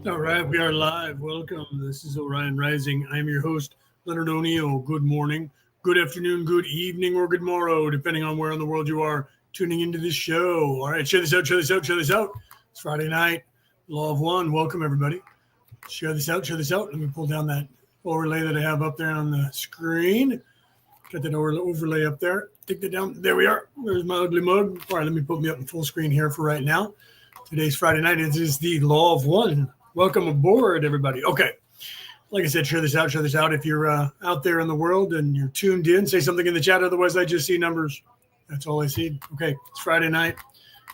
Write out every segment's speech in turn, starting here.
All right, we are live. Welcome. This is Orion Rising. I'm your host, Leonard O'Neill. Good morning, good afternoon, good evening, or good morrow, depending on where in the world you are tuning into this show. All right, share this out, share this out, share this out. It's Friday night, Law of One. Welcome, everybody. Share this out, share this out. Let me pull down that overlay that I have up there on the screen. Got that overlay up there. Take that down. There we are. There's my ugly mug. All right, let me put me up in full screen here for right now. Today's Friday night. It is the Law of One. Welcome aboard, everybody. Okay. Like I said, share this out, share this out. If you're out there in the world and you're tuned in, say something in the chat. Otherwise, I just see numbers. That's all I see. Okay. It's Friday night.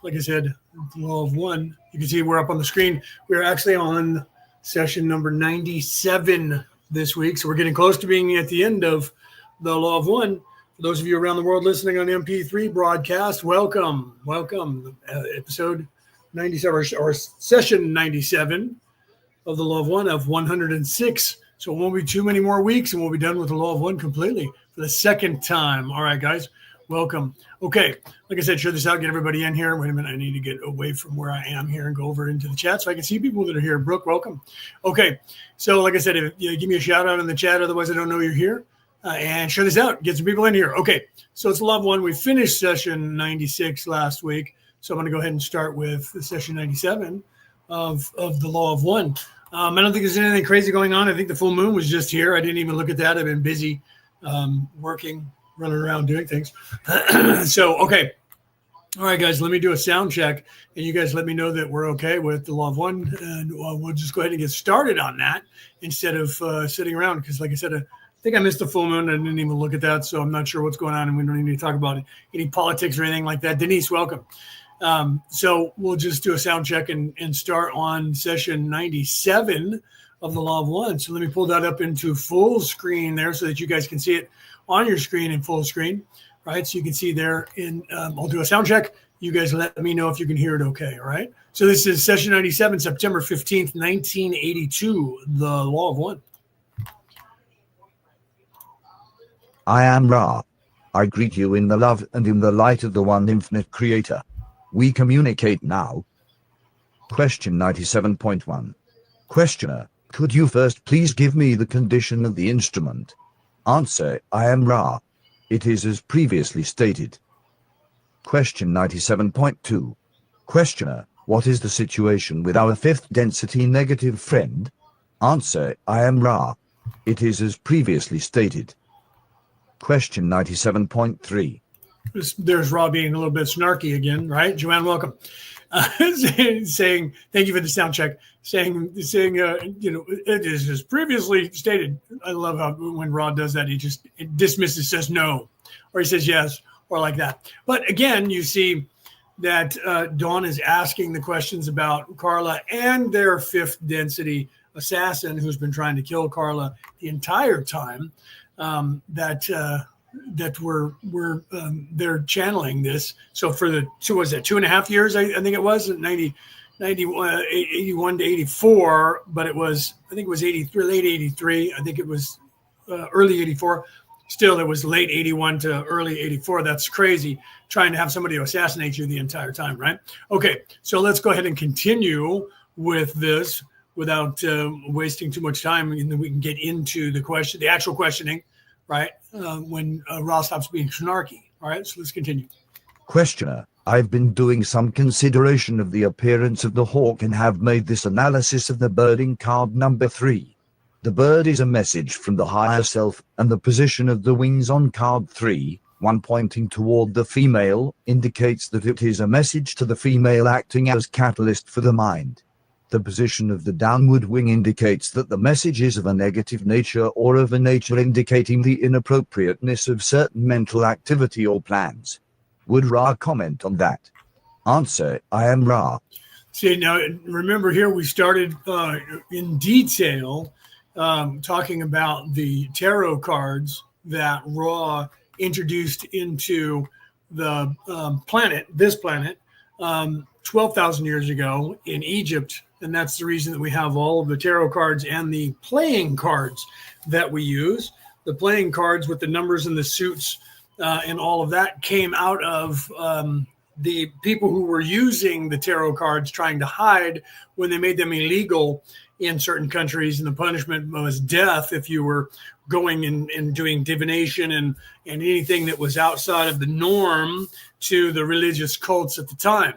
Like I said, the Law of One. You can see we're up on the screen. We're actually on session number 97 this week. So we're getting close to being at the end of the Law of One. For those of you around the world listening on MP3 broadcast, welcome. Episode 97 or session 97 of the Law of One of 106. So it won't be too many more weeks and we'll be done with the Law of One completely for the second time. All right, guys, welcome. Okay, like I said, share this out, get everybody in here. Wait a minute, I need to get away from where I am here and go over into the chat so I can see people that are here. Brooke, welcome. Okay, so like I said, if you give me a shout out in the chat, otherwise I don't know you're here. And share this out, get some people in here. Okay, so it's the Law of One. We finished session 96 last week. So I'm going to go ahead and start with the session 97 of the Law of One. I don't think there's anything crazy going on. I think the full moon was just here. I didn't even look at that. I've been busy working, running around, doing things. So, okay. All right, guys, let me do a sound check. And you guys let me know that we're okay with the Law of One. And we'll just go ahead and get started on that instead of sitting around. Because like I said, I think I missed the full moon. I didn't even look at that. So I'm not sure what's going on. And we don't need to talk about any politics or anything like that. Denise, welcome. So we'll just do a sound check and start on session 97 of the Law of One. So let me pull that up into full screen there so that you guys can see it on your screen in full screen, right? So you can see there I'll do a sound check. You guys let me know if you can hear it okay, all right? So this is session 97, September 15th, 1982, the Law of One. I am Ra. I greet you in the love and in the light of the one infinite creator. We communicate now. Question 97.1. Questioner, could you first please give me the condition of the instrument? Answer, I am Ra. It is as previously stated. Question 97.2. Questioner, what is the situation with our fifth density negative friend? Answer, I am Ra. It is as previously stated. Question 97.3. There's Rob being a little bit snarky again, right? Joanne, welcome. Saying thank you for the sound check. Saying it is as previously stated. I love how when Rod does that, he just dismisses, says no, or he says yes, or like that. But again, you see that Dawn is asking the questions about Carla and their fifth density assassin who's been trying to kill Carla the entire time. That they're channeling this. So for the 2.5 years, I think it was 81 to 84, but I think it was 83, late 83. I think it was early 84. Still, it was late 81 to early 84. That's crazy, trying to have somebody assassinate you the entire time, right? Okay, so let's go ahead and continue with this without wasting too much time, and then we can get into the actual questioning, right? When Ross stops being snarky. All right, so let's continue. Questioner, I've been doing some consideration of the appearance of the hawk and have made this analysis of the birding card number 3. The bird is a message from the higher self, and the position of the wings on card 3, one pointing toward the female, indicates that it is a message to the female acting as catalyst for the mind. The position of the downward wing indicates that the message is of a negative nature or of a nature indicating the inappropriateness of certain mental activity or plans. Would Ra comment on that? Answer, I am Ra. See, now remember here we started in detail talking about the tarot cards that Ra introduced into the this planet, 12,000 years ago in Egypt. And that's the reason that we have all of the tarot cards and the playing cards that we use. The playing cards with the numbers and the suits and all of that came out of the people who were using the tarot cards trying to hide when they made them illegal in certain countries, and the punishment was death if you were going and doing divination and anything that was outside of the norm to the religious cults at the time,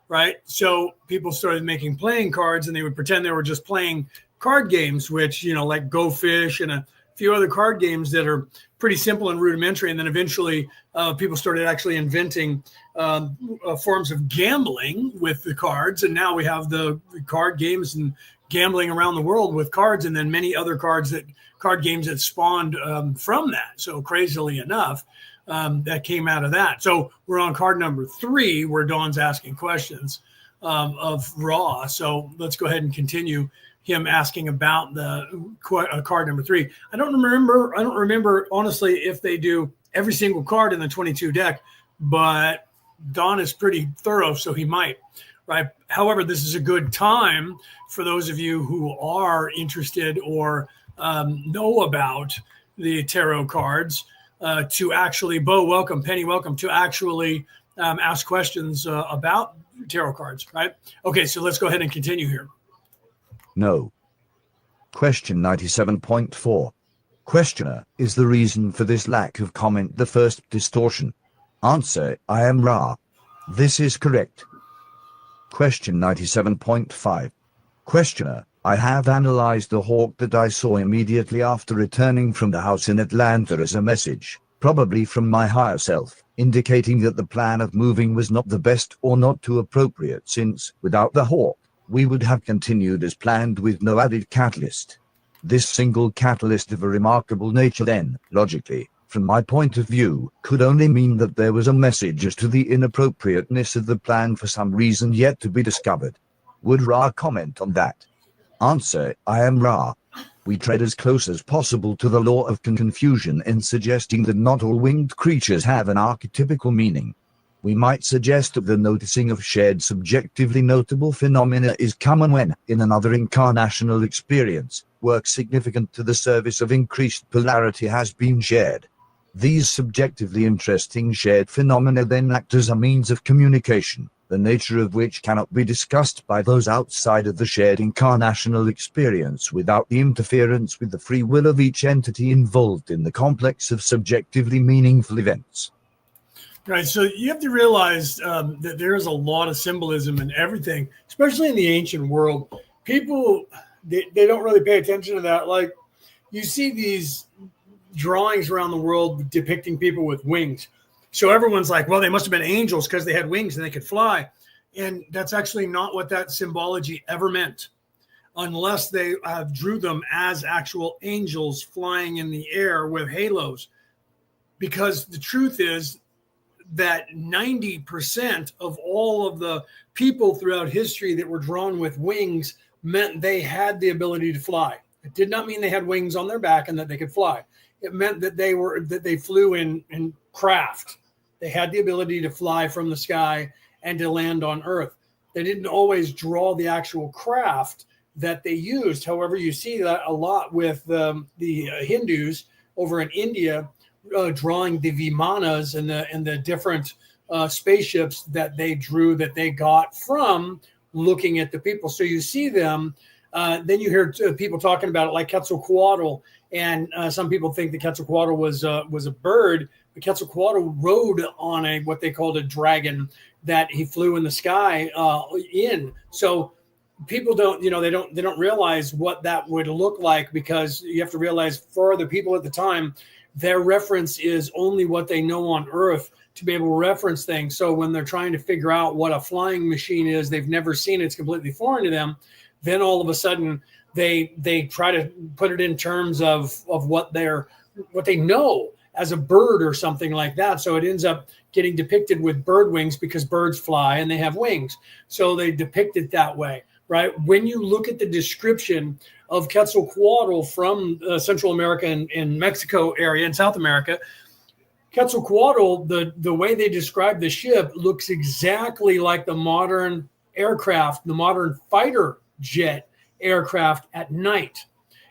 right? So people started making playing cards, and they would pretend they were just playing card games, which, like Go Fish and a few other card games that are pretty simple and rudimentary. And then eventually people started actually inventing forms of gambling with the cards. And now we have the card games and gambling around the world with cards, and then many other card games that spawned from that. So crazily enough, that came out of that. So we're on card number 3, where Dawn's asking questions of Ra. So let's go ahead and continue him asking about the card number 3. I don't remember honestly if they do every single card in the 22 deck, but Dawn is pretty thorough, so he might. Right. However, this is a good time for those of you who are interested or know about the tarot cards to actually, Bo, welcome, Penny, welcome, to actually ask questions about tarot cards. Right. Okay, so let's go ahead and continue here. No. Question 97.4. Questioner, is the reason for this lack of comment the first distortion? Answer, I am Ra. This is correct. Question 97.5. Questioner, I have analyzed the hawk that I saw immediately after returning from the house in Atlanta as a message, probably from my higher self, indicating that the plan of moving was not the best or not too appropriate, since, without the hawk, we would have continued as planned with no added catalyst. This single catalyst of a remarkable nature then, logically, from my point of view, could only mean that there was a message as to the inappropriateness of the plan for some reason yet to be discovered. Would Ra comment on that? Answer, I am Ra. We tread as close as possible to the law of confusion in suggesting that not all winged creatures have an archetypical meaning. We might suggest that the noticing of shared subjectively notable phenomena is common when, in another incarnational experience, work significant to the service of increased polarity has been shared. These subjectively interesting shared phenomena then act as a means of communication, the nature of which cannot be discussed by those outside of the shared incarnational experience without the interference with the free will of each entity involved in the complex of subjectively meaningful events. Right, so you have to realize that there is a lot of symbolism in everything, especially in the ancient world. People, they don't really pay attention to that. Like, you see these drawings around the world depicting people with wings. So everyone's like, well, they must have been angels because they had wings and they could fly. And that's actually not what that symbology ever meant, unless they drew them as actual angels flying in the air with halos. Because the truth is that 90% of all of the people throughout history that were drawn with wings meant they had the ability to fly. It did not mean they had wings on their back and that they could fly. It meant that they flew in craft. They had the ability to fly from the sky and to land on Earth. They didn't always draw the actual craft that they used. However, you see that a lot with the Hindus over in India, drawing the Vimanas and the different spaceships that they drew that they got from looking at the people. So you see them. Then you hear people talking about it like Quetzalcoatl, and some people think that Quetzalcoatl was a bird. But Quetzalcoatl rode on what they called a dragon that he flew in the sky in. So people don't realize what that would look like, because you have to realize for the people at the time, their reference is only what they know on Earth to be able to reference things. So when they're trying to figure out what a flying machine is, they've never seen it, it's completely foreign to them. Then all of a sudden they try to put it in terms of what they know as a bird or something like that. So it ends up getting depicted with bird wings because birds fly and they have wings. So they depict it that way, right? When you look at the description of Quetzalcoatl from Central America and Mexico area and South America, Quetzalcoatl, the way they describe the ship looks exactly like the modern aircraft, the modern fighter jet aircraft at night.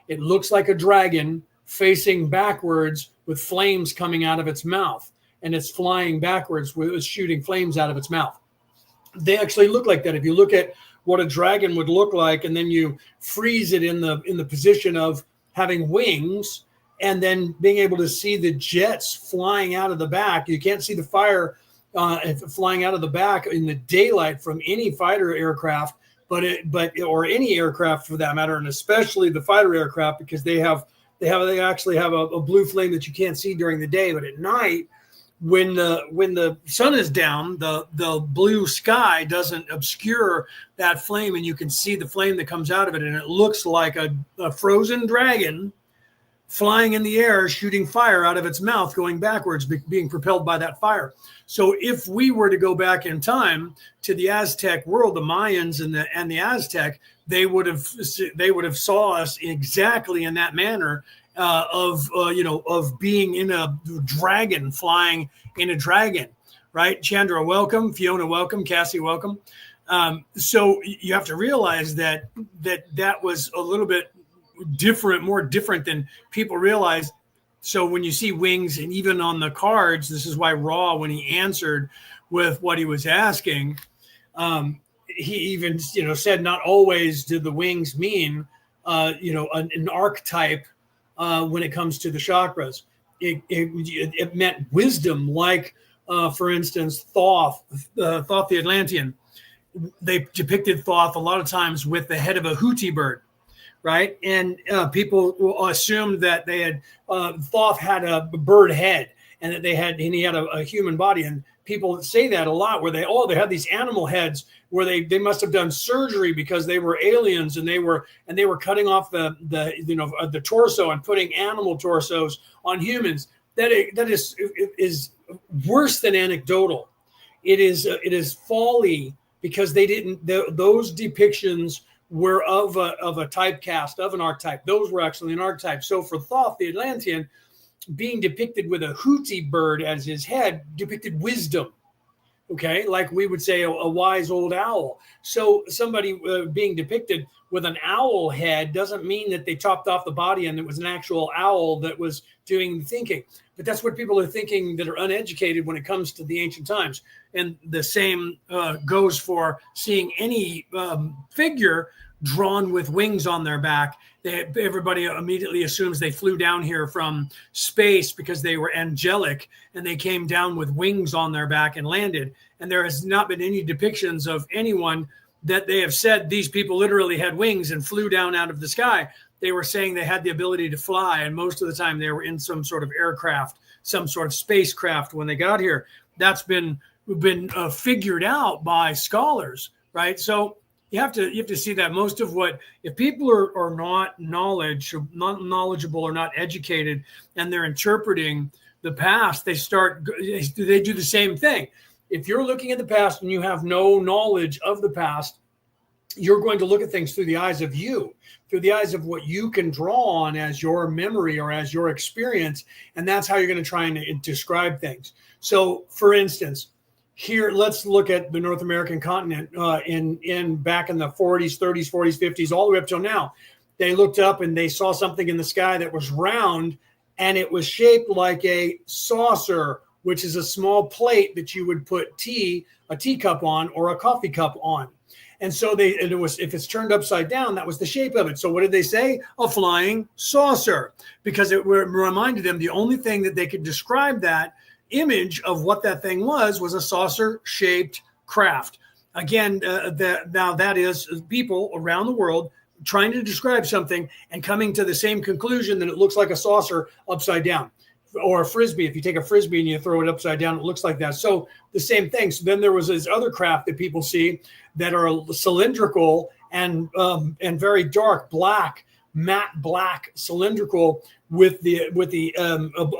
It looks like a dragon facing backwards with flames coming out of its mouth, and it's flying backwards with shooting flames out of its mouth. they actually look like that. If you look at what a dragon would look like, and then you freeze it in the position of having wings, and then being able to see the jets flying out of the back. You can't see the fire flying out of the back in the daylight from any fighter aircraft, or any aircraft for that matter, and especially the fighter aircraft, because they actually have a blue flame that you can't see during the day, but at night, when the sun is down, the blue sky doesn't obscure that flame, and you can see the flame that comes out of it, and it looks like a frozen dragon flying in the air, shooting fire out of its mouth, going backwards, being propelled by that fire. So if we were to go back in time to the Aztec world, the Mayans and the Aztec, they would have saw us exactly in that manner, of being in a dragon, flying in a dragon, right? Chandra, welcome. Fiona, welcome. Cassie, welcome. So you have to realize that was a little bit different, more different than people realize. So when you see wings, and even on the cards, this is why Raw, when he answered with what he was asking, he even said not always do the wings mean an archetype when it comes to the chakras. It meant wisdom, like for instance Thoth the Atlantean. They depicted Thoth a lot of times with the head of a hooty bird, right? And people assumed that they had Thoth had a bird head, and that he had a human body. And people say that a lot, where they had these animal heads, where they must have done surgery because they were aliens, and they were cutting off the torso and putting animal torsos on humans. That is worse than anecdotal. It is folly, because those depictions were of a typecast, of an archetype. Those were actually an archetype. So for Thoth the Atlantean, being depicted with a hooty bird as his head depicted wisdom. Okay, like we would say a wise old owl. So somebody being depicted with an owl head doesn't mean that they chopped off the body and it was an actual owl that was doing the thinking. But that's what people are thinking that are uneducated when it comes to the ancient times. And the same goes for seeing any figure drawn with wings on their back. Everybody immediately assumes they flew down here from space because they were angelic and they came down with wings on their back and landed. And there has not been any depictions of anyone that they have said these people literally had wings and flew down out of the sky. They were saying they had the ability to fly, and most of the time they were in some sort of aircraft, some sort of spacecraft when they got here. That's been figured out by scholars, right? So you have to see that most of if people are not knowledgeable or not educated, and they're interpreting the past, they do the same thing. If you're looking at the past and you have no knowledge of the past, you're going to look at things through the eyes of what you can draw on as your memory or as your experience. And that's how you're going to try and describe things. So for instance, here, let's look at the North American continent in back in the 40s, 30s, 40s, 50s, all the way up till now. They looked up and they saw something in the sky that was round, and it was shaped like a saucer, which is a small plate that you would put a teacup on or a coffee cup on. And so if it's turned upside down, that was the shape of it. So what did they say? A flying saucer, because it reminded them the only thing that they could describe that image of what that thing was a saucer-shaped craft. Again, that is people around the world trying to describe something and coming to the same conclusion that it looks like a saucer upside down. Or a frisbee. If you take a frisbee and you throw it upside down, it looks like that. So the same thing. So then there was this other craft that people see that are cylindrical and very dark, matte black cylindrical with the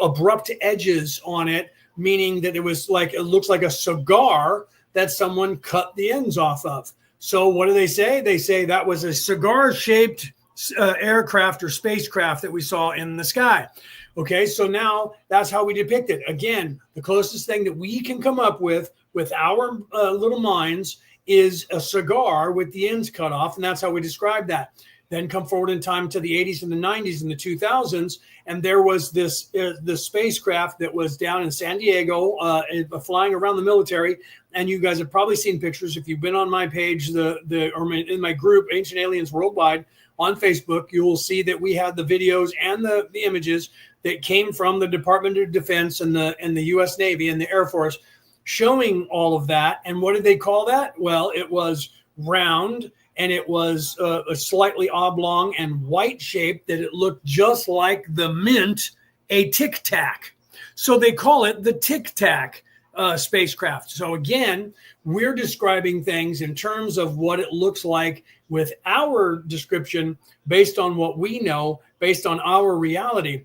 abrupt edges on it, meaning that it looks like a cigar that someone cut the ends off of. So what do they say? They say that was a cigar-shaped aircraft or spacecraft that we saw in the sky. Okay, so now that's how we depict it. Again, the closest thing that we can come up with our little minds is a cigar with the ends cut off, and that's how we describe that. Then come forward in time to the 80s and the 90s and the 2000s, and there was this spacecraft that was down in San Diego, flying around the military. And you guys have probably seen pictures if you've been on my page, or in my group, Ancient Aliens Worldwide on Facebook. You will see that we had the videos and the images that came from the Department of Defense and the U.S. Navy and the Air Force, showing all of that. And what did they call that? Well, it was round, and it was a slightly oblong and white shape that it looked just like the mint, a Tic Tac. So they call it the Tic Tac spacecraft. So again, we're describing things in terms of what it looks like with our description, based on what we know, based on our reality.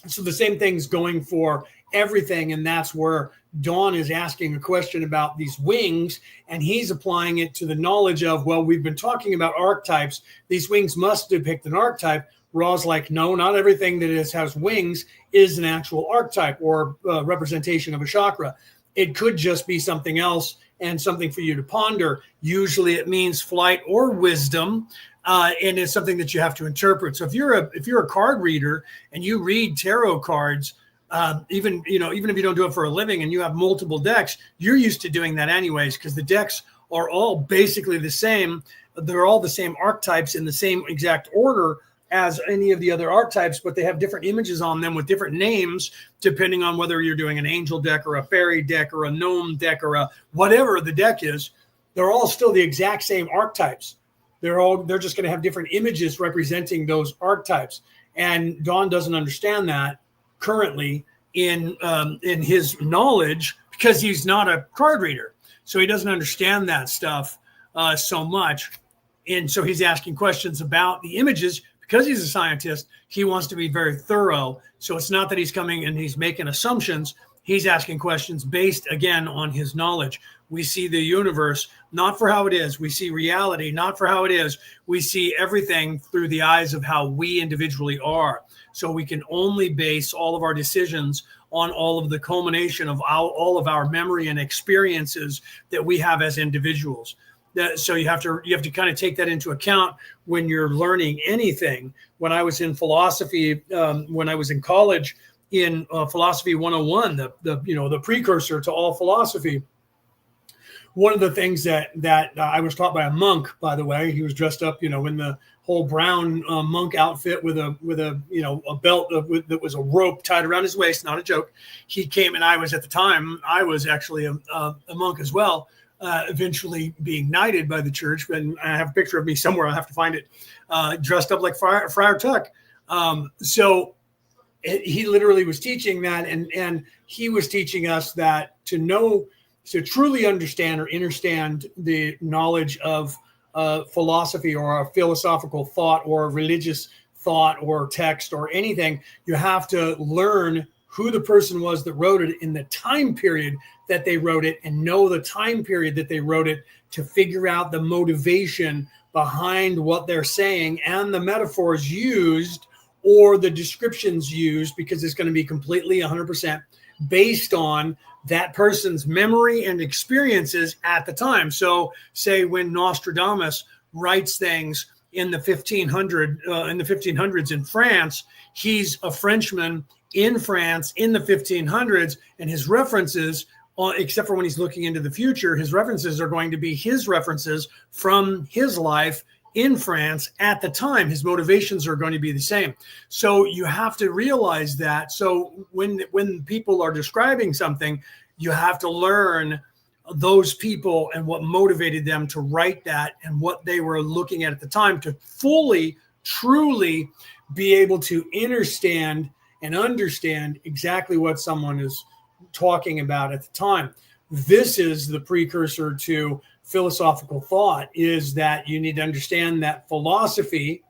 So the same thing's going for everything, and that's where Dawn is asking a question about these wings, and he's applying it to the knowledge of, well, we've been talking about archetypes. These wings must depict an archetype. Ra's like, no, not everything that has wings is an actual archetype or representation of a chakra. It could just be something else and something for you to ponder. Usually it means flight or wisdom. And it's something that you have to interpret. So if you're a card reader and you read tarot cards, even if you don't do it for a living and you have multiple decks, you're used to doing that anyways, because the decks are all basically the same. They're all the same archetypes in the same exact order as any of the other archetypes, but they have different images on them with different names, depending on whether you're doing an angel deck or a fairy deck or a gnome deck or a whatever the deck is. They're all still the exact same archetypes. They're just going to have different images representing those archetypes. And Don doesn't understand that currently in his knowledge, because he's not a card reader. So he doesn't understand that stuff so much. And so he's asking questions about the images. Because he's a scientist, he wants to be very thorough. So it's not that he's coming and he's making assumptions. He's asking questions based, again, on his knowledge. We see the universe not for how it is. We see reality not for how it is. We see everything through the eyes of how we individually are. So we can only base all of our decisions on all of the culmination of all of our memory and experiences that we have as individuals. So you have to kind of take that into account when you're learning anything. When I was in philosophy, when I was in college, in Philosophy 101, the precursor to all philosophy, one of the things that I was taught by a monk, by the way, he was dressed up, in the whole brown monk outfit with a belt that was a rope tied around his waist, not a joke. He came, and I was actually a monk as well. Eventually being knighted by the church, and I have a picture of me somewhere. I'll have to find it, dressed up like Friar Tuck. So he literally was teaching that, and he was teaching us that to truly understand or understand the knowledge of philosophy or a philosophical thought or a religious thought or text or anything, you have to learn who the person was that wrote it in the time period that they wrote it, and know the time period that they wrote it to figure out the motivation behind what they're saying and the metaphors used or the descriptions used, because it's going to be completely 100% based on that person's memory and experiences at the time. So say when Nostradamus writes things in the 1500s in France, he's a Frenchman in France in the 1500s, and his references, except for when he's looking into the future, his references are going to be his references from his life in France at the time. His motivations are going to be the same. So you have to realize that. So when people are describing something, you have to learn those people and what motivated them to write that and what they were looking at the time, to fully, truly be able to understand exactly what someone is talking about at the time. This is the precursor to philosophical thought, is that you need to understand that philosophy,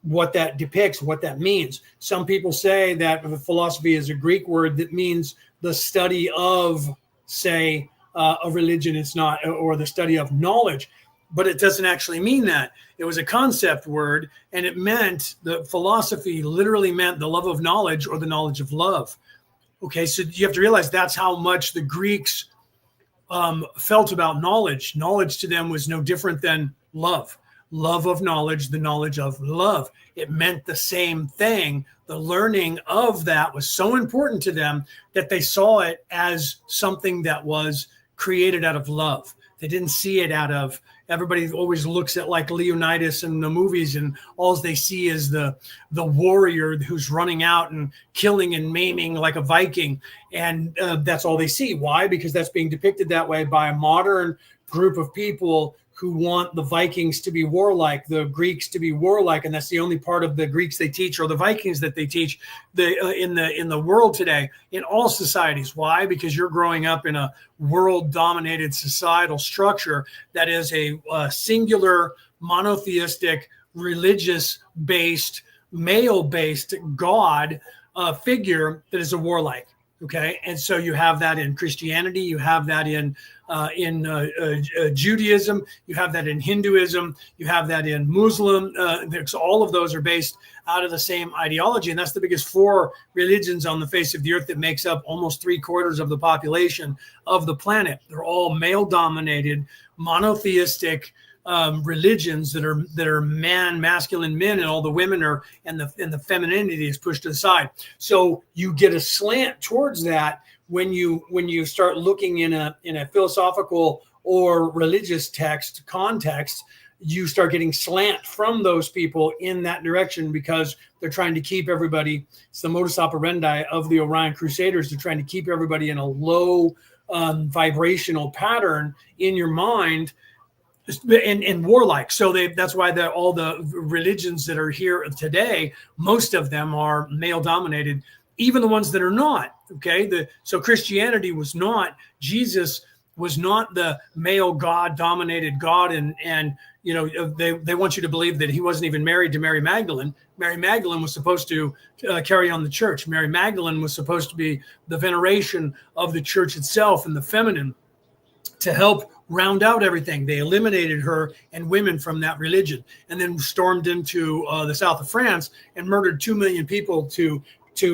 what that depicts, what that means. Some people say that philosophy is a Greek word that means the study of, say, a religion. It's not, or the study of knowledge, but it doesn't actually mean that. It was a concept word, and it meant, the philosophy literally meant the love of knowledge or the knowledge of love. Okay, so you have to realize that's how much the Greeks felt about knowledge. Knowledge to them was no different than love. love of knowledge, the knowledge of love. It meant the same thing. The learning of that was so important to them that they saw it as something that was created out of love. They didn't see it out of, everybody always looks at like Leonidas in the movies, and all they see is the warrior who's running out and killing and maiming like a Viking. And that's all they see. Why? Because that's being depicted that way by a modern group of people who want the Vikings to be warlike, the Greeks to be warlike, and that's the only part of the Greeks they teach, or the Vikings that they teach in the world today, in all societies. Why? Because you're growing up in a world-dominated societal structure that is a singular, monotheistic, religious-based, male-based God figure that is a warlike. Okay, and so you have that in Christianity, you have that in Judaism, you have that in Hinduism, you have that in Muslim. All of those are based out of the same ideology, and that's the biggest four religions on the face of the earth that makes up almost 3/4 of the population of the planet. They're all male-dominated, monotheistic religions that are masculine men, and all the women are, and the femininity is pushed aside. So you get a slant towards that when you start looking in a philosophical or religious context. You start getting slant from those people in that direction because they're trying to keep everybody. It's the modus operandi of the Orion Crusaders. They're trying to keep everybody in a low vibrational pattern in your mind. And warlike. So that's why all the religions that are here today, most of them are male dominated, even the ones that are not. Okay. So Christianity was not, Jesus was not the male God dominated God. And they want you to believe that he wasn't even married to Mary Magdalene. Mary Magdalene was supposed to carry on the church. Mary Magdalene was supposed to be the veneration of the church itself and the feminine to help round out everything. They eliminated her and women from that religion, and then stormed into the south of France and murdered 2 million people to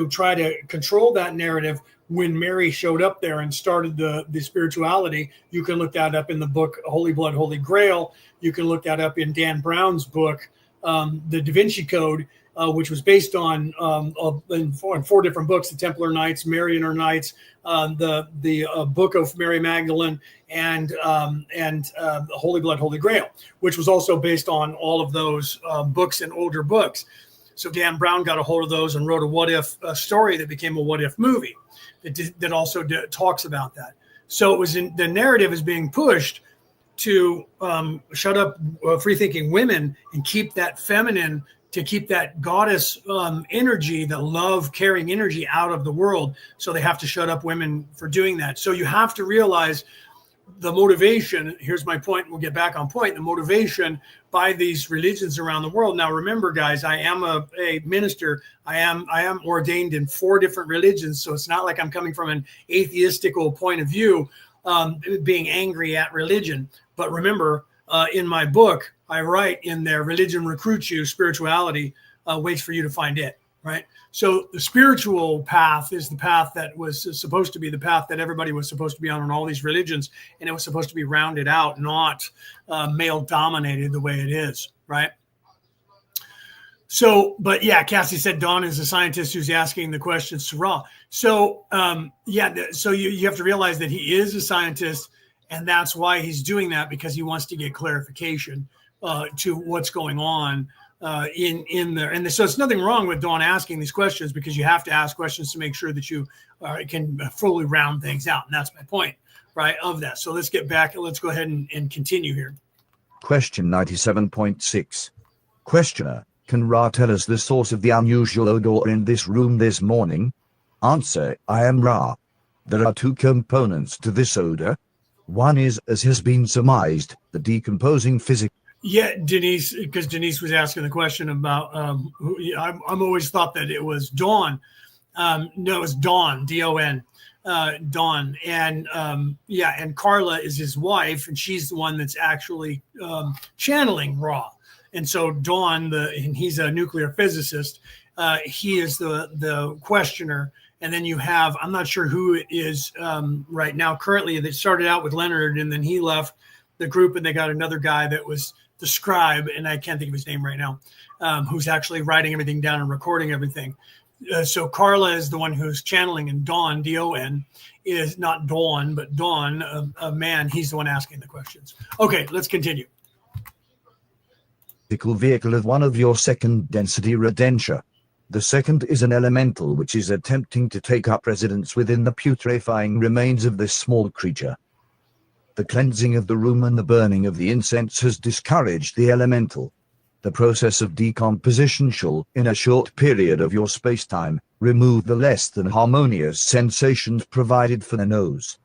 try to control that narrative. When Mary showed up there and started the spirituality, you can look that up in the book Holy Blood, Holy Grail. You can look that up in Dan Brown's book, The Da Vinci Code, which was based on in four different books: the Templar Knights, Mary and her Knights, the Book of Mary Magdalene, and the Holy Blood, Holy Grail, which was also based on all of those books and older books. So Dan Brown got a hold of those and wrote a what if story that became a what if movie that also talks about that. So it was the narrative is being pushed to shut up free thinking women and keep that feminine, to keep that goddess energy, the love carrying energy out of the world. So they have to shut up women for doing that. So you have to realize the motivation. Here's my point. We'll get back on point. The motivation by these religions around the world. Now, remember, guys, I am a minister. I am ordained in 4 different religions. So it's not like I'm coming from an atheistical point of view, being angry at religion. But remember, in my book, I write in there, religion recruits you, spirituality waits for you to find it, right? So the spiritual path is the path that was supposed to be the path that everybody was supposed to be on in all these religions. And it was supposed to be rounded out, not male dominated the way it is, right? So, but yeah, Cassie said Don is a scientist who's asking the questions to Ra. So so you have to realize that he is a scientist, and that's why he's doing that, because he wants to get clarification to what's going on in there. And so it's nothing wrong with Dawn asking these questions, because you have to ask questions to make sure that you can fully round things out. And that's my point, right, of that. So let's get back. Let's go ahead and continue here. Question 97.6. Questioner, can Ra tell us the source of the unusual odor in this room this morning? Answer, I am Ra. There are 2 components to this odor. One is, as has been surmised, the decomposing physics. Yeah, Denise, because Denise was asking the question about, I'm always thought that it was Dawn. No, it's Dawn, D-O-N, Dawn. And and Carla is his wife, and she's the one that's actually channeling Ra. And so Dawn, and he's a nuclear physicist, he is the questioner. And then you have, I'm not sure who it is right now currently, that started out with Leonard, and then he left the group, and they got another guy that was the scribe, and I can't think of his name right now, who's actually writing everything down and recording everything. So Carla is the one who's channeling, and Dawn, D-O-N, is not Dawn, but Dawn, a man. He's the one asking the questions. Okay, let's continue. Vehicle of one of your second density redentia. The second is an elemental which is attempting to take up residence within the putrefying remains of this small creature. The cleansing of the room and the burning of the incense has discouraged the elemental. The process of decomposition shall, in a short period of your space-time, remove the less than harmonious sensations provided for the nose.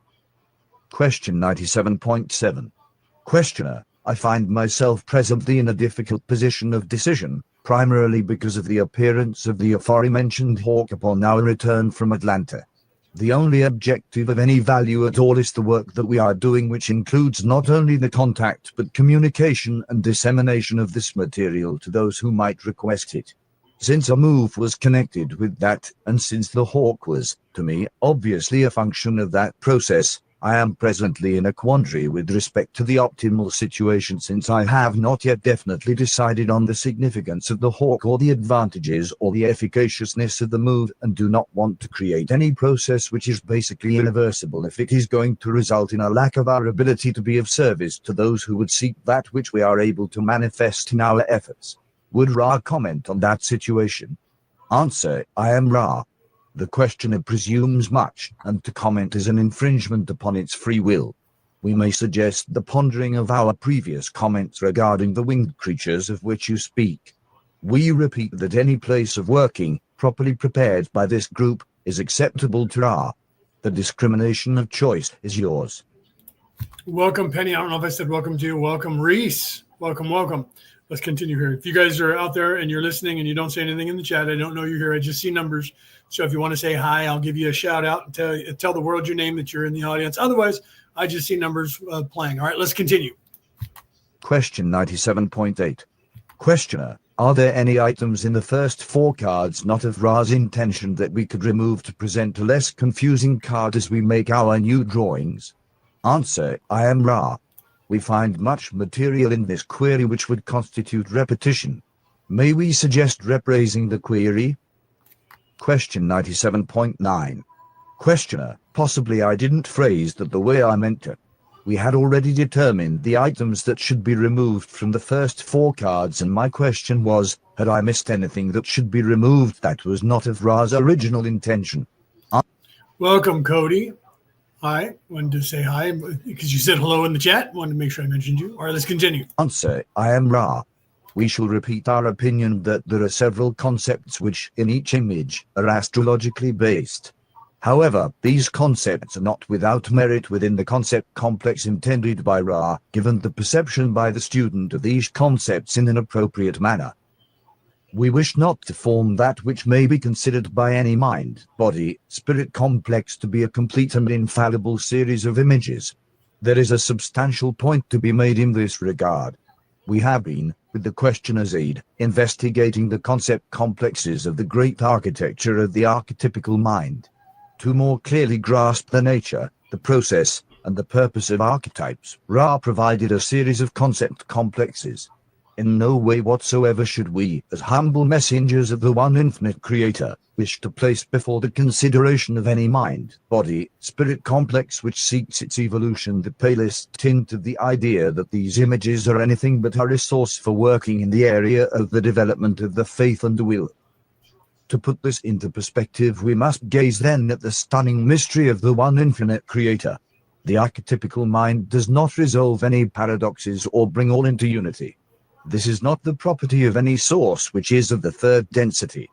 Question 97.7. Questioner: I find myself presently in a difficult position of decision, primarily because of the appearance of the aforementioned hawk upon our return from Atlanta. The only objective of any value at all is the work that we are doing, which includes not only the contact but communication and dissemination of this material to those who might request it. Since a move was connected with that, and since the hawk was, to me, obviously a function of that process, I am presently in a quandary with respect to the optimal situation, since I have not yet definitely decided on the significance of the hawk or the advantages or the efficaciousness of the move, and do not want to create any process which is basically irreversible if it is going to result in a lack of our ability to be of service to those who would seek that which we are able to manifest in our efforts. Would Ra comment on that situation? Answer: I am Ra. The questioner presumes much, and to comment is an infringement upon its free will. We may suggest the pondering of our previous comments regarding the winged creatures of which you speak. We repeat that any place of working, properly prepared by this group, is acceptable to Ra. The discrimination of choice is yours. Welcome, Penny. I don't know if I said welcome to you. Welcome, Reese. Welcome. Let's continue here. If you guys are out there and you're listening and you don't say anything in the chat, I don't know you're here. I just see numbers. So if you want to say hi, I'll give you a shout out and tell the world your name, that you're in the audience. Otherwise, I just see numbers playing. All right, let's continue. Question 97.8. Questioner: are there any items in the first 4 cards not of Ra's intention that we could remove to present a less confusing card as we make our new drawings? Answer: I am Ra. We find much material in this query which would constitute repetition. May we suggest rephrasing the query? Question 97.9. Questioner: possibly I didn't phrase that the way I meant to. We had already determined the items that should be removed from the first 4 cards, and my question was, had I missed anything that should be removed that was not of Ra's original intention? Welcome, Cody. Hi. Wanted to say hi because you said hello in the chat. Wanted to make sure I mentioned you. All right, let's continue. Answer: I am Ra. We shall repeat our opinion that there are several concepts which, in each image, are astrologically based. However, these concepts are not without merit within the concept complex intended by Ra, given the perception by the student of these concepts in an appropriate manner. We wish not to form that which may be considered by any mind, body, spirit complex to be a complete and infallible series of images. There is a substantial point to be made in this regard. We have been, with the questioner's aid, investigating the concept complexes of the great architecture of the archetypical mind. To more clearly grasp the nature, the process, and the purpose of archetypes, Ra provided a series of concept complexes. In no way whatsoever should we, as humble messengers of the one infinite creator, wish to place before the consideration of any mind, body, spirit complex which seeks its evolution the palest tint of the idea that these images are anything but a resource for working in the area of the development of the faith and the will. To put this into perspective, we must gaze then at the stunning mystery of the one infinite creator. The archetypical mind does not resolve any paradoxes or bring all into unity. This is not the property of any source which is of the third density.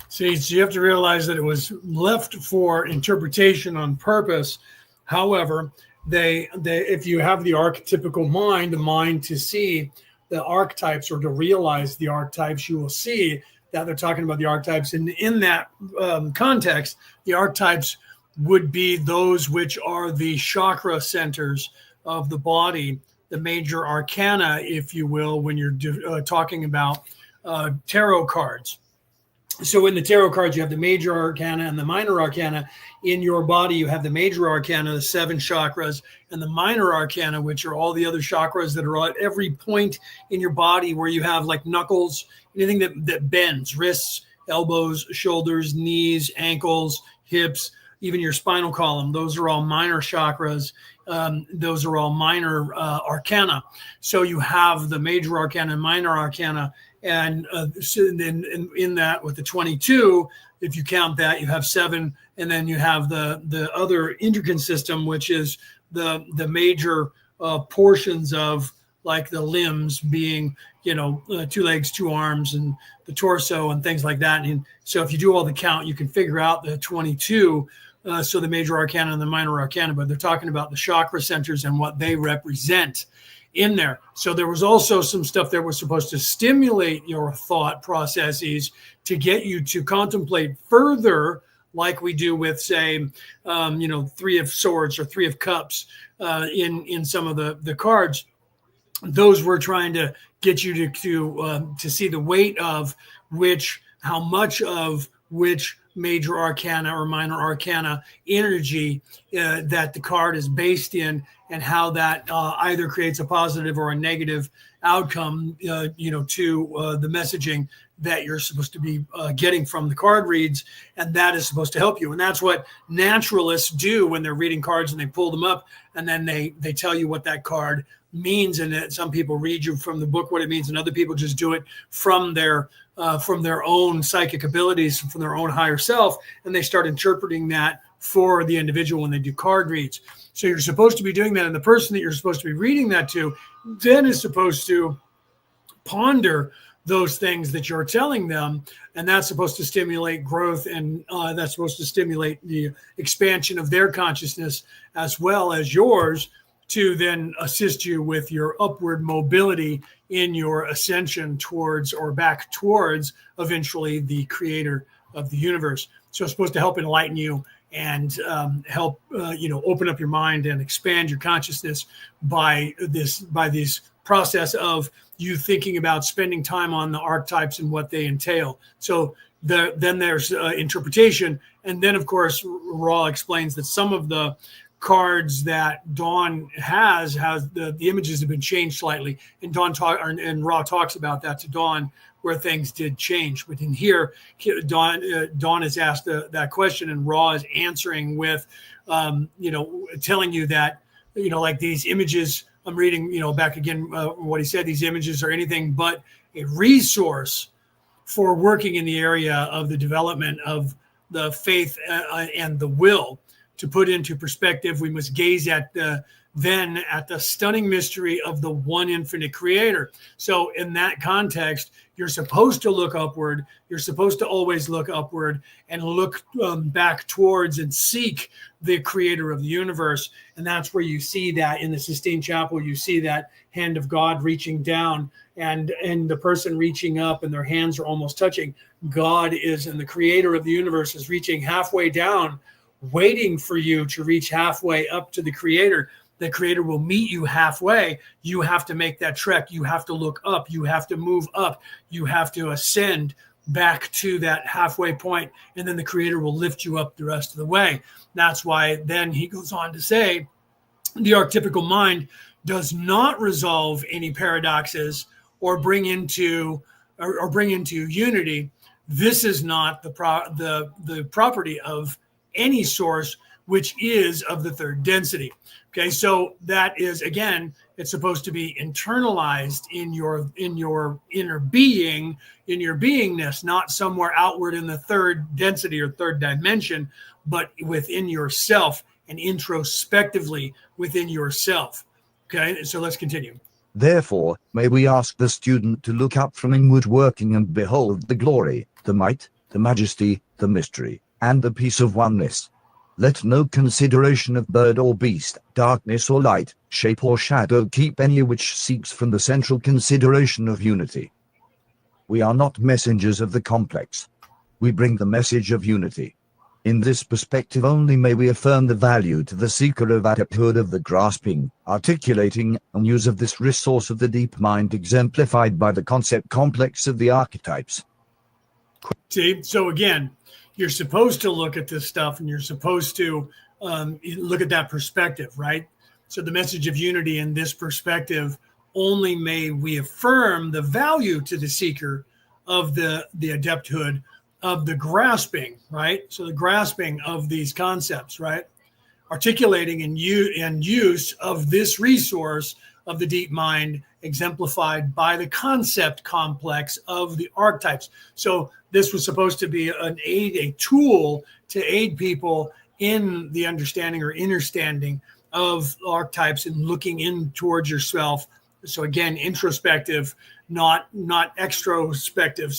See, so you have to realize that it was left for interpretation on purpose. However, if you have the archetypical mind, the mind to see the archetypes or to realize the archetypes, you will see that they're talking about the archetypes. And in that context, the archetypes would be those which are the chakra centers of the body, the major arcana, if you will, when you're talking about tarot cards. So in the tarot cards, you have the major arcana and the minor arcana. In your body, you have the major arcana, the 7 chakras, and the minor arcana, which are all the other chakras that are at every point in your body where you have like knuckles, anything that bends, wrists, elbows, shoulders, knees, ankles, hips, even your spinal column. Those are all minor chakras. Those are all minor arcana. So you have the major arcana and minor arcana. And so then in that with the 22, if you count that, you have 7. And then you have the other endocrine system, which is the major portions of like the limbs being, 2 legs, 2 arms, and the torso and things like that. And so if you do all the count, you can figure out the 22. So the major arcana and the minor arcana, but they're talking about the chakra centers and what they represent in there. So there was also some stuff that was supposed to stimulate your thought processes to get you to contemplate further, like we do with, say, 3 of swords or 3 of cups in some of the cards. Those were trying to get you to see the weight of how much of which major arcana or minor arcana energy that the card is based in, and how that either creates a positive or a negative outcome, to the messaging that you're supposed to be getting from the card reads, and that is supposed to help you. And that's what naturalists do when they're reading cards, and they pull them up, and then they tell you what that card means. And some people read you from the book what it means, and other people just do it from their own psychic abilities, from their own higher self, and they start interpreting that for the individual when they do card reads. So you're supposed to be doing that, and the person that you're supposed to be reading that to then is supposed to ponder those things that you're telling them, and that's supposed to stimulate growth, and that's supposed to stimulate the expansion of their consciousness as well as yours, to then assist you with your upward mobility in your ascension towards or back towards eventually the creator of the universe. So it's supposed to help enlighten you and help open up your mind and expand your consciousness by this process of you thinking about spending time on the archetypes and what they entail. So then there's interpretation, and then of course Ra explains that some of the cards that Dawn has the images have been changed slightly, and Ra talks about that to Dawn, where things did change. But in here, Dawn is asked that question, and Ra is answering with, telling you that, like these images. I'm reading, back again what he said. These images are anything but a resource for working in the area of the development of the faith and the will. To put into perspective, we must gaze at the stunning mystery of the one infinite creator. So in that context, you're supposed to look upward. You're supposed to always look upward and look back towards and seek the creator of the universe. And that's where you see that in the Sistine Chapel, you see that hand of God reaching down, and the person reaching up, and their hands are almost touching. God is, and the creator of the universe is reaching halfway down, waiting for you to reach halfway up to the creator. The creator will meet you halfway. You have to make that trek. You have to look up. You have to move up. You have to ascend back to that halfway point, and then the creator will lift you up the rest of the way. That's why then he goes on to say the archetypical mind does not resolve any paradoxes or bring into unity. This is not the property of any source which is of the third density. Okay, so that is, again, it's supposed to be internalized in your inner being, in your beingness, not somewhere outward in the third density or third dimension, but within yourself and introspectively within yourself. Okay, so let's continue. Therefore, may we ask the student to look up from inward working and behold the glory, the might, the majesty, the mystery, and the peace of oneness. Let no consideration of bird or beast, darkness or light, shape or shadow keep any which seeks from the central consideration of unity. We are not messengers of the complex. We bring the message of unity. In this perspective only may we affirm the value to the seeker of adepthood of the grasping, articulating, and use of this resource of the deep mind exemplified by the concept complex of the archetypes. See, so again, you're supposed to look at this stuff and you're supposed to look at that perspective, right? So the message of unity in this perspective, only may we affirm the value to the seeker of the adepthood of the grasping, right? So the grasping of these concepts, right? Articulating and use of this resource of the deep mind, exemplified by the concept complex of the archetypes. So this was supposed to be a tool to aid people in the understanding or understanding of archetypes and looking in towards yourself. So again, introspective, not extrospective.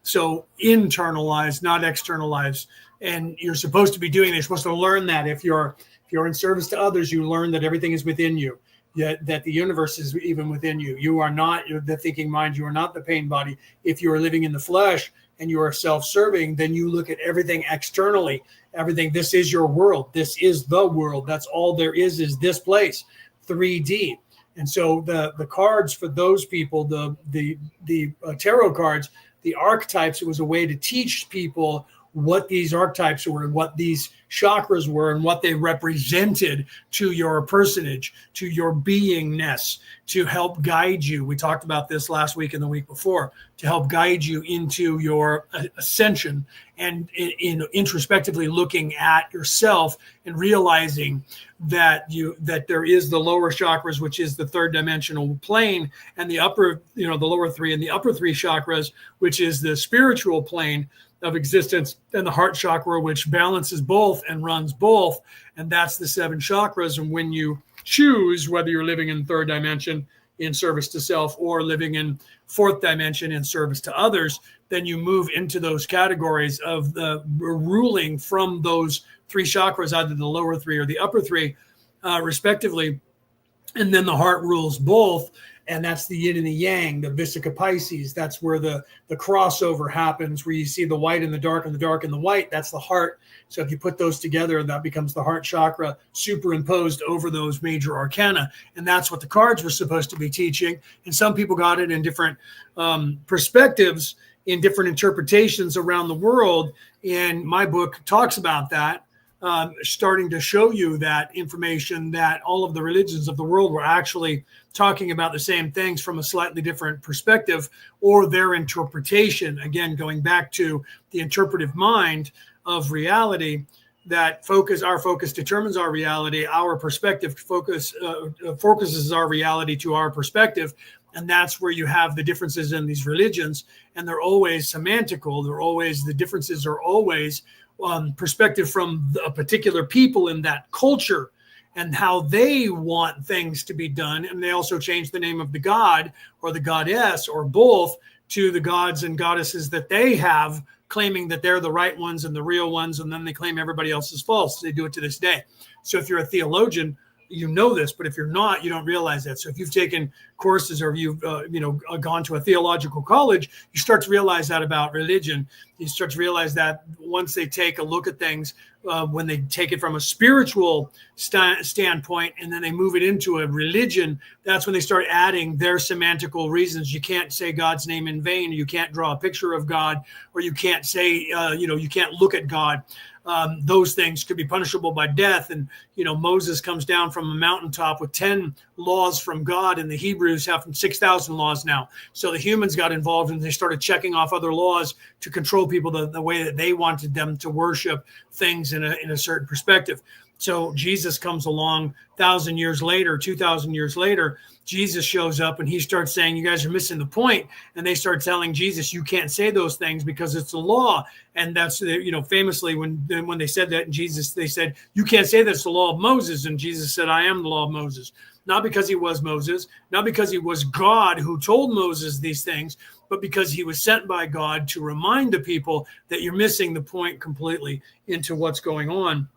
So internalize, not externalize. And you're supposed to be doing it. You're supposed to learn that if you're in service to others, you learn that everything is within you, that the universe is even within you. You are not the thinking mind. You are not the pain body. If you are living in the flesh and you are self-serving, then you look at everything externally. Everything. This is your world. This is the world. That's all there is this place, 3D. And so the cards for those people, the tarot cards, the archetypes, it was a way to teach people what these archetypes were and what these chakras were and what they represented to your personage, to your beingness, to help guide you. We talked about this last week and the week before, to help guide you into your ascension and in introspectively looking at yourself and realizing that there is the lower chakras, which is the third dimensional plane, and the upper, the lower three and the upper three chakras, which is the spiritual plane of existence, and the heart chakra, which balances both and runs both. And that's the 7 chakras. And when you choose whether you're living in third dimension in service to self or living in fourth dimension in service to others, then you move into those categories of the ruling from those 3 chakras, either the lower 3 or the upper 3, respectively. And then the heart rules both. And that's the yin and the yang, the Vesica Pisces. That's where the crossover happens, where you see the white and the dark and the white. That's the heart. So if you put those together, that becomes the heart chakra superimposed over those major arcana. And that's what the cards were supposed to be teaching. And some people got it in different perspectives, in different interpretations around the world. And my book talks about that. Starting to show you that information, that all of the religions of the world were actually talking about the same things from a slightly different perspective, or their interpretation. Again, going back to the interpretive mind of reality, that our focus determines our reality. Our perspective focuses our reality to our perspective. And that's where you have the differences in these religions. And they're always semantical. The differences are always perspective from a particular people in that culture and how they want things to be done. And they also change the name of the god or the goddess or both to the gods and goddesses that they have, claiming that they're the right ones and the real ones. And then they claim everybody else is false. They do it to this day. So if you're a theologian, you know this, but if you're not, you don't realize that. So if you've taken courses or you've gone to a theological college, you start to realize that about religion. You start to realize that once they take a look at things, when they take it from a spiritual standpoint and then they move it into a religion, that's when they start adding their semantical reasons. You can't say God's name in vain. You can't draw a picture of God, or you can't say, you can't look at God. Those things could be punishable by death. And, Moses comes down from a mountaintop with 10 laws from God, and the Hebrews have 6,000 laws now. So the humans got involved and they started checking off other laws to control people the way that they wanted them to worship things in a certain perspective. So Jesus comes along 1,000 years later, 2,000 years later. Jesus shows up and he starts saying, you guys are missing the point. And they start telling Jesus, you can't say those things because it's a law. And that's, famously when they said that, Jesus, they said, you can't say that's the law of Moses. And Jesus said, I am the law of Moses. Not because he was Moses, not because he was God who told Moses these things, but because he was sent by God to remind the people that you're missing the point completely into what's going on.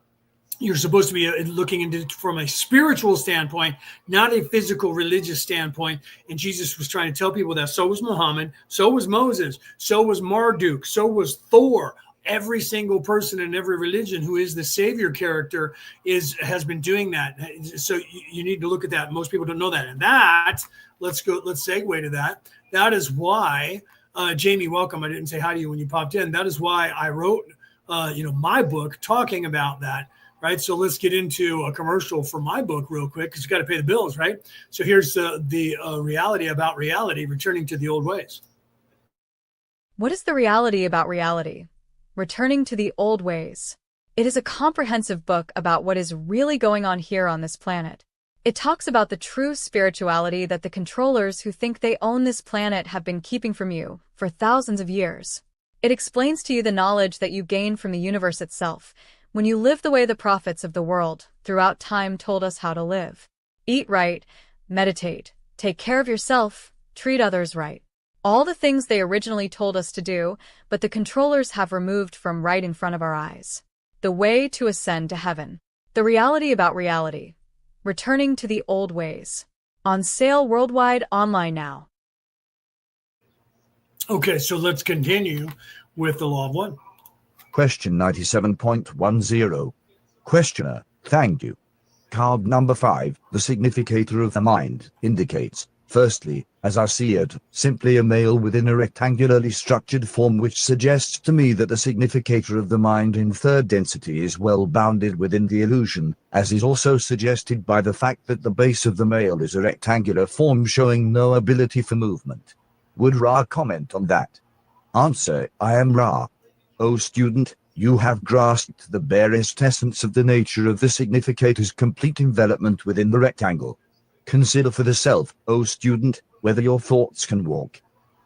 You're supposed to be looking into it from a spiritual standpoint, not a physical religious standpoint. And Jesus was trying to tell people that. So was Muhammad, so was Moses, so was Marduk, so was Thor. Every single person in every religion who is the savior character has been doing that. So you need to look at that. Most people don't know that. And that, let's segue to that. That is why Jamie, welcome. I didn't say hi to you when you popped in. That is why I wrote, my book talking about that, right? So let's get into a commercial for my book real quick because you got to pay the bills, right? So here's the reality about reality, returning to the old ways. What is the reality about reality? Returning to the old ways. It is a comprehensive book about what is really going on here on this planet. It talks about the true spirituality that the controllers who think they own this planet have been keeping from you for thousands of years. It explains to you the knowledge that you gain from the universe itself when you live the way the prophets of the world throughout time told us how to live. Eat right, meditate, take care of yourself, treat others right. All the things they originally told us to do, but the controllers have removed from right in front of our eyes. The way to ascend to heaven. The reality about reality. Returning to the old ways. On sale worldwide online now. Okay, so let's continue with the law of one. Question 97.10. Questioner, thank you. Card number 5, the significator of the mind, indicates, firstly, as I see it, simply a male within a rectangularly structured form, which suggests to me that the significator of the mind in third density is well bounded within the illusion, as is also suggested by the fact that the base of the male is a rectangular form showing no ability for movement. Would Ra comment on that? Answer, I am Ra. O student, you have grasped the barest essence of the nature of the significator's complete envelopment within the rectangle. Consider for the self, O student, whether your thoughts can walk.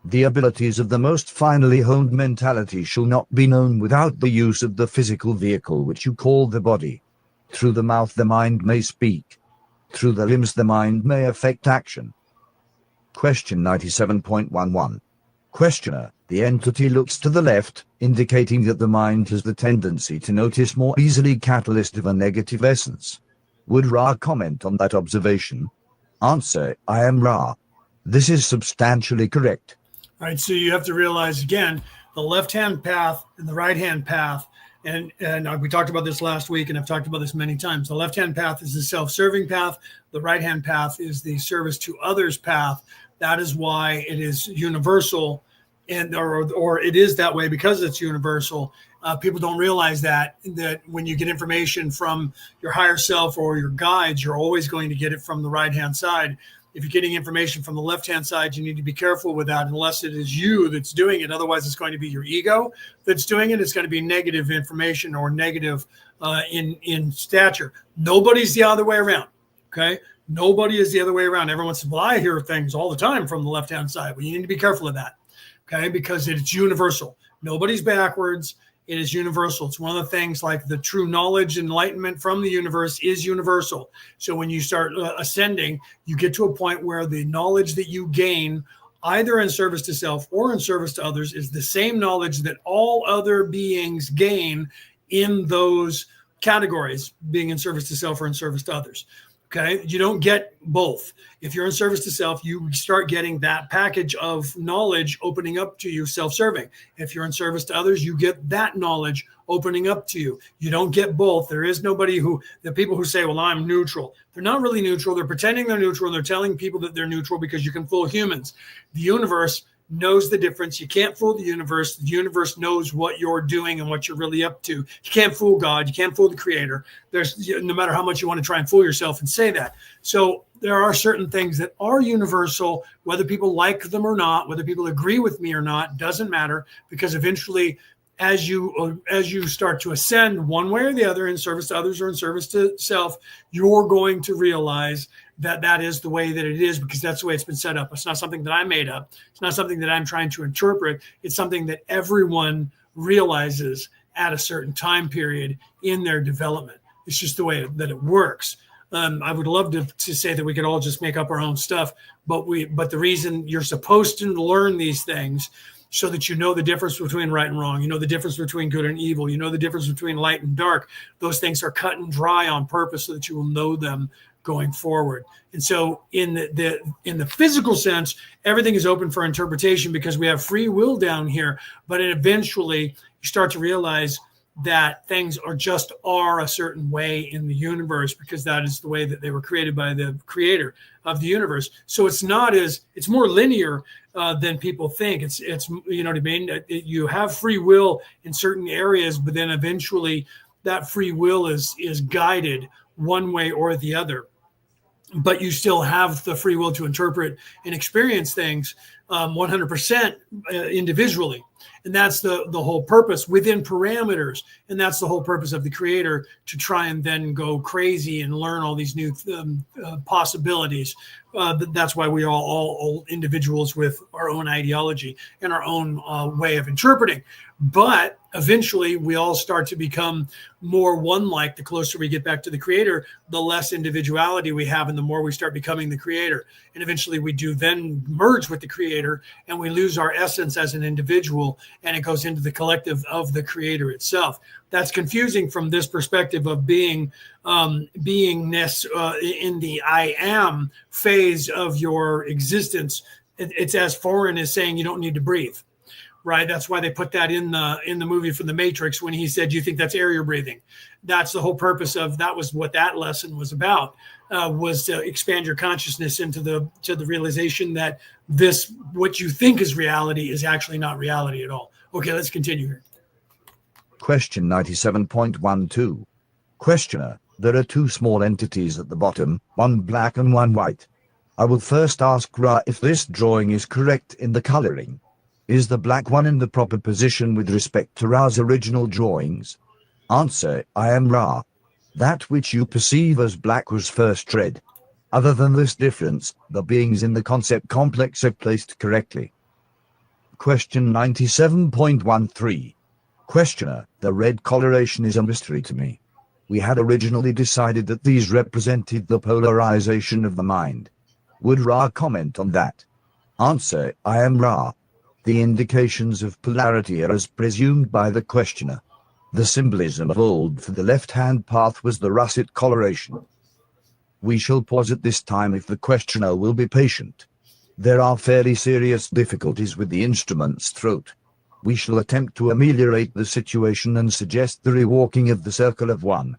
The abilities of the most finely honed mentality shall not be known without the use of the physical vehicle which you call the body. Through the mouth the mind may speak. Through the limbs the mind may affect action. Question 97.11. Questioner, the entity looks to the left, indicating that the mind has the tendency to notice more easily catalyst of a negative essence. Would Ra comment on that observation? Answer, I am Ra. This is substantially correct. All right, so you have to realize, again, the left-hand path and the right-hand path, and we talked about this last week, and I've talked about this many times. The left-hand path is the self-serving path. The right-hand path is the service to others path. That is why it is universal, and or it is that way because it's universal. People don't realize that when you get information from your higher self or your guides, you're always going to get it from the right-hand side. If you're getting information from the left-hand side, you need to be careful with that unless it is you that's doing it. Otherwise, it's going to be your ego that's doing it. It's going to be negative information or negative in stature. Nobody's the other way around, okay? Nobody is the other way around. Everyone says, well, I hear things all the time from the left-hand side. Well, you need to be careful of that, okay? Because it's universal. Nobody's backwards. It is universal. It's one of the things, like the true knowledge, enlightenment from the universe is universal. So when you start ascending, you get to a point where the knowledge that you gain, either in service to self or in service to others, is the same knowledge that all other beings gain in those categories, being in service to self or in service to others. Okay, you don't get both. If you're in service to self, you start getting that package of knowledge opening up to you, self-serving. If you're in service to others, you get that knowledge opening up to you. You don't get both. There is nobody the people who say, well, I'm neutral. They're not really neutral. They're pretending they're neutral, and they're telling people that they're neutral because you can fool humans. The universe knows the difference. You can't fool the universe. The universe knows what you're doing and what you're really up to. You can't fool God. You can't fool the creator. No matter how much you want to try and fool yourself and say that. So there are certain things that are universal, whether people like them or not, whether people agree with me or not, doesn't matter, because eventually as you start to ascend one way or the other in service to others or in service to self, you're going to realize that is the way that it is, because that's the way it's been set up. It's not something that I made up. It's not something that I'm trying to interpret. It's something that everyone realizes at a certain time period in their development. It's just the way that it works. I would love to say that we could all just make up our own stuff, but the reason you're supposed to learn these things so that you know the difference between right and wrong, you know the difference between good and evil, you know the difference between light and dark. Those things are cut and dry on purpose so that you will know them going forward. And so in the physical sense, everything is open for interpretation because we have free will down here. But eventually you start to realize that things are a certain way in the universe because that is the way that they were created by the creator of the universe. So it's more linear than people think. It's you know what I mean? You have free will in certain areas, but then eventually that free will is guided one way or the other. But you still have the free will to interpret and experience things 100% individually. And that's the whole purpose within parameters. And that's the whole purpose of the creator, to try and then go crazy and learn all these new possibilities. That's why we are all individuals with our own ideology and our own way of interpreting. But eventually we all start to become more one-like. The closer we get back to the creator, the less individuality we have, and the more we start becoming the creator. And eventually we do then merge with the creator, and we lose our essence as an individual, and it goes into the collective of the creator itself. That's confusing from this perspective of beingness in the I am phase of your existence. It's as foreign as saying you don't need to breathe. Right. That's why they put that in the movie from The Matrix when he said, "Do you think that's air you're breathing?" That's the whole purpose of that. Was what that lesson was about, was to expand your consciousness into the realization that this, what you think is reality, is actually not reality at all. Okay, let's continue here. Question 97.12. Questioner: there are two small entities at the bottom, one black and one white. I will first ask Ra if this drawing is correct in the coloring. Is the black one in the proper position with respect to Ra's original drawings? Answer: I am Ra. That which you perceive as black was first red. Other than this difference, the beings in the concept complex are placed correctly. Question 97.13. Questioner: the red coloration is a mystery to me. We had originally decided that these represented the polarization of the mind. Would Ra comment on that? Answer: I am Ra. The indications of polarity are as presumed by the questioner. The symbolism of old for the left-hand path was the russet coloration. We shall pause at this time if the questioner will be patient. There are fairly serious difficulties with the instrument's throat. We shall attempt to ameliorate the situation and suggest the rewalking of the circle of one.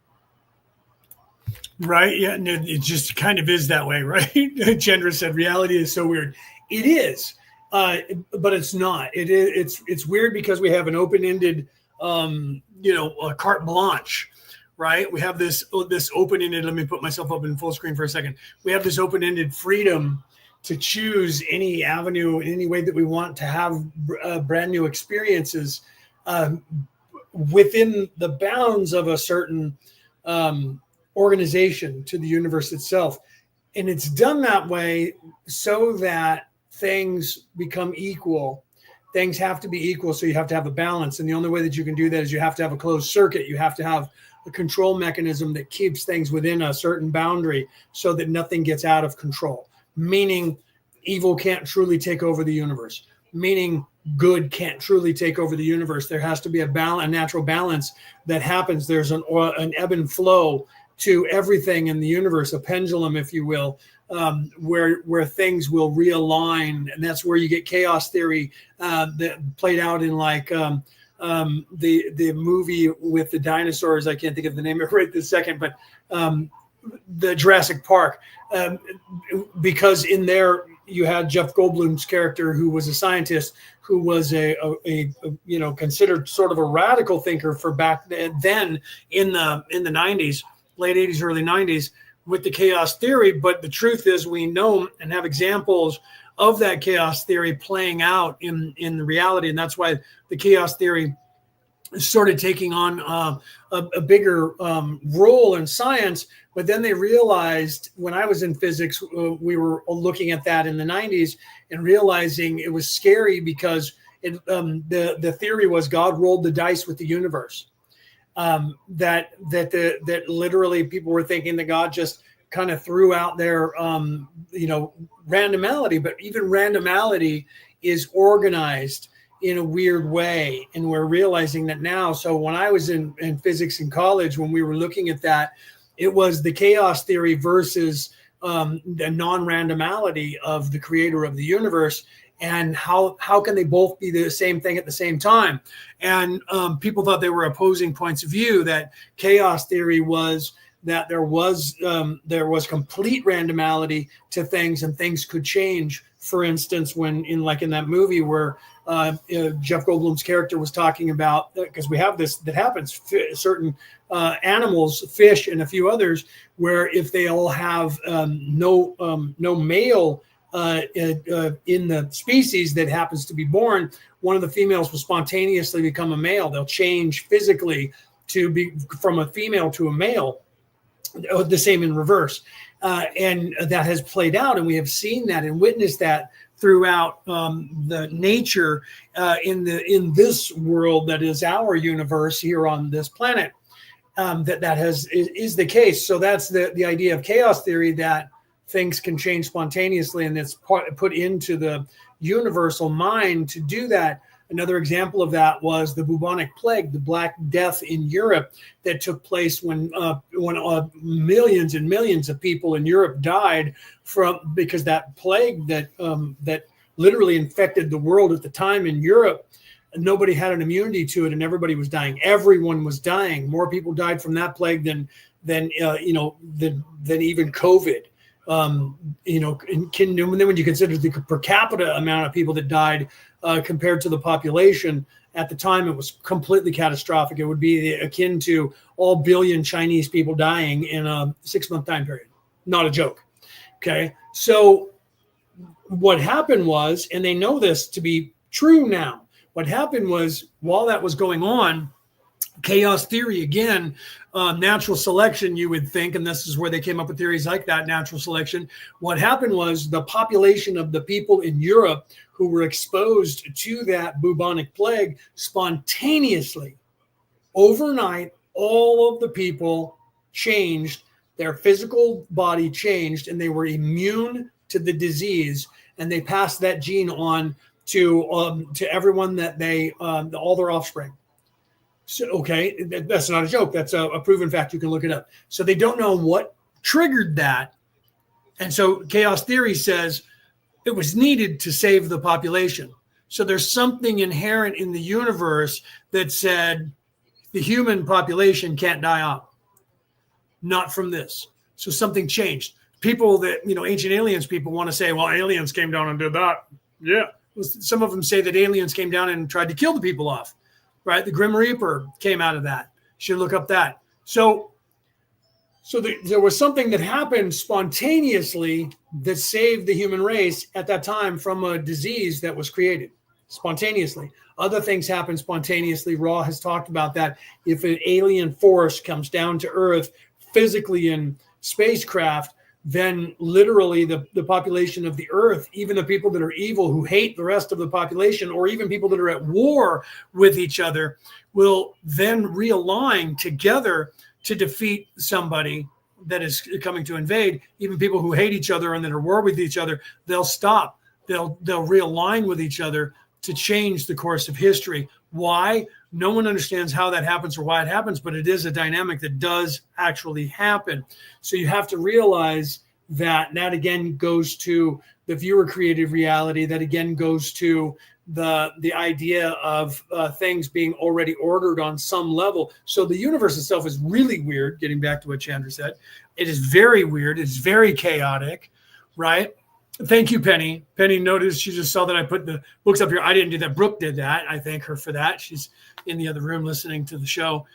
Right. Yeah. And it just kind of is that way, right? Chandra said reality is so weird. It is. But it's not. It's weird because we have an open-ended, carte blanche, right? We have this open-ended. Let me put myself up in full screen for a second. We have this open-ended freedom to choose any avenue, any way that we want to have brand new experiences within the bounds of a certain organization to the universe itself, and it's done that way so that things become equal. Things have to be equal, so you have to have a balance. And the only way that you can do that is you have to have a closed circuit. You have to have a control mechanism that keeps things within a certain boundary so that nothing gets out of control. Meaning evil can't truly take over the universe. Meaning good can't truly take over the universe. There has to be a natural balance that happens. There's an ebb and flow to everything in the universe, a pendulum, if you will, where things will realign, and that's where you get chaos theory that played out in like the movie with the dinosaurs. I can't think of the name of it right this second, but the Jurassic Park, because in there you had Jeff Goldblum's character, who was a scientist, who was a considered sort of a radical thinker for back then in the 90s, late 80s, early 90s, with the chaos theory. But the truth is, we know and have examples of that chaos theory playing out in the reality. And that's why the chaos theory started taking on a bigger role in science. But then they realized, when I was in physics, we were looking at that in the 90s and realizing it was scary because the theory was God rolled the dice with the universe. That literally people were thinking that God just kind of threw out their randomality, but even randomality is organized in a weird way, and we're realizing that now. So when I was in physics in college, when we were looking at that, it was the chaos theory versus the non-randomality of the creator of the universe, and how can they both be the same thing at the same time? And people thought they were opposing points of view. That chaos theory was that there was complete randomality to things, and things could change. For instance, when in that movie where Jeff Goldblum's character was talking about, because we have this that happens, certain animals, fish, and a few others, where if they all have no male in the species that happens to be born, one of the females will spontaneously become a male. They'll change physically to be from a female to a male. The same in reverse, and that has played out, and we have seen that and witnessed that throughout the nature in this world that is our universe here on this planet. That is the case. So that's the idea of chaos theory, that things can change spontaneously, and it's put into the universal mind to do that. Another example of that was the bubonic plague, the Black Death in Europe, that took place when millions and millions of people in Europe died because that plague that literally infected the world at the time in Europe. Nobody had an immunity to it, and everybody was dying. Everyone was dying. More people died from that plague than even COVID. And then when you consider the per capita amount of people that died compared to the population at the time, it was completely catastrophic. It would be akin to all billion Chinese people dying in a 6-month time period. Not a joke. Okay. So what happened was, and they know this to be true now, what happened was, while that was going on, chaos theory again, natural selection, you would think, and this is where they came up with theories like that, natural selection. What happened was the population of the people in Europe who were exposed to that bubonic plague spontaneously, overnight, all of the people changed, their physical body changed, and they were immune to the disease, and they passed that gene on to everyone that all their offspring. So, okay, that's not a joke. That's a proven fact. You can look it up. So they don't know what triggered that. And so chaos theory says it was needed to save the population. So there's something inherent in the universe that said the human population can't die off. Not from this. So something changed. People that, ancient aliens people want to say, well, aliens came down and did that. Yeah. Some of them say that aliens came down and tried to kill the people off. Right, the Grim Reaper came out of that. You should look up that. So there was something that happened spontaneously that saved the human race at that time from a disease that was created spontaneously. Other things happen spontaneously. Ra has talked about that. If an alien force comes down to Earth physically in spacecraft, then literally the population of the Earth, even the people that are evil who hate the rest of the population, or even people that are at war with each other, will then realign together to defeat somebody that is coming to invade. Even people who hate each other and that are at war with each other, they'll stop. They'll realign with each other to change the course of history. Why? No one understands how that happens or why it happens, but it is a dynamic that does actually happen. So you have to realize that again goes to the viewer created reality. That again goes to the idea of things being already ordered on some level. So the universe itself is really weird. Getting back to what Chandra said, it is very weird. It's very chaotic, right? Thank you, Penny. Penny noticed, she just saw that I put the books up here. I didn't do that. Brooke did that. I thank her for that. She's in the other room listening to the show.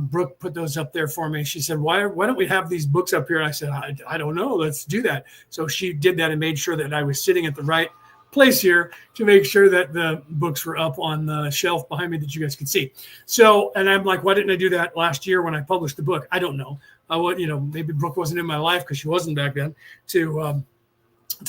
Brooke put those up there for me. She said, why don't we have these books up here? And I said, I don't know. Let's do that. So she did that and made sure that I was sitting at the right place here to make sure that the books were up on the shelf behind me that you guys could see. So, and I'm like, why didn't I do that last year when I published the book? I don't know. Maybe Brooke wasn't in my life because she wasn't back then to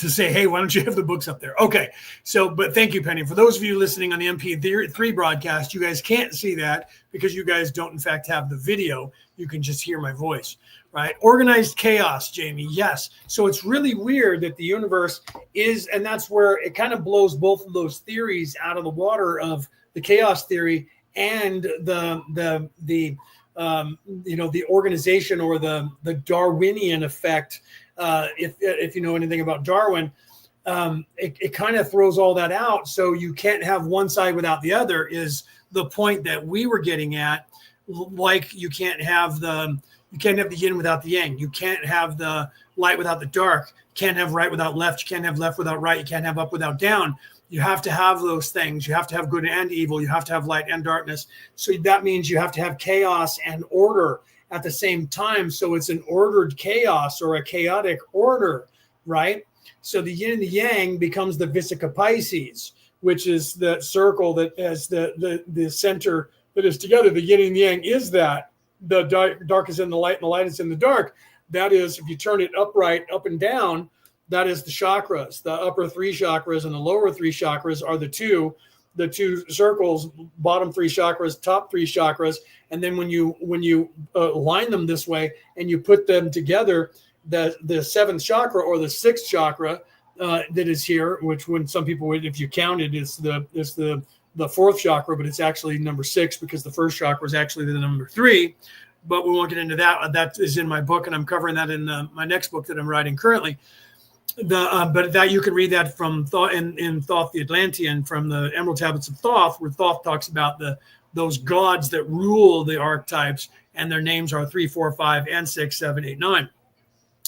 say, hey, why don't you have the books up there? Okay. So, but thank you, Penny. For those of you listening on the MP3 broadcast, you guys can't see that because you guys don't, in fact, have the video. You can just hear my voice, right? Organized chaos, Jamie. Yes. So it's really weird that the universe is, and that's where it kind of blows both of those theories out of the water of the chaos theory and the organization or the Darwinian effect if you know anything about Darwin, it kind of throws all that out. So you can't have one side without the other is the point that we were getting at. Like you can't have the yin without the yang. You can't have the light without the dark. You can't have right without left. You can't have left without right. You can't have up without down. You have to have those things. You have to have good and evil. You have to have light and darkness. So that means you have to have chaos and order at the same time. So it's an ordered chaos or a chaotic order, right? So the yin and the yang becomes the Vesica Pisces, which is the circle that has the center that is together. The yin and the yang is that. The dark is in the light and the light is in the dark. That is, if you turn it upright, up and down, that is the chakras. The upper three chakras and the lower three chakras are the two circles, bottom three chakras, top three chakras. And then when you line them this way and you put them together, the seventh chakra or the sixth chakra that is here, which when some people would, if you count it, is the fourth chakra, but it's actually number 6 because the first chakra is actually the number 3. But we won't get into that. That is in my book, and I'm covering that in my next book that I'm writing currently. But that you can read that from Thoth in Thoth the Atlantean, from the Emerald Tablets of Thoth, where Thoth talks about those gods that rule the archetypes, and their names are 3, 4, 5, and 6, 7, 8, 9.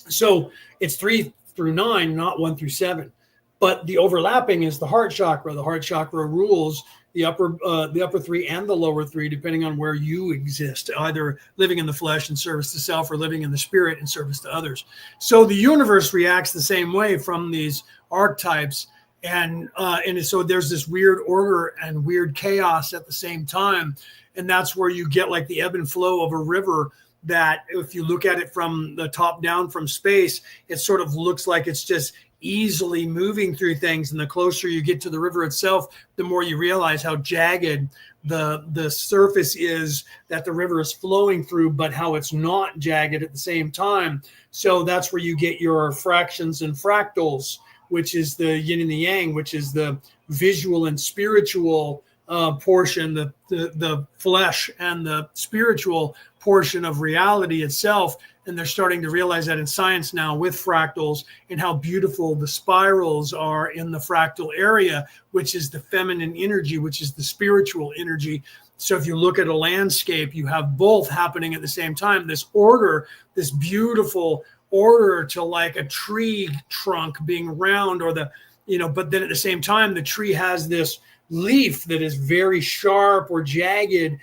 So it's 3 through 9, not 1 through 7. But the overlapping is the heart chakra. The heart chakra rules the upper 3 and the lower 3, depending on where you exist, either living in the flesh in service to self or living in the spirit in service to others. So the universe reacts the same way from these archetypes. And so there's this weird order and weird chaos at the same time. And that's where you get like the ebb and flow of a river that if you look at it from the top down from space, it sort of looks like it's just easily moving through things. And the closer you get to the river itself, the more you realize how jagged the surface is that the river is flowing through, but how it's not jagged at the same time. So that's where you get your fractions and fractals, which is the yin and the yang, which is the visual and spiritual portion, the flesh and the spiritual portion of reality itself. And they're starting to realize that in science now with fractals and how beautiful the spirals are in the fractal area, which is the feminine energy, which is the spiritual energy. So if you look at a landscape, you have both happening at the same time. This order, this beautiful order to like a tree trunk being round or but then at the same time, the tree has this leaf that is very sharp or jagged.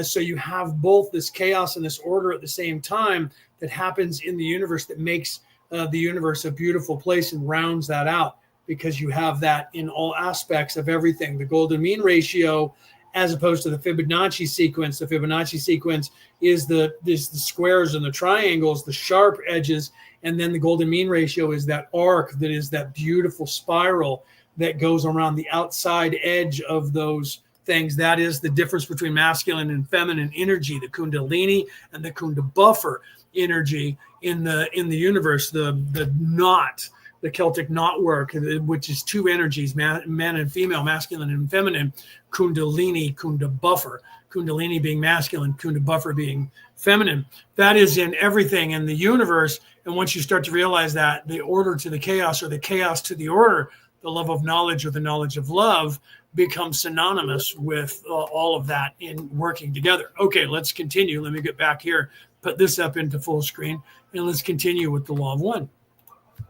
So you have both this chaos and this order at the same time that happens in the universe that makes the universe a beautiful place and rounds that out, because you have that in all aspects of everything. The golden mean ratio, as opposed to the Fibonacci sequence. The Fibonacci sequence is the squares and the triangles, the sharp edges, and then the golden mean ratio is that arc that is that beautiful spiral that goes around the outside edge of those things. That is the difference between masculine and feminine energy, the Kundalini and the Kundabuffer energy in the universe. The knot, the Celtic knot work, which is 2 energies, man and female, masculine and feminine, Kundalini, Kundabuffer, Kundalini being masculine, Kundabuffer being feminine. That is in everything in the universe. And once you start to realize that, the order to the chaos or the chaos to the order, the love of knowledge or the knowledge of love, becomes synonymous with all of that in working together. Okay, let's continue. Let me get back here, put this up into full screen, and let's continue with the law of one.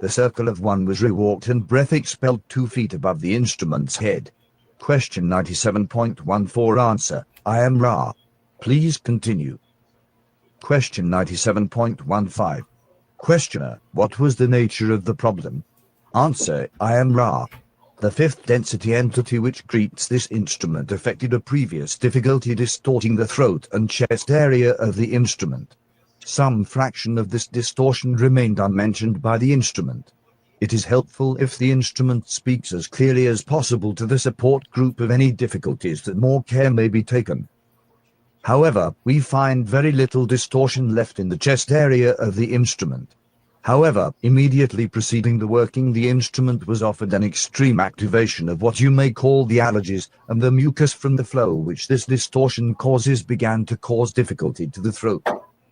The circle of one was rewalked and breath expelled 2 feet above the instrument's head. Question 97.14 answer, I am Ra. Please continue. Question 97.15. Questioner, what was the nature of the problem? Answer, I am Ra. The 5th density entity which greets this instrument affected a previous difficulty distorting the throat and chest area of the instrument. Some fraction of this distortion remained unmentioned by the instrument. It is helpful if the instrument speaks as clearly as possible to the support group of any difficulties that more care may be taken. However, we find very little distortion left in the chest area of the instrument. However, immediately preceding the working, the instrument was offered an extreme activation of what you may call the allergies, and the mucus from the flow which this distortion causes began to cause difficulty to the throat.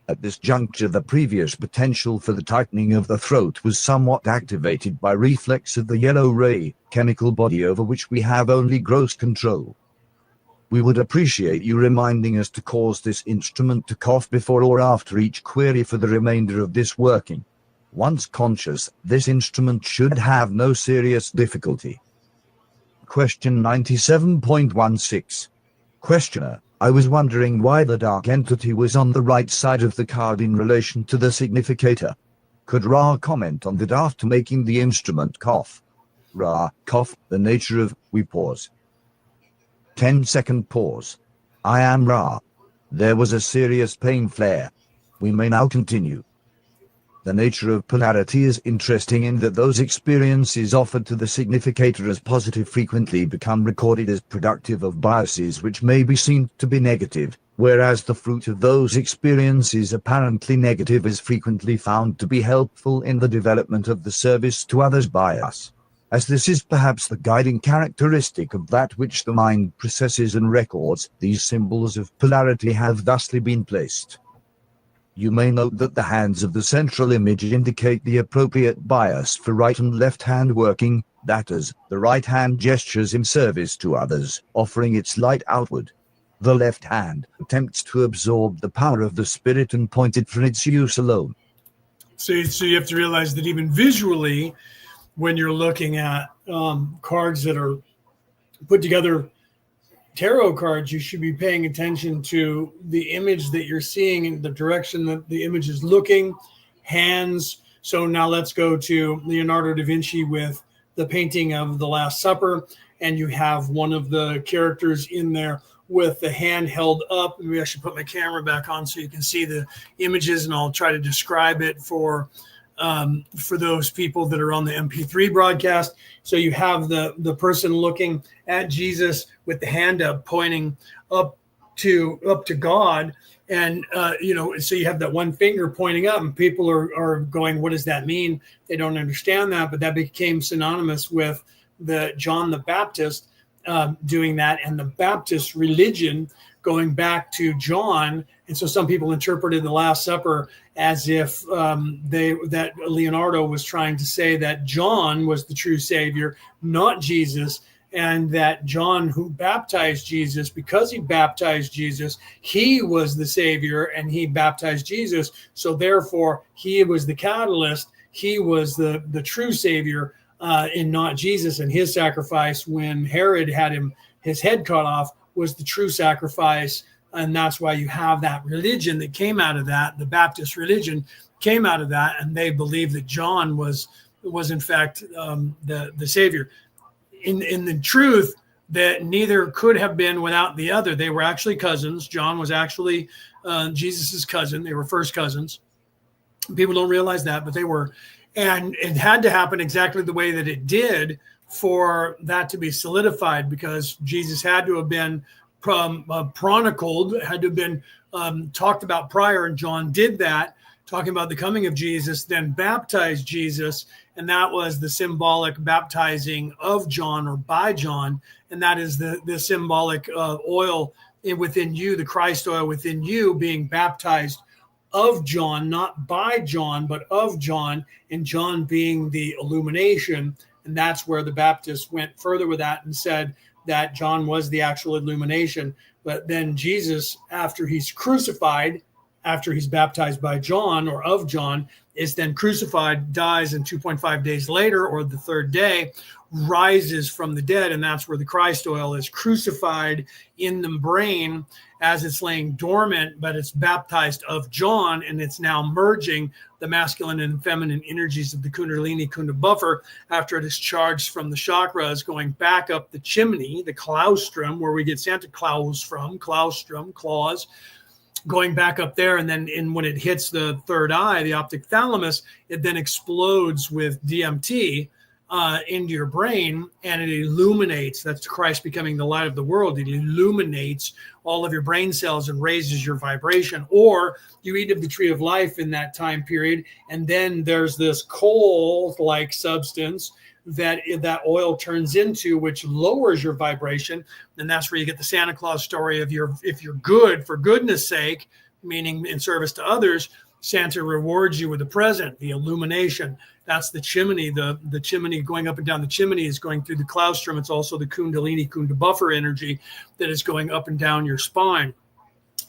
At this juncture, the previous potential for the tightening of the throat was somewhat activated by reflex of the yellow ray, chemical body over which we have only gross control. We would appreciate you reminding us to cause this instrument to cough before or after each query for the remainder of this working. Once conscious, this instrument should have no serious difficulty. Question 97.16. Questioner: I was wondering why the dark entity was on the right side of the card in relation to the significator. Could Ra comment on that after making the instrument cough? Ra, cough, the nature of, we pause. 10-second pause. I am Ra. There was a serious pain flare. We may now continue. The nature of polarity is interesting in that those experiences offered to the significator as positive frequently become recorded as productive of biases which may be seen to be negative, whereas the fruit of those experiences apparently negative is frequently found to be helpful in the development of the service to others bias. As this is perhaps the guiding characteristic of that which the mind processes and records, these symbols of polarity have thusly been placed. You may note that the hands of the central image indicate the appropriate bias for right and left hand working, that is, the right hand gestures in service to others, offering its light outward. The left hand attempts to absorb the power of the spirit and point it for its use alone. So you have to realize that even visually, when you're looking at cards that are put together, tarot cards, you should be paying attention to the image that you're seeing and the direction that the image is looking, hands. So now let's go to Leonardo da Vinci with the painting of the Last Supper, and you have one of the characters in there with the hand held up. Maybe I should put my camera back on so you can see the images, and I'll try to describe it for those people that are on the MP3 broadcast. So you have the person looking at Jesus with the hand up, pointing up to God. And, so you have that one finger pointing up, and people are going, what does that mean? They don't understand that, but that became synonymous with the John the Baptist doing that, and the Baptist religion going back to John. And so some people interpreted the Last Supper as if that Leonardo was trying to say that John was the true Savior, not Jesus, and that John, who baptized Jesus, because he baptized Jesus, he was the Savior and he baptized Jesus. So therefore, he was the catalyst. He was the true Savior and not Jesus. And his sacrifice when Herod had his head cut off was the true sacrifice. And that's why you have that religion that came out of that. The Baptist religion came out of that, and they believed that John was in fact the Savior. In the truth, that neither could have been without the other. They were actually cousins. John was actually Jesus's cousin. They were first cousins. People don't realize that, but they were. And it had to happen exactly the way that it did for that to be solidified, because Jesus had to have been chronicled, had to have been talked about prior, and John did that, talking about the coming of Jesus, then baptized Jesus, and that was the symbolic baptizing of John or by John, and that is the symbolic oil within you, the Christ oil within you, being baptized of John, not by John, but of John, and John being the illumination. And that's where the Baptists went further with that and said that John was the actual illumination. But then Jesus, after he's crucified, after he's baptized by John or of John, is then crucified, dies, and 2.5 days later, or the third day, rises from the dead. And that's where the Christ oil is crucified in the brain as it's laying dormant, but it's baptized of John, and it's now merging the masculine and feminine energies of the Kundalini Kunda buffer after it is charged from the chakras, going back up the chimney, the claustrum, where we get Santa Claus from, claustrum, claws, going back up there. And then when it hits the third eye, the optic thalamus, it then explodes with DMT into your brain, and it illuminates. That's Christ becoming the light of the world. It illuminates all of your brain cells and raises your vibration. Or you eat of the tree of life in that time period, and then there's this coal-like substance that oil turns into, which lowers your vibration. And that's where you get the Santa Claus story of if you're good, for goodness sake, meaning in service to others, Santa rewards you with a present, the illumination. That's the chimney. The chimney going up and down the chimney is going through the claustrum. It's also the Kundalini buffer energy that is going up and down your spine.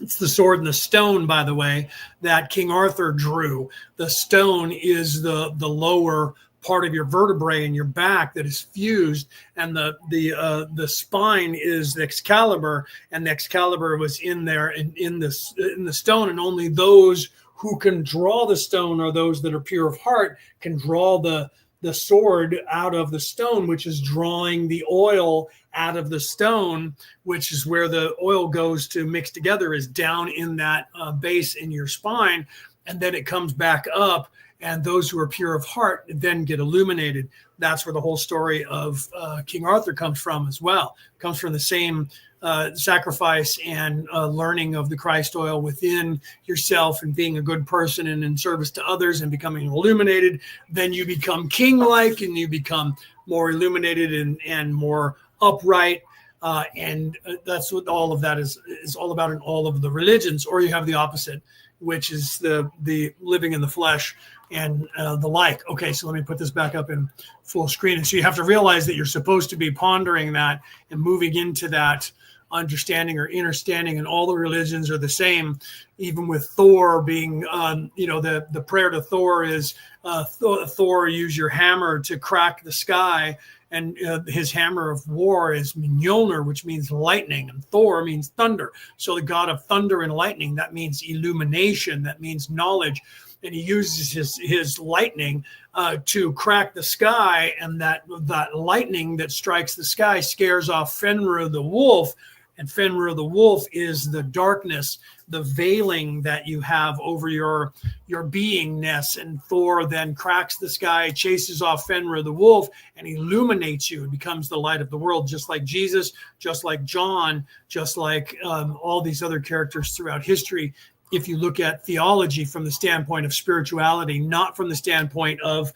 It's the sword and the stone, by the way, that King Arthur drew. The stone is the lower part of your vertebrae in your back that is fused, and the spine is the Excalibur, and the Excalibur was in there in the stone, and only those who can draw the stone, or those that are pure of heart, can draw the sword out of the stone, which is drawing the oil out of the stone, which is where the oil goes to mix together, is down in that base in your spine, and then it comes back up, and those who are pure of heart then get illuminated. That's where the whole story of King Arthur comes from as well. It comes from the same sacrifice and learning of the Christ oil within yourself, and being a good person and in service to others and becoming illuminated. Then you become king-like, and you become more illuminated and more upright. And that's what all of that is all about in all of the religions. Or you have the opposite, which is the living in the flesh and the like. Okay, so let me put this back up in full screen. And so you have to realize that you're supposed to be pondering that and moving into that understanding or understanding, and all the religions are the same. Even with Thor being, the prayer to Thor is, Thor, use your hammer to crack the sky. And his hammer of war is Mjolnir, which means lightning, and Thor means thunder. So the god of thunder and lightning, that means illumination, that means knowledge. And he uses his lightning to crack the sky, and that lightning that strikes the sky scares off Fenrir the wolf. And Fenrir the wolf is the darkness, the veiling that you have over your beingness. And Thor then cracks the sky, chases off Fenrir the wolf, and illuminates you. It becomes the light of the world, just like Jesus, just like John, just like all these other characters throughout history. If you look at theology from the standpoint of spirituality, not from the standpoint of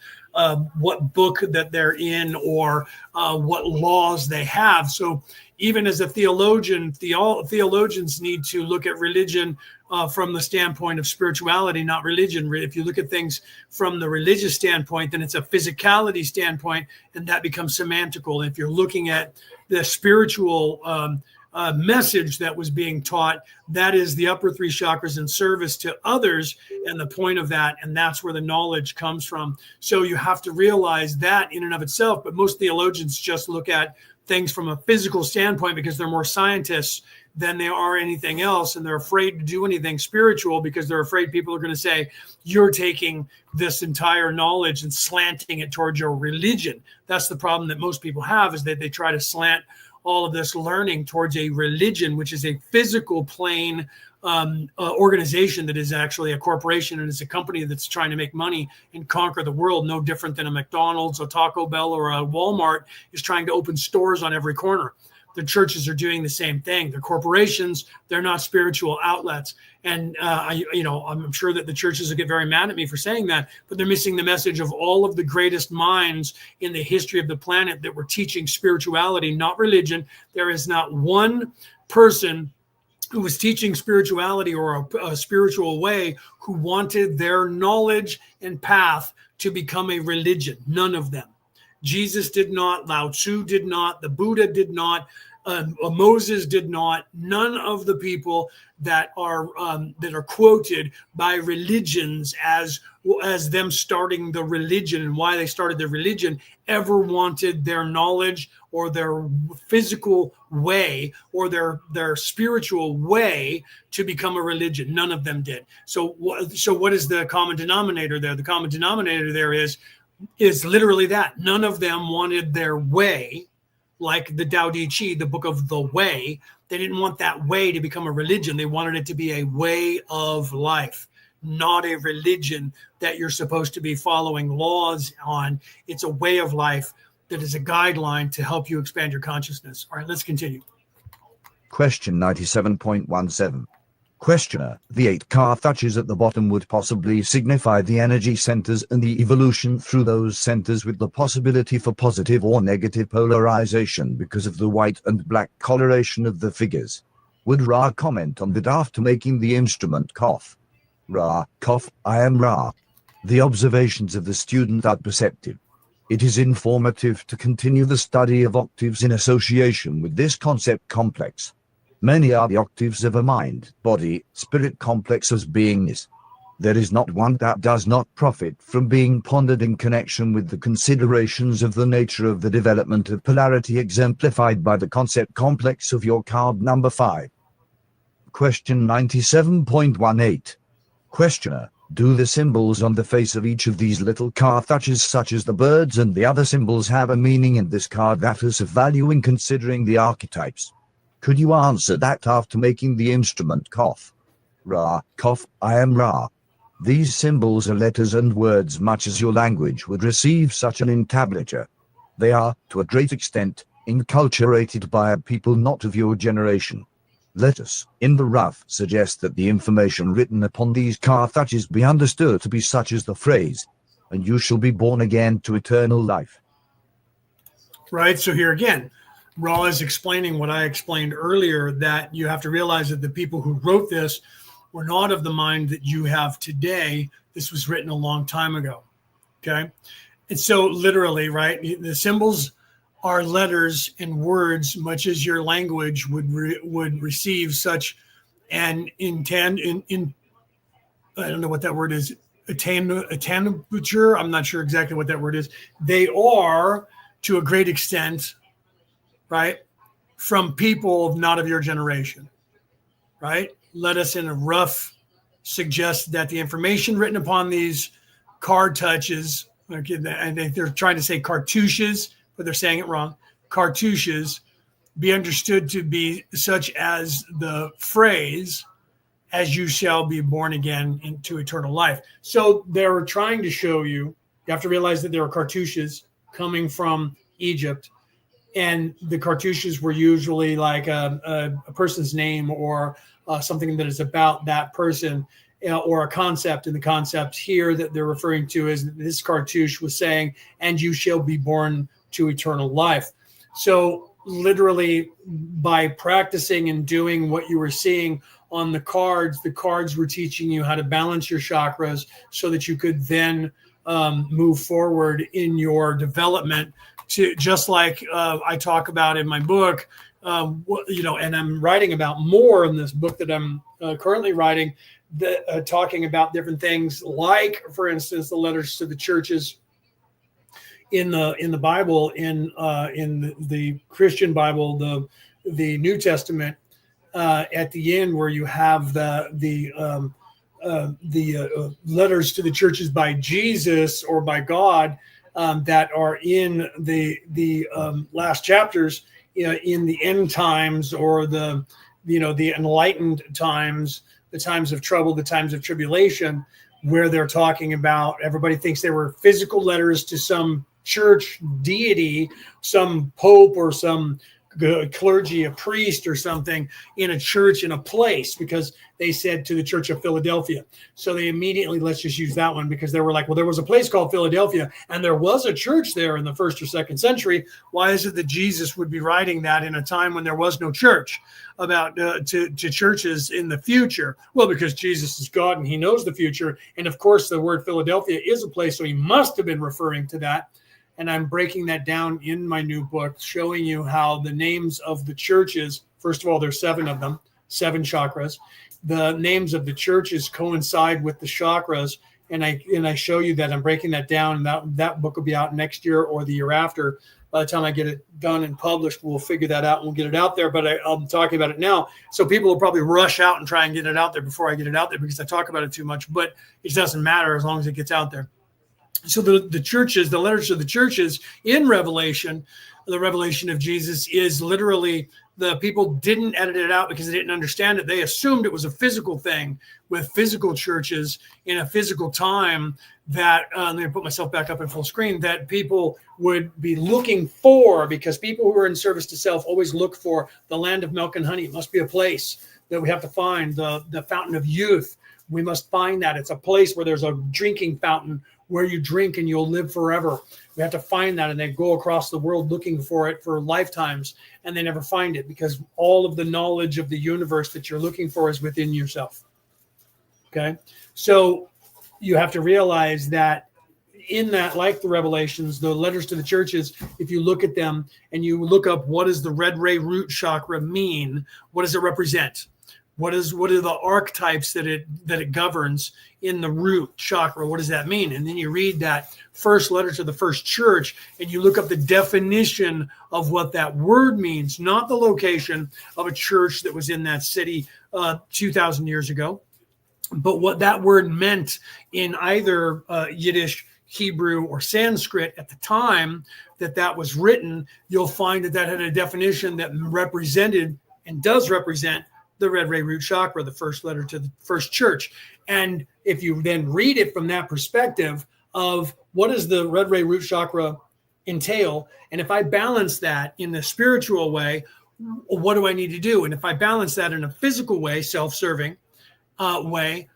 what book that they're in, or what laws they have. So even as a theologian, theologians need to look at religion from the standpoint of spirituality, not religion. If you look at things from the religious standpoint, then it's a physicality standpoint, and that becomes semantical. If you're looking at the spiritual message that was being taught, that is the upper three chakras in service to others, and the point of that, and that's where the knowledge comes from. So you have to realize that in and of itself. But most theologians just look at things from a physical standpoint because they're more scientists than they are anything else, and they're afraid to do anything spiritual because they're afraid people are going to say, you're taking this entire knowledge and slanting it towards your religion. That's the problem that most people have, is that they try to slant all of this learning towards a religion, which is a physical plane organization that is actually a corporation, and is a company that's trying to make money and conquer the world, no different than a McDonald's, a Taco Bell, or a Walmart is trying to open stores on every corner. The churches are doing the same thing. They're corporations. They're not spiritual outlets. And I'm sure that the churches will get very mad at me for saying that, but they're missing the message of all of the greatest minds in the history of the planet that were teaching spirituality, not religion. There is not one person who was teaching spirituality or a spiritual way who wanted their knowledge and path to become a religion. None of them. Jesus did not, Lao Tzu did not, the Buddha did not, Moses did not. None of the people that are quoted by religions as them starting the religion and why they started their religion ever wanted their knowledge or their physical way or their spiritual way to become a religion. None of them did. So what is the common denominator there? The common denominator there is literally that. None of them wanted their way, like the Tao Te Ching, the book of the way. They didn't want that way to become a religion. They wanted it to be a way of life, not a religion that you're supposed to be following laws on. It's a way of life that is a guideline to help you expand your consciousness. All right, let's continue. Question 97.17. Questioner, the 8 Cartouches at the bottom would possibly signify the energy centers and the evolution through those centers, with the possibility for positive or negative polarization because of the white and black coloration of the figures. Would Ra comment on that after making the instrument cough? Ra, cough, I am Ra. The observations of the student are perceptive. It is informative to continue the study of octaves in association with this concept complex. Many are the octaves of a mind, body, spirit complex as beingness. There is not one that does not profit from being pondered in connection with the considerations of the nature of the development of polarity exemplified by the concept complex of your card number 5. Question 97.18. Questioner, do the symbols on the face of each of these little Carthuches, such as the birds and the other symbols, have a meaning in this card that is of value in considering the archetypes? Could you answer that after making the instrument cough? Ra, cough, I am Ra. These symbols are letters and words much as your language would receive such an entablature. They are, to a great extent, enculturated by a people not of your generation. Let us, in the rough, suggest that the information written upon these Carthuches be understood to be such as the phrase, "and you shall be born again to eternal life." Right. So here again, Ra is explaining what I explained earlier, that you have to realize that the people who wrote this were not of the mind that you have today. This was written a long time ago. Okay. And so literally, right, the symbols are letters and words, much as your language would receive such an I don't know what that word is, attenuature. I'm not sure exactly what that word is. They are, to a great extent, right, from people not of your generation, right? Let us in a rough suggest that the information written upon these Carthuches, and they're trying to say cartouches, but they're saying it wrong, cartouches, be understood to be such as the phrase, "as you shall be born again into eternal life." So they're trying to show you, you have to realize that there are cartouches coming from Egypt, and the cartouches were usually like a person's name or something that is about that person, or a concept. And the concept here that they're referring to is this cartouche was saying, "and you shall be born to eternal life." So literally, by practicing and doing what you were seeing on the cards were teaching you how to balance your chakras so that you could then move forward in your development, to just like I talk about in my book, and I'm writing about more in this book that I'm currently writing, talking about different things, like, for instance, the letters to the churches in the Bible, in the Christian Bible, the New Testament, at the end, where you have the letters to the churches by Jesus or by God, that are in the last chapters, in the end times, or the enlightened times, the times of trouble, the times of tribulation, where they're talking about, everybody thinks they were physical letters to some church deity, some pope or some clergy, a priest or something in a church in a place, because they said to the Church of Philadelphia. So they immediately, let's just use that one, because they were like, well, there was a place called Philadelphia and there was a church there in the 1st or 2nd century. Why is it that Jesus would be writing that in a time when there was no church, about to churches in the future? Well, because Jesus is God and he knows the future. And of course, the word Philadelphia is a place, so he must have been referring to that. And I'm breaking that down in my new book, showing you how the names of the churches, first of all, there's 7 of them, 7 chakras. The names of the churches coincide with the chakras. And I show you that. I'm breaking that down. And that book will be out next year or the year after. By the time I get it done and published, we'll figure that out and we'll get it out there. But I'm talking about it now. So people will probably rush out and try and get it out there before I get it out there, because I talk about it too much. But it doesn't matter as long as it gets out there. So the churches, the letters to the churches in Revelation, the revelation of Jesus, is literally, the people didn't edit it out because they didn't understand it. They assumed it was a physical thing with physical churches in a physical time, that, let me put myself back up in full screen, that people would be looking for, because people who are in service to self always look for the land of milk and honey. It must be a place that we have to find, the fountain of youth, We must find that. It's a place where there's a drinking fountain where you drink and you'll live forever. We have to find that, and they go across the world looking for it for lifetimes, and they never find it because all of the knowledge of the universe that you're looking for is within yourself. Okay? So you have to realize that in that, like the Revelations, the letters to the churches, if you look at them and you look up what does the red ray root chakra mean, what does it represent? What are the archetypes that it governs in the root chakra? What does that mean? And then you read that first letter to the first church and you look up the definition of what that word means, not the location of a church that was in that city 2,000 years ago, but what that word meant in either Yiddish, Hebrew, or Sanskrit at the time that was written. You'll find that had a definition that represented and does represent the red ray root chakra, the first letter to the first church. And if you then read it from that perspective of what does the red ray root chakra entail, and if I balance that in the spiritual way, what do I need to do? And if I balance that in a physical way, self-serving way,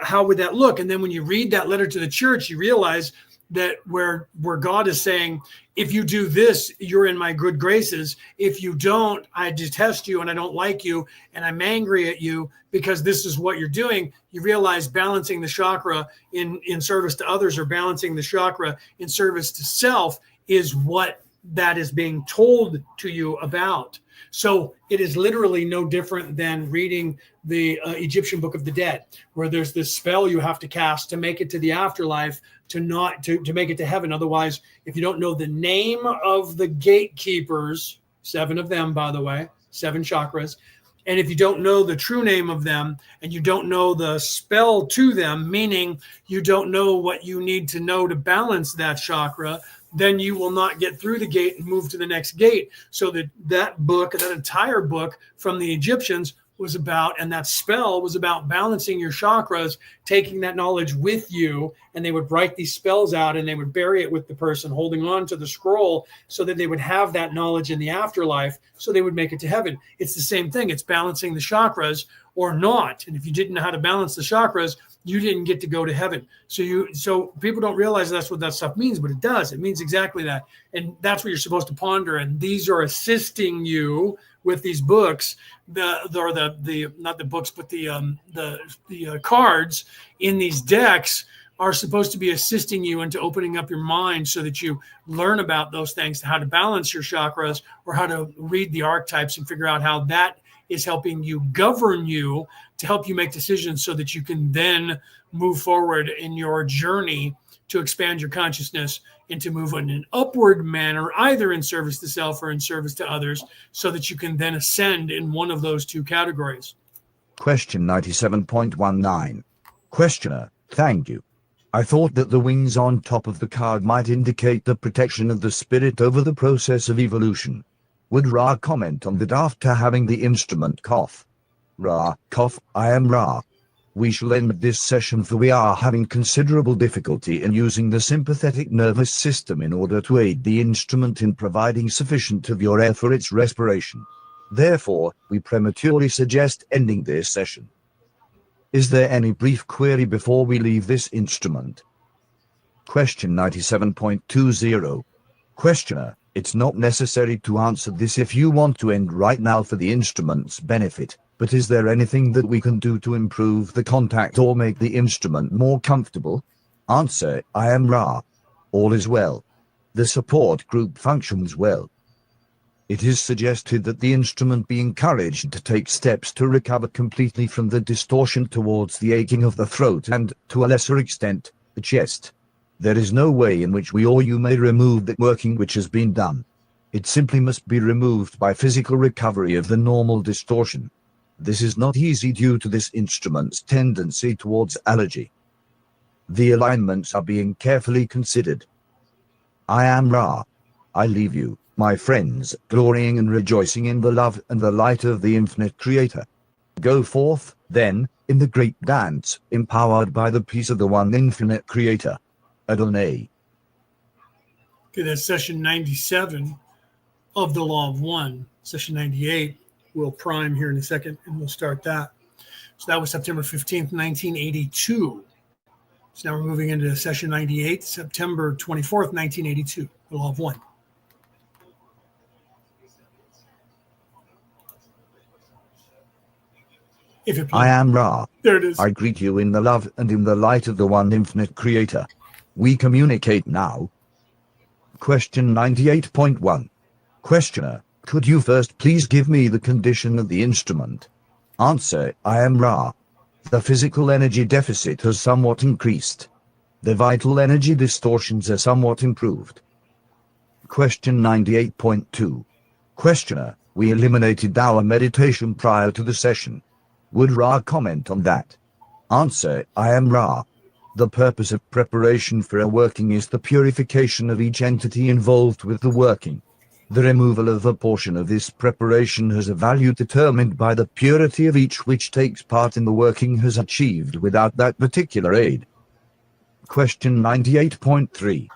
how would that look? And then when you read that letter to the church, you realize that where God is saying, if you do this, you're in my good graces. If you don't, I detest you and I don't like you and I'm angry at you because this is what you're doing. You realize balancing the chakra in service to others or balancing the chakra in service to self is what that is being told to you about. So it is literally no different than reading the Egyptian Book of the Dead, where there's this spell you have to cast to make it to the afterlife, to make it to heaven. Otherwise, if you don't know the name of the gatekeepers, 7 of them, by the way, 7 chakras, and if you don't know the true name of them and you don't know the spell to them, meaning you don't know what you need to know to balance that chakra, then you will not get through the gate and move to the next gate. So that entire book from the Egyptians was about, and that spell was about balancing your chakras, taking that knowledge with you, and they would write these spells out and they would bury it with the person holding on to the scroll so that they would have that knowledge in the afterlife so they would make it to heaven. It's the same thing. It's balancing the chakras or not. And if you didn't know how to balance the chakras, you didn't get to go to heaven. So people don't realize that's what that stuff means, but it does. It means exactly that. And that's what you're supposed to ponder. And these are assisting you with these books, not the books, but the cards in these decks are supposed to be assisting you into opening up your mind so that you learn about those things, how to balance your chakras or how to read the archetypes and figure out how that is helping you govern you to help you make decisions so that you can then move forward in your journey to expand your consciousness and to move in an upward manner, either in service to self or in service to others, so that you can then ascend in one of those two categories. Question 97.19. Questioner, thank you. I thought that the wings on top of the card might indicate the protection of the spirit over the process of evolution. Would Ra comment on that after having the instrument cough? Ra, cough, I am Ra. We shall end this session for we are having considerable difficulty in using the sympathetic nervous system in order to aid the instrument in providing sufficient of your air for its respiration. Therefore, we prematurely suggest ending this session. Is there any brief query before we leave this instrument? Question 97.20. Questioner, it's not necessary to answer this if you want to end right now for the instrument's benefit, but is there anything that we can do to improve the contact or make the instrument more comfortable? Answer, I am Ra. All is well. The support group functions well. It is suggested that the instrument be encouraged to take steps to recover completely from the distortion towards the aching of the throat and, to a lesser extent, the chest. There is no way in which we or you may remove the working which has been done. It simply must be removed by physical recovery of the normal distortion. This is not easy due to this instrument's tendency towards allergy. The alignments are being carefully considered. I am Ra. I leave you, my friends, glorying and rejoicing in the love and the light of the infinite Creator. Go forth, then, in the great dance, empowered by the peace of the one infinite Creator. Adonai. Okay, that's session 97 of the Law of One. Session 98 we'll prime here in a second, and we'll start that. So that was September 15th, 1982. So now we're moving into session 98, September 24th, 1982, the Law of One. If it I am Ra. There it is. I greet you in the love and in the light of the one infinite creator. We communicate now. Question 98.1. Questioner, could you first please give me the condition of the instrument? Answer, I am Ra. The physical energy deficit has somewhat increased. The vital energy distortions are somewhat improved. Question 98.2. Questioner, we eliminated our meditation prior to the session. Would Ra comment on that? Answer, I am Ra. The purpose of preparation for a working is the purification of each entity involved with the working. The removal of a portion of this preparation has a value determined by the purity of each which takes part in the working has achieved without that particular aid. Question 98.3.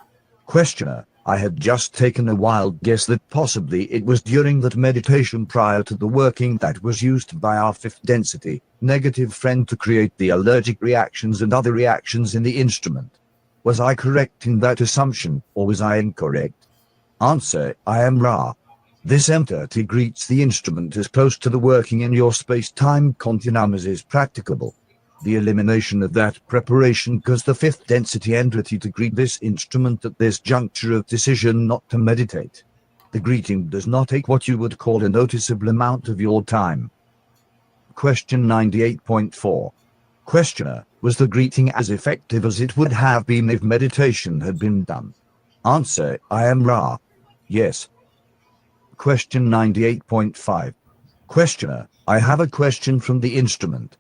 Questioner, I had just taken a wild guess that possibly it was during that meditation prior to the working that was used by our fifth density, negative friend to create the allergic reactions and other reactions in the instrument. Was I correct in that assumption, or was I incorrect? Answer, I am Ra. This entity greets the instrument as close to the working in your space-time continuum as is practicable. The elimination of that preparation caused the fifth density entity to greet this instrument at this juncture of decision not to meditate. The greeting does not take what you would call a noticeable amount of your time. Question 98.4. Questioner, was the greeting as effective as it would have been if meditation had been done? Answer, I am Ra. Yes. Question 98.5. Questioner, I have a question from the instrument.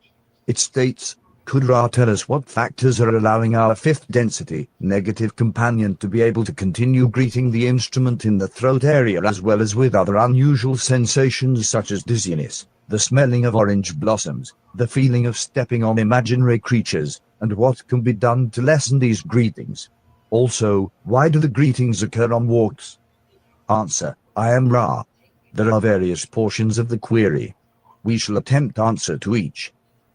It states, could Ra tell us what factors are allowing our fifth density, negative companion to be able to continue greeting the instrument in the throat area as well as with other unusual sensations such as dizziness, the smelling of orange blossoms, the feeling of stepping on imaginary creatures, and what can be done to lessen these greetings? Also, why do the greetings occur on walks? Answer, I am Ra. There are various portions of the query. We shall attempt answer to each.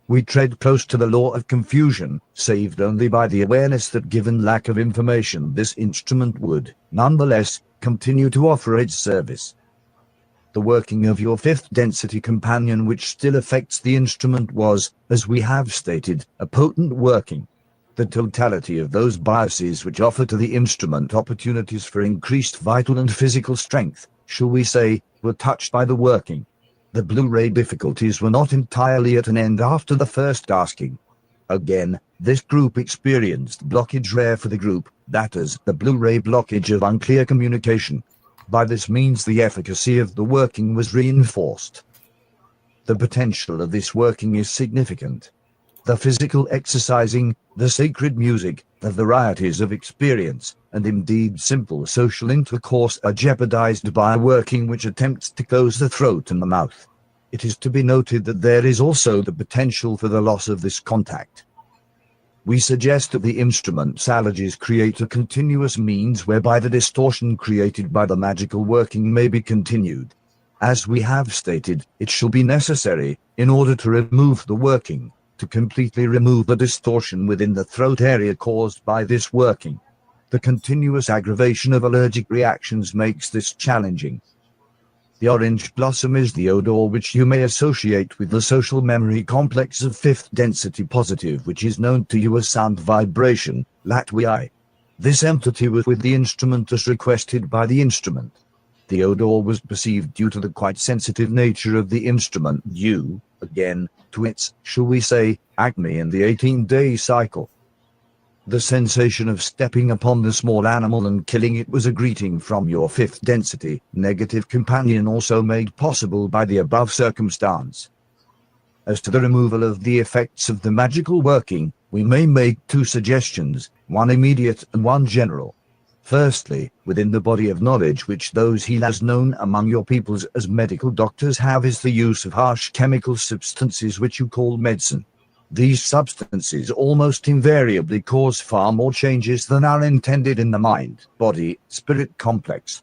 We tread close to the law of confusion, saved only by the awareness that given lack of information this instrument would, nonetheless, continue to offer its service. The working of your fifth density companion which still affects the instrument was, as we have stated, a potent working. The totality of those biases which offer to the instrument opportunities for increased vital and physical strength, shall we say, were touched by the working. The Blu-ray difficulties were not entirely at an end after the first asking. Again, this group experienced blockage rare for the group, that is, the Blu-ray blockage of unclear communication. By this means the efficacy of the working was reinforced. The potential of this working is significant. The physical exercising, the sacred music, the varieties of experience, and indeed simple social intercourse are jeopardized by a working which attempts to close the throat and the mouth. It is to be noted that there is also the potential for the loss of this contact. We suggest that the instrument's allergies create a continuous means whereby the distortion created by the magical working may be continued. As we have stated, it shall be necessary, in order to remove the working, to completely remove the distortion within the throat area caused by this working. The continuous aggravation of allergic reactions makes this challenging. The orange blossom is the odor which you may associate with the social memory complex of fifth density positive, which is known to you as sound vibration, Latwi. This entity was with the instrument as requested by the instrument. The odor was perceived due to the quite sensitive nature of the instrument due, again, to its, shall we say, acme in the 18-day cycle. The sensation of stepping upon the small animal and killing it was a greeting from your fifth density, negative companion, also made possible by the above circumstance. As to the removal of the effects of the magical working, we may make two suggestions, one immediate and one general. Firstly, within the body of knowledge which those healers known among your peoples as medical doctors have is the use of harsh chemical substances which you call medicine. These substances almost invariably cause far more changes than are intended in the mind, body, spirit complex.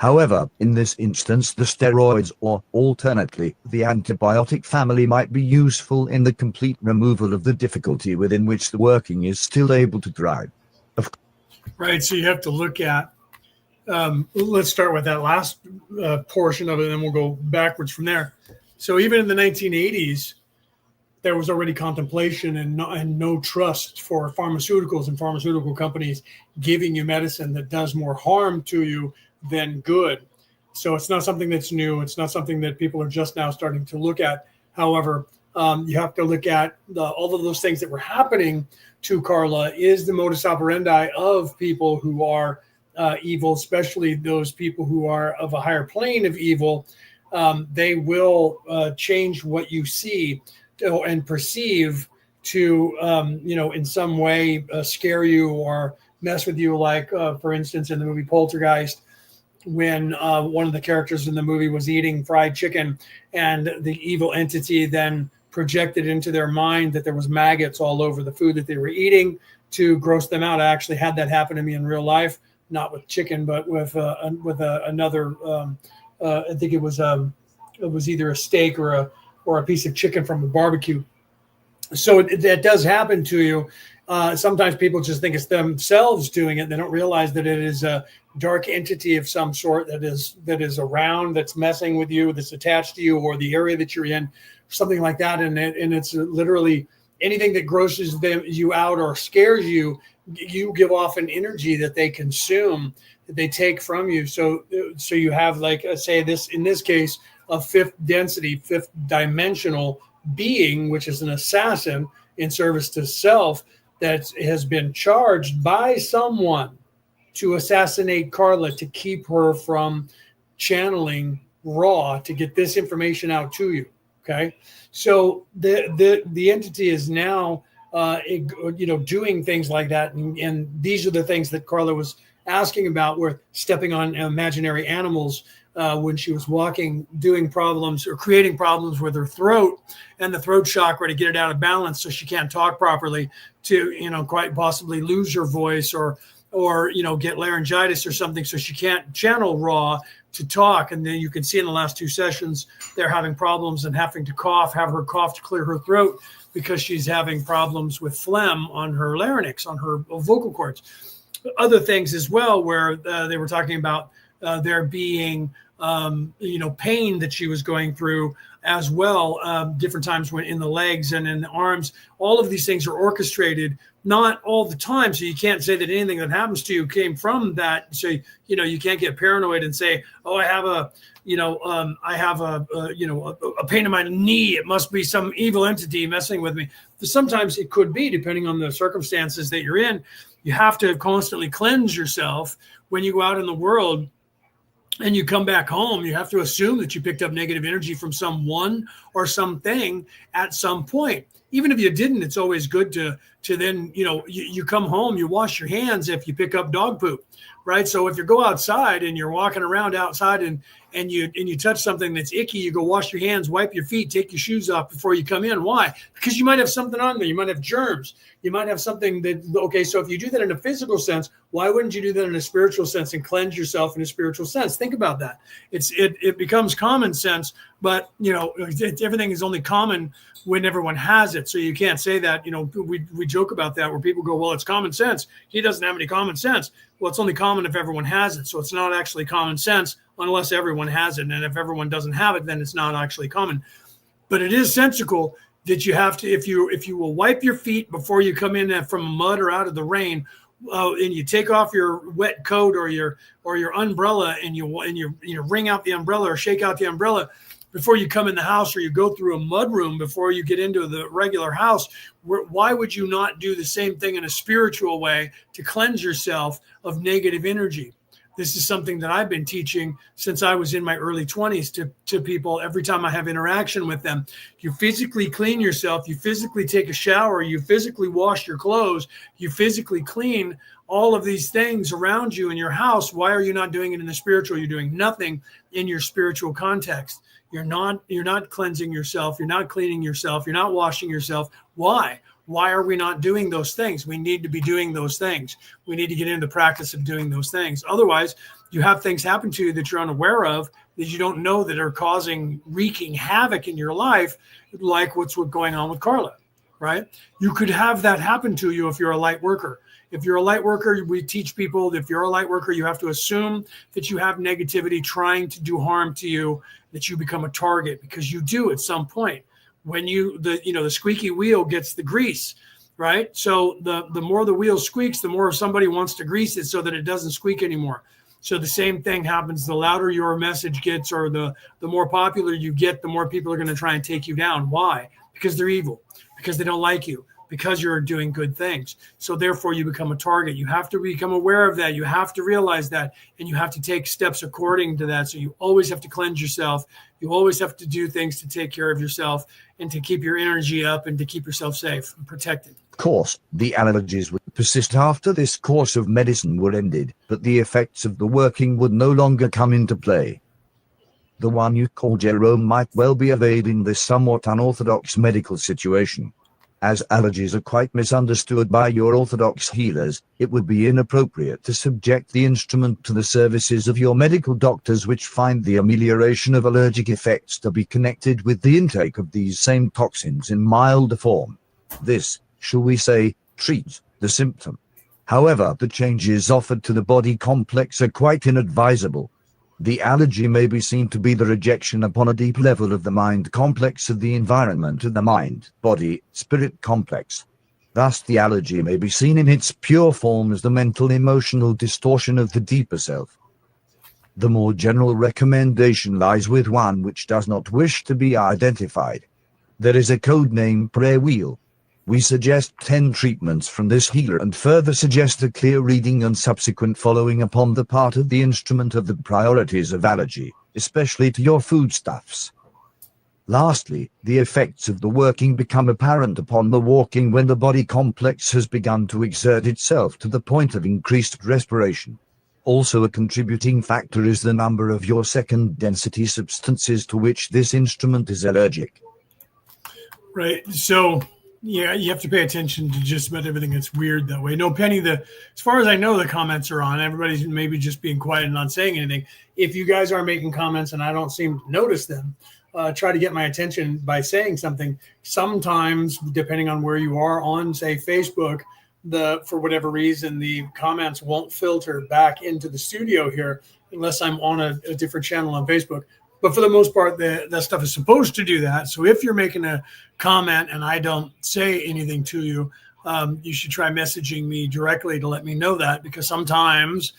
However, in this instance, the steroids or, alternately, the antibiotic family might be useful in the complete removal of the difficulty within which the working is still able to thrive. Right. So you have to look at, let's start with that last portion of it, and then we'll go backwards from there. So even in the 1980s, there was already contemplation and no trust for pharmaceuticals and pharmaceutical companies giving you medicine that does more harm to you than good. So it's not something that's new. It's not something that people are just now starting to look at. However, you have to look at all of those things that were happening to Carla is the modus operandi of people who are evil, especially those people who are of a higher plane of evil. They will change what you see and perceive to, in some way scare you or mess with you. Like, for instance, in the movie Poltergeist, when one of the characters in the movie was eating fried chicken and the evil entity then projected into their mind that there was maggots all over the food that they were eating to gross them out. I actually had that happen to me in real life, not with chicken, but with another, I think it was either a steak or a piece of chicken from a barbecue. So that does happen to you. Sometimes people just think it's themselves doing it. They don't realize that it is a dark entity of some sort that is around, that's messing with you, that's attached to you, or the area that you're in, something like that. And it's literally anything that grosses you out or scares you. You give off an energy that they consume, that they take from you. So you have, like, say this in this case, a fifth dimensional being, which is an assassin in service to self, that has been charged by someone to assassinate Carla to keep her from channeling Raw to get this information out to you. Okay, so the entity is now doing things like that, and these are the things that Carla was asking about, were stepping on imaginary animals when she was walking, doing problems or creating problems with her throat and the throat chakra to get it out of balance so she can't talk properly, to quite possibly lose her voice or get laryngitis or something, so she can't channel Raw to talk. And then you can see in the last two sessions they're having problems and having to have her cough to clear her throat because she's having problems with phlegm on her larynx, on her vocal cords. Other things as well, where they were talking about there being pain that she was going through as well, different times when in the legs and in the arms. All of these things are orchestrated, not all the time. So you can't say that anything that happens to you came from that. So you can't get paranoid and say, oh, I have a pain in my knee. It must be some evil entity messing with me. Sometimes it could be, depending on the circumstances that you're in. You have to constantly cleanse yourself when you go out in the world. And you come back home, you have to assume that you picked up negative energy from someone or something at some point. Even if you didn't, it's always good to then, you come home, you wash your hands if you pick up dog poop, right? So if you go outside and you're walking around outside and you touch something that's icky, you go wash your hands, wipe your feet, take your shoes off before you come in. Why? Because you might have something on there. You might have germs. You might have something so if you do that in a physical sense, why wouldn't you do that in a spiritual sense and cleanse yourself in a spiritual sense? Think about that. It becomes common sense, but everything is only common when everyone has it. So you can't say that, we joke about that, where people go, well, it's common sense. He doesn't have any common sense. Well, it's only common if everyone has it. So it's not actually common sense unless everyone has it. And if everyone doesn't have it, then it's not actually common. But it is sensical that you have to, if you will wipe your feet before you come in from mud or out of the rain, and you take off your wet coat or your umbrella, and you wring out the umbrella or shake out the umbrella before you come in the house, or you go through a mud room before you get into the regular house, why would you not do the same thing in a spiritual way to cleanse yourself of negative energy? This is something that I've been teaching since I was in my early 20s to people. Every time I have interaction with them, you physically clean yourself, you physically take a shower, you physically wash your clothes, you physically clean all of these things around you in your house. Why are you not doing it in the spiritual? You're doing nothing in your spiritual context. You're not cleansing yourself. You're not cleaning yourself. You're not washing yourself. Why? Why are we not doing those things? We need to be doing those things. We need to get into the practice of doing those things. Otherwise, you have things happen to you that you're unaware of, that you don't know, that are wreaking havoc in your life, like what's going on with Carla, right? You could have that happen to you if you're a light worker. If you're a light worker, we teach people that if you're a light worker, you have to assume that you have negativity trying to do harm to you, that you become a target, because you do at some point. When the squeaky wheel gets the grease, right? So the more the wheel squeaks, the more somebody wants to grease it so that it doesn't squeak anymore. So the same thing happens. The louder your message gets, or the more popular you get, the more people are going to try and take you down. Why? Because they're evil, because they don't like you, because you're doing good things. So therefore you become a target. You have to become aware of that. You have to realize that, and you have to take steps according to that. So you always have to cleanse yourself. You always have to do things to take care of yourself and to keep your energy up and to keep yourself safe and protected. Of course, the allergies would persist after this course of medicine were ended, but the effects of the working would no longer come into play. The one you call Jerome might well be evading this somewhat unorthodox medical situation. As allergies are quite misunderstood by your orthodox healers, it would be inappropriate to subject the instrument to the services of your medical doctors, which find the amelioration of allergic effects to be connected with the intake of these same toxins in milder form. This, shall we say, treats the symptom. However, the changes offered to the body complex are quite inadvisable. The allergy may be seen to be the rejection upon a deep level of the mind complex of the environment of the mind-body-spirit complex. Thus the allergy may be seen in its pure form as the mental emotional distortion of the deeper self. The more general recommendation lies with one which does not wish to be identified. There is a code name prayer wheel. We suggest 10 treatments from this healer and further suggest a clear reading and subsequent following upon the part of the instrument of the priorities of allergy, especially to your foodstuffs. Lastly, the effects of the working become apparent upon the walking when the body complex has begun to exert itself to the point of increased respiration. Also a contributing factor is the number of your second density substances to which this instrument is allergic. Right. So yeah, you have to pay attention to just about everything that's weird that way. No, Penny, as far as I know, the comments are on. Everybody's maybe just being quiet and not saying anything. If you guys are making comments and I don't seem to notice them, try to get my attention by saying something. Sometimes, depending on where you are on, say, Facebook, for whatever reason, the comments won't filter back into the studio here unless I'm on a different channel on Facebook. But for the most part, that stuff is supposed to do that. So if you're making a comment and I don't say anything to you, you should try messaging me directly to let me know that, because sometimes,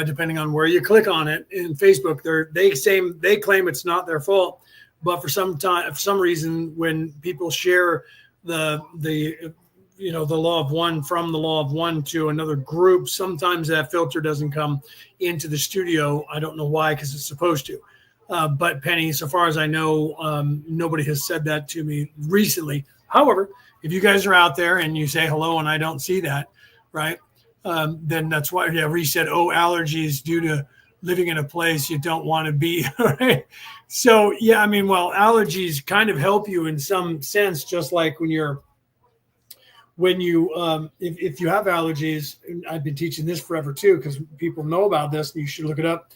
depending on where you click on it in Facebook, they claim it's not their fault. But for some reason, when people share the law of one from the law of one to another group, sometimes that filter doesn't come into the studio. I don't know why, because it's supposed to. But Penny, so far as I know, nobody has said that to me recently. However, if you guys are out there and you say hello and I don't see that, right, then that's why. Yeah, Reese said, "Oh, allergies due to living in a place you don't want to be." Right. So yeah, I mean, well, allergies kind of help you in some sense, just like if you have allergies. And I've been teaching this forever too, because people know about this, and you should look it up.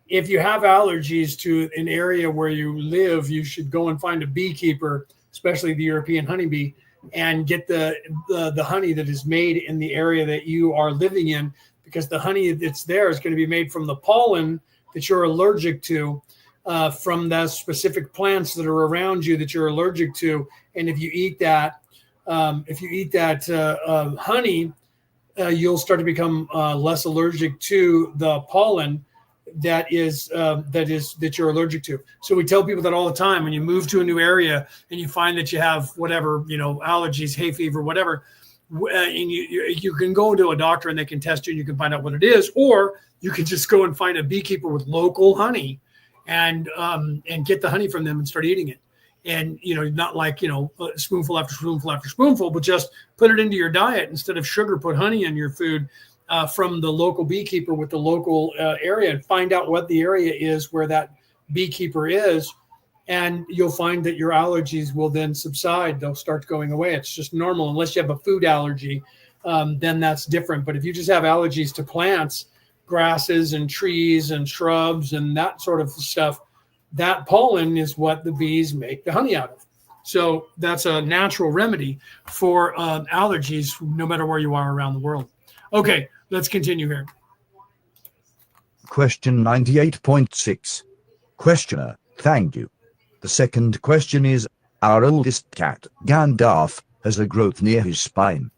If you have allergies to an area where you live, you should go and find a beekeeper, especially the European honeybee, and get the honey that is made in the area that you are living in, because the honey that's there is going to be made from the pollen that you're allergic to, from the specific plants that are around you that you're allergic to. And if you eat that, honey, you'll start to become less allergic to the pollen that you're allergic to. So we tell people that all the time. When you move to a new area and you find that you have whatever, allergies, hay fever, whatever, and you can go to a doctor and they can test you and you can find out what it is, or you can just go and find a beekeeper with local honey and get the honey from them and start eating it. And, not like, spoonful after spoonful after spoonful, but just put it into your diet. Instead of sugar, put honey in your food from the local beekeeper with the local area, and find out what the area is where that beekeeper is. And you'll find that your allergies will then subside. They'll start going away. It's just normal. Unless you have a food allergy, then that's different. But if you just have allergies to plants, grasses and trees and shrubs and that sort of stuff, that pollen is what the bees make the honey out of. So that's a natural remedy for allergies, no matter where you are around the world. Okay, let's continue here. Question 98.6. Questioner, thank you. The second question is, our oldest cat, Gandalf, has a growth near his spine.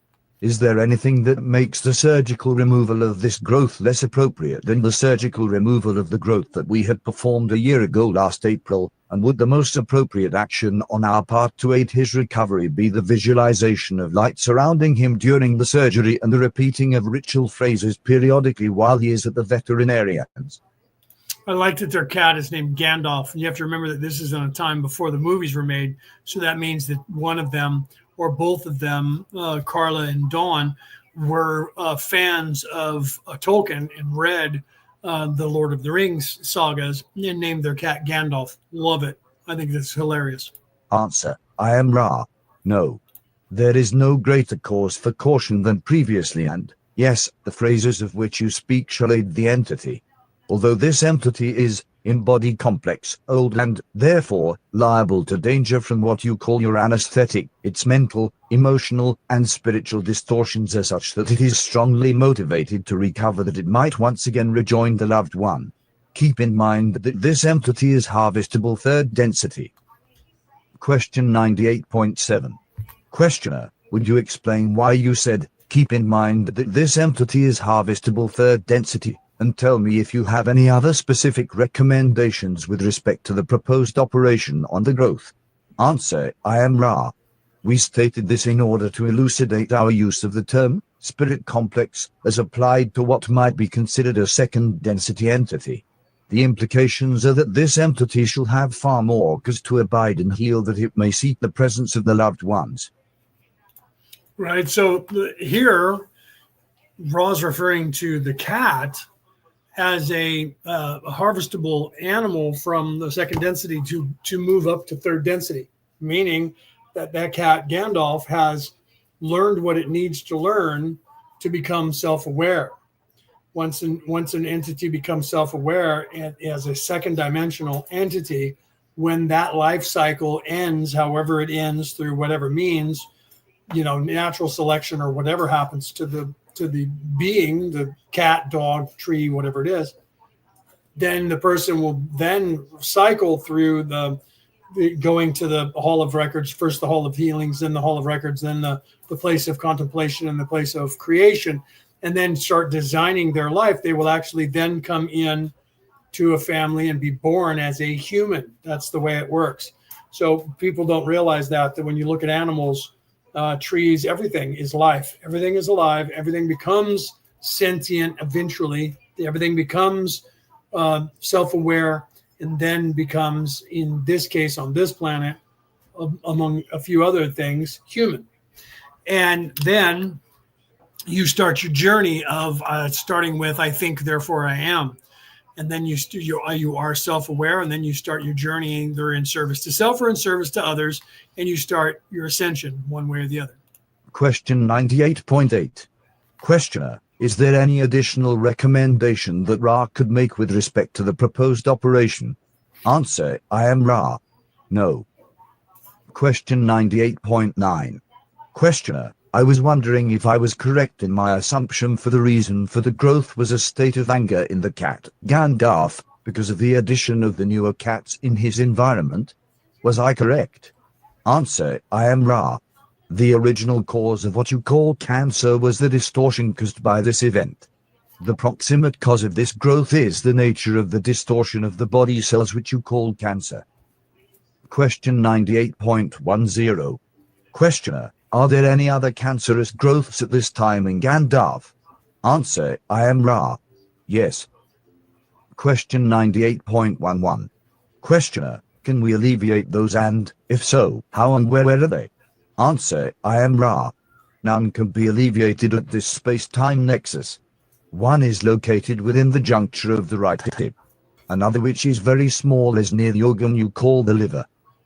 Is there anything that makes the surgical removal of this growth less appropriate than the surgical removal of the growth that we had performed a year ago last April? And would the most appropriate action on our part to aid his recovery be the visualization of light surrounding him during the surgery and the repeating of ritual phrases periodically while he is at the veterinarian's? I like that their cat is named Gandalf. And you have to remember that this is in a time before the movies were made. So that means that one of them or both of them, Carla and Dawn, were fans of Tolkien and read the Lord of the Rings sagas and named their cat Gandalf. Love it. I think that's hilarious. Answer: I am Ra. No. There is no greater cause for caution than previously, and, yes, the phrases of which you speak shall aid the entity. Although this entity is, in body complex, old and, therefore, liable to danger from what you call your anesthetic, its mental, emotional, and spiritual distortions are such that it is strongly motivated to recover that it might once again rejoin the loved one. Keep in mind that this entity is harvestable third density. Question 98.7. Questioner, would you explain why you said, keep in mind that this entity is harvestable third density? And tell me if you have any other specific recommendations with respect to the proposed operation on the growth. Answer: I am Ra. We stated this in order to elucidate our use of the term spirit complex as applied to what might be considered a second density entity. The implications are that this entity shall have far more cause to abide and heal that it may seek the presence of the loved ones. Right. So here, Ra's referring to the cat as a harvestable animal from the second density to move up to third density, meaning that cat Gandalf has learned what it needs to learn to become self-aware. Once an entity becomes self-aware and as a second dimensional entity, when that life cycle ends, however it ends through whatever means, natural selection or whatever happens to the being, the cat, dog, tree, whatever it is, then the person will then cycle through the going to the Hall of Records, first the Hall of Healings, then the Hall of Records, then the place of contemplation and the place of creation, and then start designing their life. They will actually then come in to a family and be born as a human. That's the way it works. So people don't realize that when you look at animals, trees, everything is life. Everything is alive. Everything becomes sentient eventually. Everything becomes self-aware and then becomes, in this case, on this planet, among a few other things, human. And then you start your journey of starting with, I think, therefore I am. And then you are self-aware, and then you start your journey either in service to self or in service to others, and you start your ascension one way or the other. Question 98.8. Questioner, is there any additional recommendation that Ra could make with respect to the proposed operation? Answer: I am Ra. No. Question 98.9. Questioner, I was wondering if I was correct in my assumption for the reason for the growth was a state of anger in the cat, Gandalf, because of the addition of the newer cats in his environment. Was I correct? Answer: I am Ra. The original cause of what you call cancer was the distortion caused by this event. The proximate cause of this growth is the nature of the distortion of the body cells which you call cancer. Question 98.10. Questioner, are there any other cancerous growths at this time in Gandalf? Answer: I am Ra. Yes. Question 98.11. Questioner, can we alleviate those, and, if so, how and where are they? Answer: I am Ra. None can be alleviated at this space-time nexus. One is located within the juncture of the right hip. Another, which is very small, is near the organ you call the liver.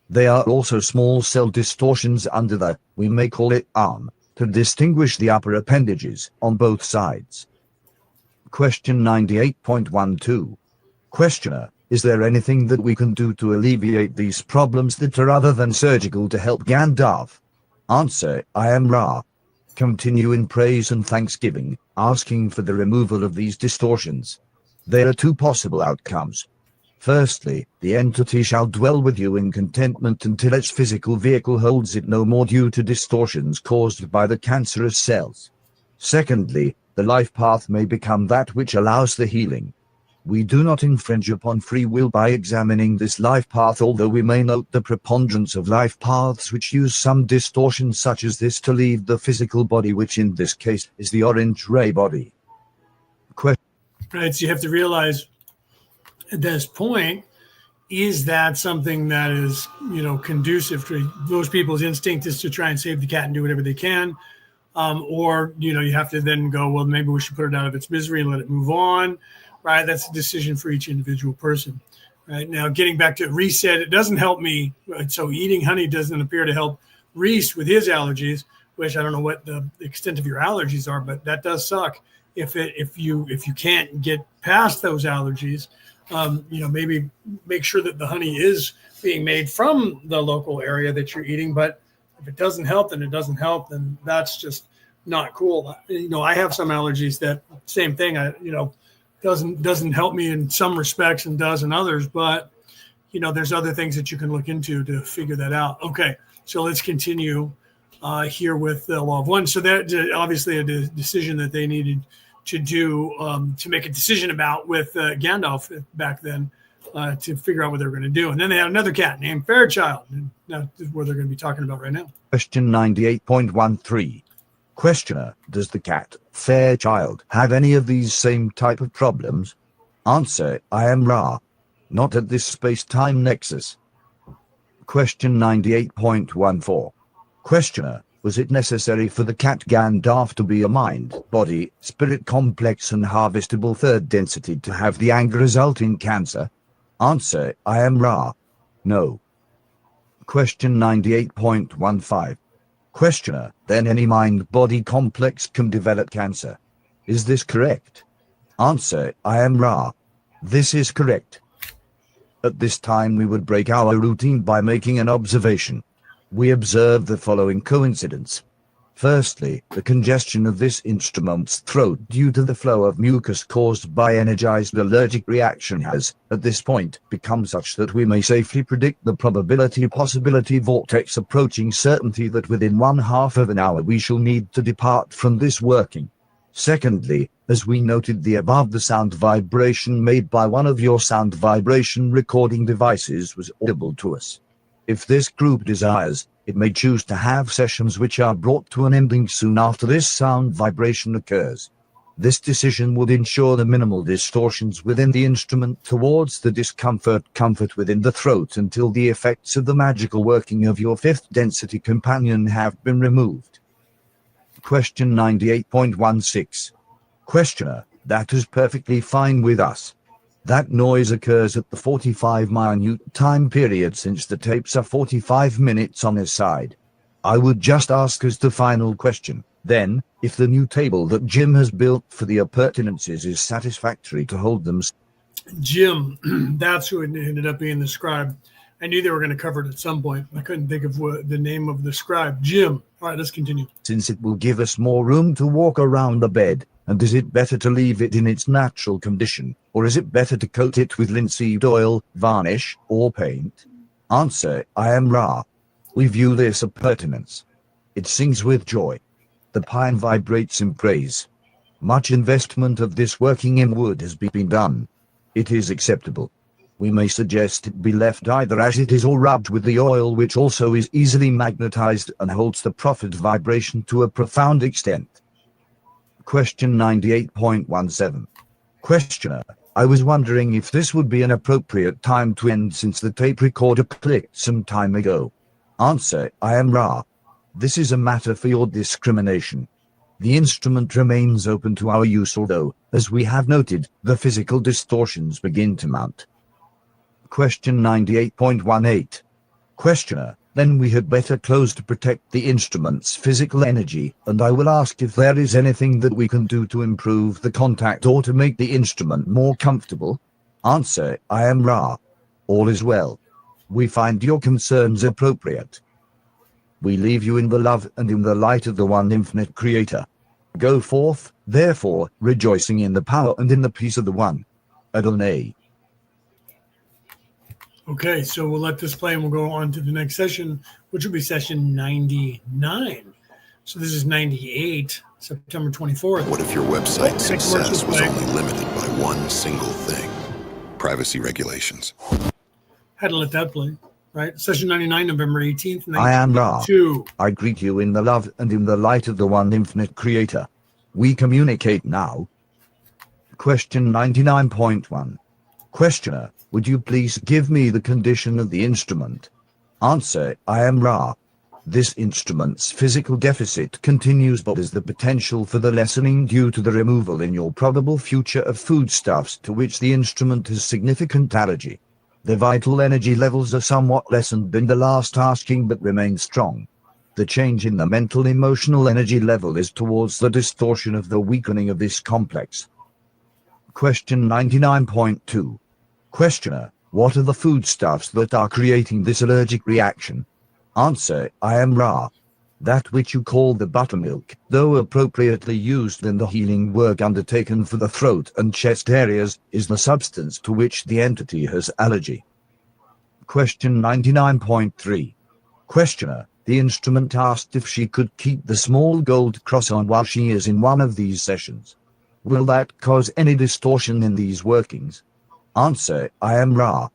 They are also small cell distortions under the, we may call it arm, to distinguish the upper appendages on both sides. Question 98.12. Questioner, is there anything that we can do to alleviate these problems that are other than surgical to help Gandalf? Answer, I am Ra. Continue in praise and thanksgiving, asking for the removal of these distortions. There are two possible outcomes. Firstly, the entity shall dwell with you in contentment until its physical vehicle holds it no more due to distortions caused by the cancerous cells. Secondly, the life path may become that which allows the healing. We do not infringe upon free will by examining this life path, although we may note the preponderance of life paths which use some distortion such as this to leave the physical body, which in this case is the orange ray body. Right, so you have to realize at this point, is that something that is, conducive to most people's instinct is to try and save the cat and do whatever they can? Or, you have to then go, well, maybe we should put it out of its misery and let it move on, right? That's a decision for each individual person, right? Now, getting back to reset, it doesn't help me. Right? So eating honey doesn't appear to help Reese with his allergies, which I don't know what the extent of your allergies are, but that does suck. If you can't get past those allergies, maybe make sure that the honey is being made from the local area that you're eating. But if it doesn't help, then it doesn't help. Then that's just not cool. I have some allergies that same thing. Doesn't help me in some respects and does in others. But there's other things that you can look into to figure that out. Okay, so let's continue here with the Law of One. So that obviously a decision that they needed to do to make a decision about with Gandalf back then to figure out what they were going to do. And then they had another cat named Fairchild. And that's what they're going to be talking about right now. Question 98.13. Questioner, does the cat, Fairchild, have any of these same type of problems? Answer, I am Ra. Not at this space-time nexus. Question 98.14. Questioner, was it necessary for the cat Gandalf to be a mind, body, spirit complex and harvestable third density to have the anger result in cancer? Answer, I am Ra. No. Question 98.15. Questioner, then any mind-body complex can develop cancer. Is this correct? Answer, I am Ra. This is correct. At this time we would break our routine by making an observation. We observe the following coincidence. Firstly, the congestion of this instrument's throat due to the flow of mucus caused by energized allergic reaction has, at this point, become such that we may safely predict the probability-possibility vortex approaching certainty that within 1/2 of an hour we shall need to depart from this working. Secondly, as we noted the above, the sound vibration made by one of your sound vibration recording devices was audible to us. If this group desires, it may choose to have sessions which are brought to an ending soon after this sound vibration occurs. This decision would ensure the minimal distortions within the instrument towards the comfort within the throat until the effects of the magical working of your fifth density companion have been removed. Question 98.16. Questioner, that is perfectly fine with us. That noise occurs at the 45 minute time period since the tapes are 45 minutes on his side. I would just ask as the final question, then, if the new table that Jim has built for the appurtenances is satisfactory to hold them. Jim, that's who ended up being the scribe. I knew they were going to cover it at some point. I couldn't think of the name of the scribe. Jim. All right, let's continue. Since it will give us more room to walk around the bed, and is it better to leave it in its natural condition, or is it better to coat it with linseed oil, varnish, or paint? Answer, I am Ra. We view this appurtenance. It sings with joy. The pine vibrates in praise. Much investment of this working in wood has been done. It is acceptable. We may suggest it be left either as it is or rubbed with the oil, which also is easily magnetized and holds the profit vibration to a profound extent. Question 98.17. Questioner, I was wondering if this would be an appropriate time to end since the tape recorder clicked some time ago. Answer, I am Ra. This is a matter for your discrimination. The instrument remains open to our use, although, as we have noted, the physical distortions begin to mount. Question 98.18. Questioner, Then we had better close to protect the instrument's physical energy, and I will ask if there is anything that we can do to improve the contact or to make the instrument more comfortable. Answer, I am Ra. All is well. We find your concerns appropriate. We leave you in the love and in the light of the one infinite Creator. Go forth, therefore, rejoicing in the power and in the peace of the one. Adonai. Okay, so we'll let this play and we'll go on to the next session, which will be session 99. So this is 98, September 24th. What if your website's success was only limited by one single thing? Privacy regulations. Had to let that play, right? Session 99, November 18th, I am Ra. 1982. I greet you in the love and in the light of the one infinite Creator. We communicate now. Question 99.1. Questioner, would you please give me the condition of the instrument? Answer, I am Ra. This instrument's physical deficit continues but has the potential for the lessening due to the removal in your probable future of foodstuffs to which the instrument has significant allergy. The vital energy levels are somewhat lessened in the last asking but remain strong. The change in the mental emotional energy level is towards the distortion of the weakening of this complex. Question 99.2. Questioner, what are the foodstuffs that are creating this allergic reaction? Answer, I am Ra. That which you call the buttermilk, though appropriately used in the healing work undertaken for the throat and chest areas, is the substance to which the entity has allergy. Question 99.3. Questioner, the instrument asked if she could keep the small gold cross on while she is in one of these sessions. Will that cause any distortion in these workings? Answer, I am Ra.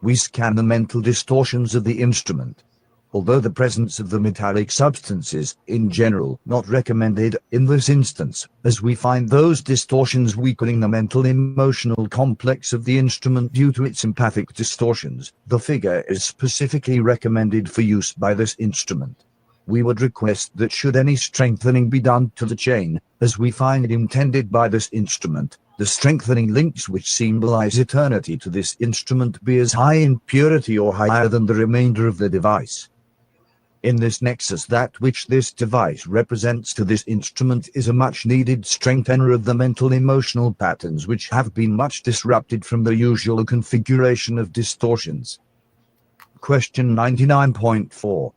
We scan the mental distortions of the instrument. Although the presence of the metallic substances, in general, not recommended in this instance, as we find those distortions weakening the mental emotional complex of the instrument due to its empathic distortions, the figure is specifically recommended for use by this instrument. We would request that should any strengthening be done to the chain, as we find it intended by this instrument, the strengthening links which symbolize eternity to this instrument be as high in purity or higher than the remainder of the device. In this nexus, that which this device represents to this instrument is a much-needed strengthener of the mental emotional patterns which have been much disrupted from the usual configuration of distortions. Question 99.4.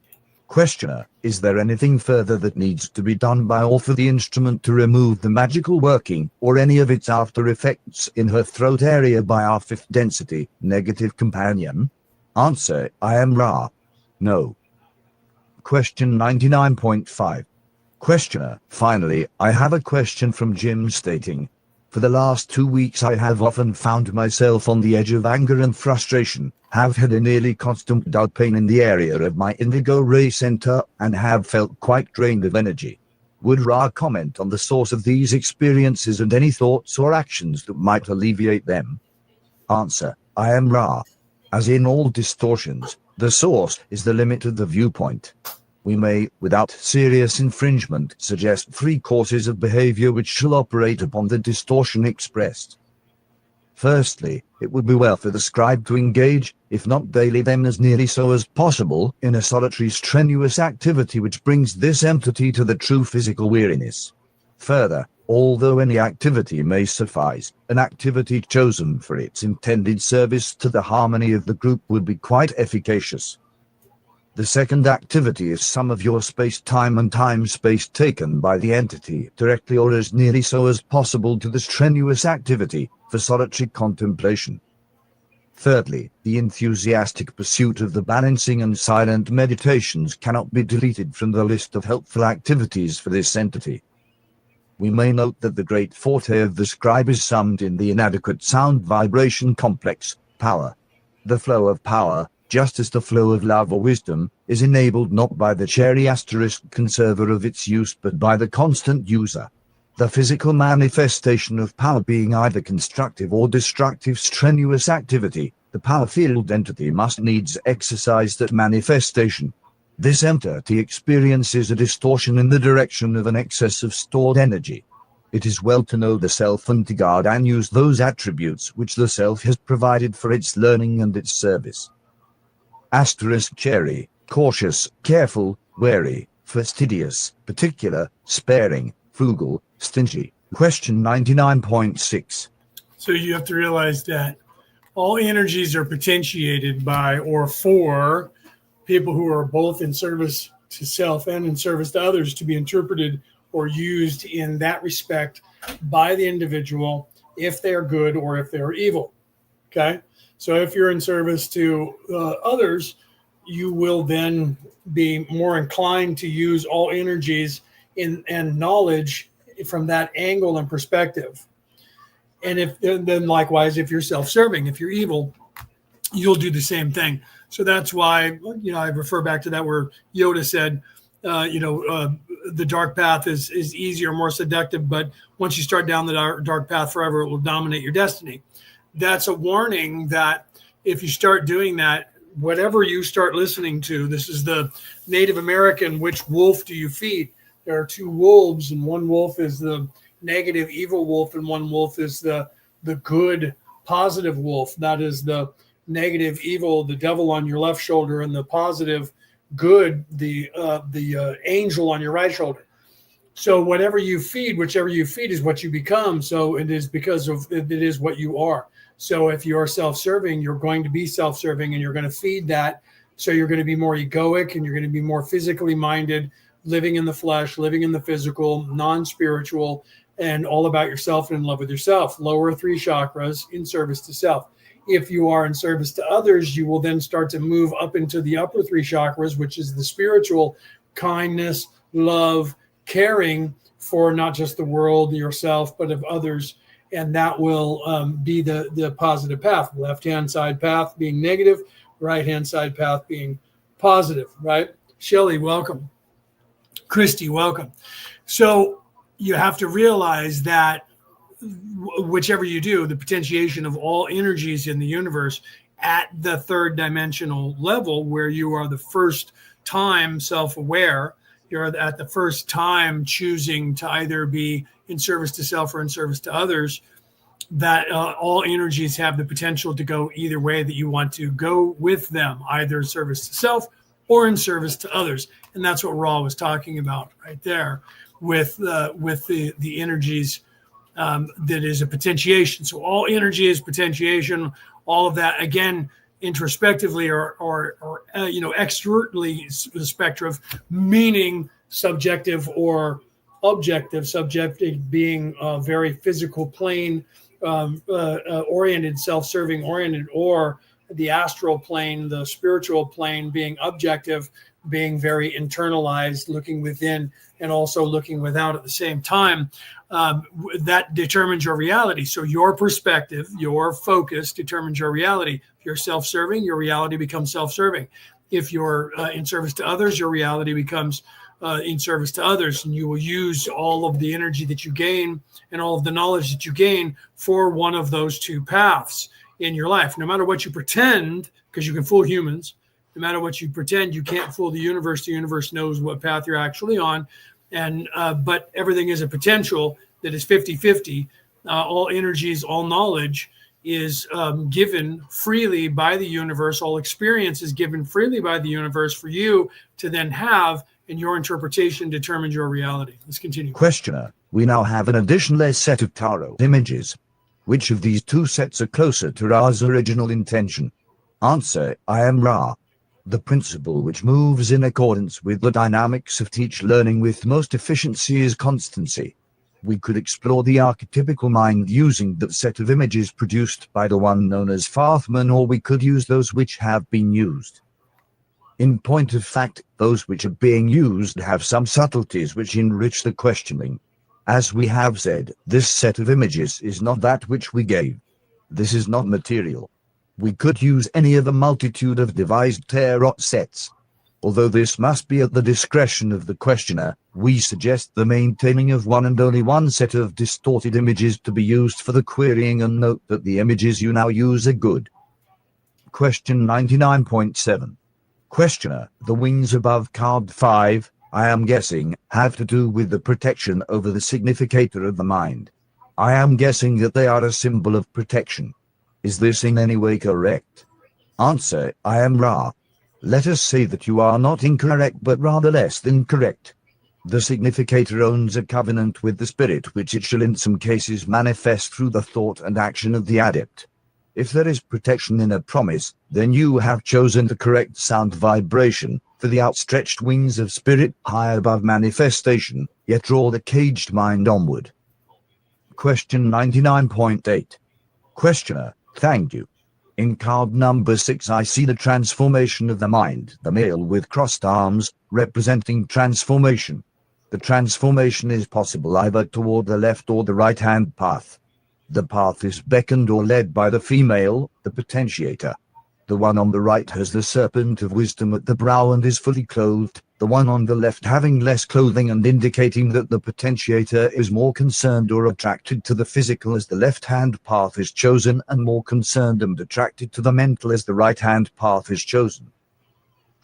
Questioner, is there anything further that needs to be done by or for the instrument to remove the magical working or any of its after effects in her throat area by our fifth density, negative companion? Answer, I am Ra. No. Question 99.5. Questioner, finally, I have a question from Jim stating, for the last 2 weeks I have often found myself on the edge of anger and frustration, have had a nearly constant dull pain in the area of my indigo ray center, and have felt quite drained of energy. Would Ra comment on the source of these experiences and any thoughts or actions that might alleviate them? Answer, I am Ra. As in all distortions, the source is the limit of the viewpoint. We may, without serious infringement, suggest 3 courses of behavior which shall operate upon the distortion expressed. Firstly, it would be well for the scribe to engage, if not daily then as nearly so as possible, in a solitary strenuous activity which brings this entity to the true physical weariness. Further, although any activity may suffice, an activity chosen for its intended service to the harmony of the group would be quite efficacious. The second activity is some of your space-time and time-space taken by the entity directly or as nearly so as possible to the strenuous activity for solitary contemplation. Thirdly, the enthusiastic pursuit of the balancing and silent meditations cannot be deleted from the list of helpful activities for this entity. We may note that the great forte of the scribe is summed in the inadequate sound vibration complex, power. The flow of power, just as the flow of love or wisdom, is enabled not by the cherry asterisk conserver of its use but by the constant user. The physical manifestation of power being either constructive or destructive strenuous activity, the power field entity must needs exercise that manifestation. This entity experiences a distortion in the direction of an excess of stored energy. It is well to know the self and to guard and use those attributes which the self has provided for its learning and its service. Asterisk cherry, cautious, careful, wary, fastidious, particular, sparing, frugal, stingy. Question 99.6. So you have to realize that all energies are potentiated by or for people who are both in service to self and in service to others, to be interpreted or used in that respect by the individual, if they're good or if they're evil. Okay. So if you're in service to others, you will then be more inclined to use all energies and knowledge from that angle and perspective. And if then likewise, if you're self-serving, if you're evil, you'll do the same thing. So that's why, I refer back to that where Yoda said, the dark path is easier, more seductive, but once you start down the dark path forever, it will dominate your destiny. That's a warning that if you start doing that, whatever you start listening to, this is the Native American, which wolf do you feed? There are two wolves, and one wolf is the negative evil wolf, and one wolf is the good positive wolf. That is the negative evil, the devil on your left shoulder, and the positive good, the angel on your right shoulder. So whatever you feed, whichever you feed is what you become. So it is it is what you are. So if you are self-serving, you're going to be self-serving, and you're going to feed that. So you're going to be more egoic, and you're going to be more physically minded, living in the flesh, living in the physical, non-spiritual, and all about yourself and in love with yourself. Lower 3 chakras in service to self. If you are in service to others, you will then start to move up into the upper 3 chakras, which is the spiritual kindness, love, caring for not just the world, yourself, but of others. And that will be the positive path. Left-hand side path being negative, right-hand side path being positive, right? Shelley, welcome. Christy, welcome. So you have to realize that whichever you do, the potentiation of all energies in the universe at the third dimensional level, where you are the first time self-aware, you're at the first time choosing to either be in service to self or in service to others, that all energies have the potential to go either way that you want to go with them, either in service to self or in service to others. And that's what Ra was talking about right there with the energies that is a potentiation. So all energy is potentiation. All of that, again, introspectively or externally spectrum, meaning subjective or objective. Subjective being a very physical plane oriented, self-serving oriented, or the astral plane, the spiritual plane being objective, being very internalized, looking within and also looking without at the same time. That determines your reality. So your perspective, your focus determines your reality. If you're self-serving, your reality becomes self-serving. If you're in service to others, your reality becomes in service to others. And you will use all of the energy that you gain and all of the knowledge that you gain for one of those two paths in your life. No matter what you pretend, because you can fool humans, no matter what you pretend, you can't fool the universe. The universe knows what path you're actually on. And but everything is a potential that is 50-50. All energies, all knowledge is given freely by the universe. All experience is given freely by the universe for you to then have, and your interpretation determines your reality. Let's continue. Questioner, we now have an additional set of tarot images. Which of these two sets are closer to Ra's original intention? Answer, I am Ra. The principle which moves in accordance with the dynamics of teach learning with most efficiency is constancy. We could explore the archetypical mind using that set of images produced by the one known as Fathman, or we could use those which have been used. In point of fact, those which are being used have some subtleties which enrich the questioning. As we have said, this set of images is not that which we gave. This is not material. We could use any of the multitude of devised tarot sets. Although this must be at the discretion of the questioner, we suggest the maintaining of one and only one set of distorted images to be used for the querying, and note that the images you now use are good. Question 99.7. Questioner, the wings above card 5, I am guessing, have to do with the protection over the significator of the mind. I am guessing that they are a symbol of protection. Is this in any way correct? Answer, I am Ra. Let us say that you are not incorrect but rather less than correct. The significator owns a covenant with the spirit which it shall in some cases manifest through the thought and action of the adept. If there is protection in a promise, then you have chosen the correct sound vibration, for the outstretched wings of spirit high above manifestation, yet draw the caged mind onward. Question 99.8. Questioner, thank you. In card number 6 I see the transformation of the mind, the male with crossed arms, representing transformation. The transformation is possible either toward the left or the right-hand path. The path is beckoned or led by the female, the potentiator. The one on the right has the serpent of wisdom at the brow and is fully clothed, the one on the left having less clothing and indicating that the potentiator is more concerned or attracted to the physical as the left-hand path is chosen, and more concerned and attracted to the mental as the right-hand path is chosen.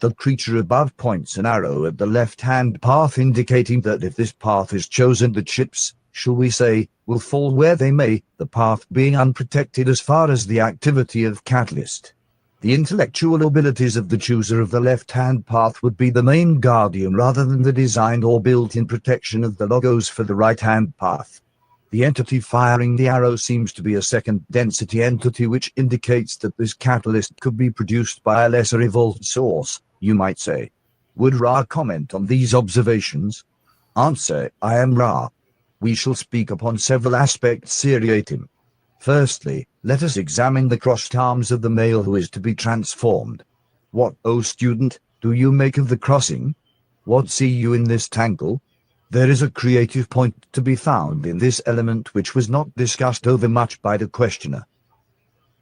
The creature above points an arrow at the left-hand path, indicating that if this path is chosen, the chips, shall we say, will fall where they may, the path being unprotected as far as the activity of catalyst. The intellectual abilities of the chooser of the left-hand path would be the main guardian rather than the designed or built-in protection of the logos for the right-hand path. The entity firing the arrow seems to be a second density entity, which indicates that this catalyst could be produced by a lesser evolved source, you might say. Would Ra comment on these observations? Answer: I am Ra. We shall speak upon several aspects seriatim. Firstly, let us examine the crossed arms of the male who is to be transformed. What, O student, do you make of the crossing? What see you in this tangle? There is a creative point to be found in this element which was not discussed overmuch by the questioner.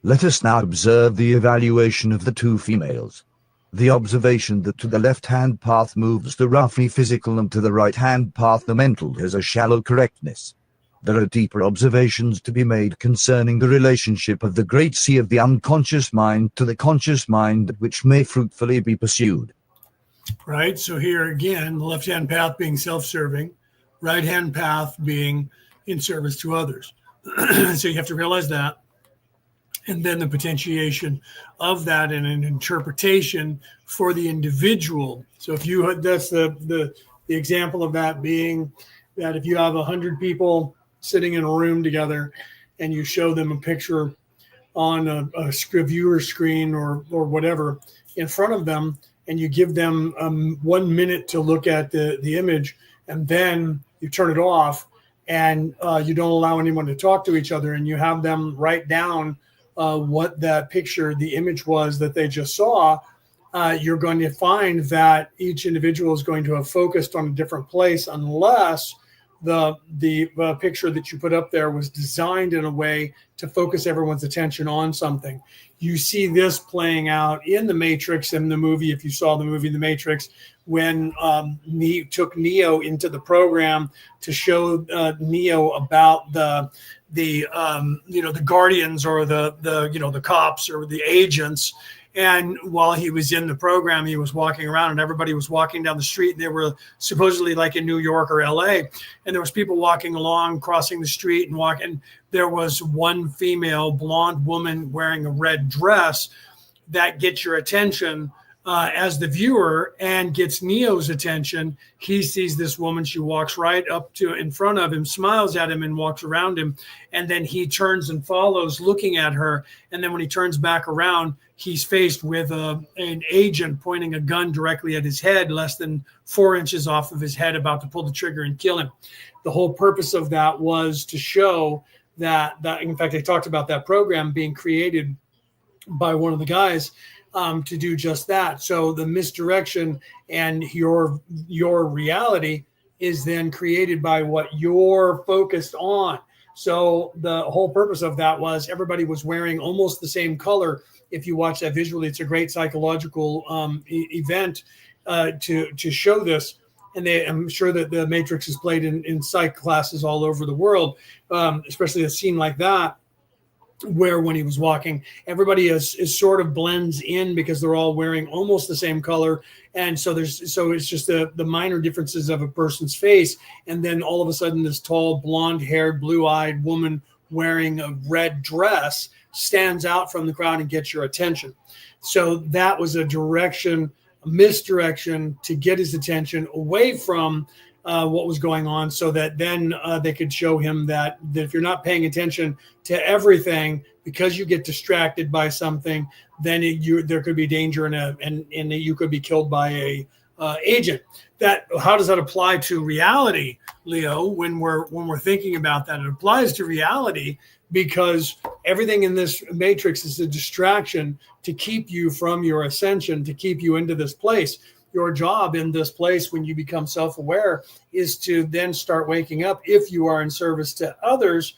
Let us now observe the evaluation of the two females. The observation that to the left-hand path moves the roughly physical and to the right-hand path the mental has a shallow correctness. There are deeper observations to be made concerning the relationship of the great sea of the unconscious mind to the conscious mind, which may fruitfully be pursued. Right, so here again, the left-hand path being self-serving, right-hand path being in service to others. So you have to realize that. And then the potentiation of that and an interpretation for the individual. So if you, that's the example of that being that if you have 100 people sitting in a room together and you show them a picture on a viewer screen or whatever in front of them, and you give them 1 minute to look at the image, and then you turn it off and you don't allow anyone to talk to each other, and you have them write down what that picture, the image was that they just saw, you're going to find that each individual is going to have focused on a different place unless the picture that you put up there was designed in a way to focus everyone's attention on something. You see this playing out in The Matrix, in the movie, if you saw the movie The Matrix, when took Neo into the program to show Neo about the guardians or the cops or the agents. And while he was in the program, he was walking around and everybody was walking down the street. They were supposedly like in New York or LA. And there was people walking along, crossing the street and walking. There was one female blonde woman wearing a red dress that gets your attention as the viewer and gets Neo's attention. He sees this woman. She walks right up to in front of him, smiles at him and walks around him. And then he turns and follows looking at her. And then when he turns back around, he's faced with an agent pointing a gun directly at his head, less than 4 inches off of his head, about to pull the trigger and kill him. The whole purpose of that was to show that in fact, I talked about that program being created by one of the guys to do just that. So the misdirection and your reality is then created by what you're focused on. So the whole purpose of that was everybody was wearing almost the same color. If you watch that visually, it's a great psychological event to show this. And I'm sure that the Matrix is played in psych classes all over the world, especially a scene like that, where when he was walking, everybody is sort of blends in because they're all wearing almost the same color. And so it's just the minor differences of a person's face. And then all of a sudden, this tall, blonde haired, blue eyed woman wearing a red dress stands out from the crowd and gets your attention. So that was a misdirection to get his attention away from what was going on, so that then they could show him that if you're not paying attention to everything because you get distracted by something, then there could be danger and you could be killed by a agent. How does that apply to reality, Leo? When we're thinking about that, it applies to reality because everything in this matrix is a distraction to keep you from your ascension, to keep you into this place. Your job in this place, when you become self-aware, is to then start waking up, if you are in service to others,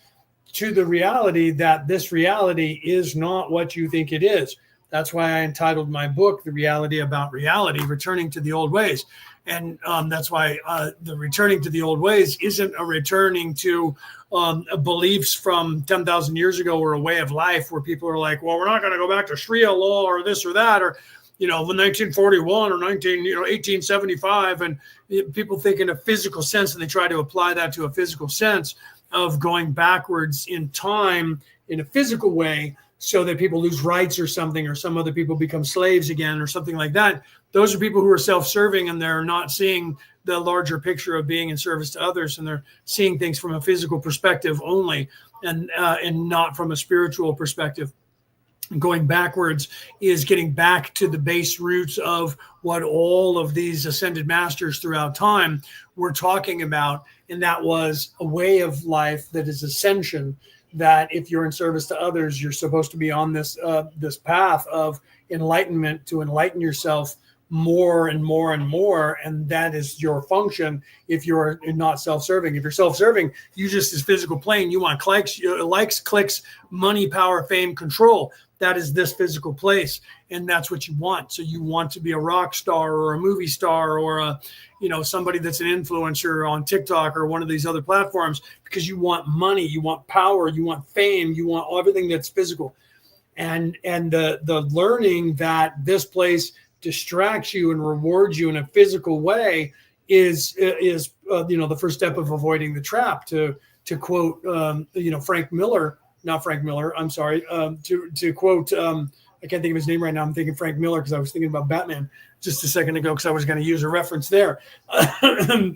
to the reality that this reality is not what you think it is. That's why I entitled my book, The Reality About Reality, Returning to the Old Ways. And that's why the returning to the old ways isn't a returning to beliefs from 10,000 years ago or a way of life where people are like, well, we're not going to go back to Sharia law or this or that, or, the 1941 or 1875. And people think in a physical sense, and they try to apply that to a physical sense of going backwards in time in a physical way, so that people lose rights or something, or some other people become slaves again or something like that. Those are people who are self-serving, and they're not seeing the larger picture of being in service to others, and they're seeing things from a physical perspective only, and not from a spiritual perspective. Going backwards is getting back to the base roots of what all of these ascended masters throughout time were talking about, and that was a way of life that is ascension. That if you're in service to others, you're supposed to be on this path of enlightenment, to enlighten yourself more and more and more, and that is your function. If you're not self-serving, if you're self-serving, you just as physical plane, you want likes, clicks, money, power, fame, control. That is this physical place, and that's what you want. So you want to be a rock star or a movie star or somebody that's an influencer on TikTok or one of these other platforms, because you want money, you want power, you want fame, you want everything that's physical. And the learning that this place distracts you and rewards you in a physical way is the first step of avoiding the trap. To quote Frank Miller. Not Frank Miller, I'm sorry. To quote, I can't think of his name right now. I'm thinking Frank Miller because I was thinking about Batman just a second ago because I was going to use a reference there.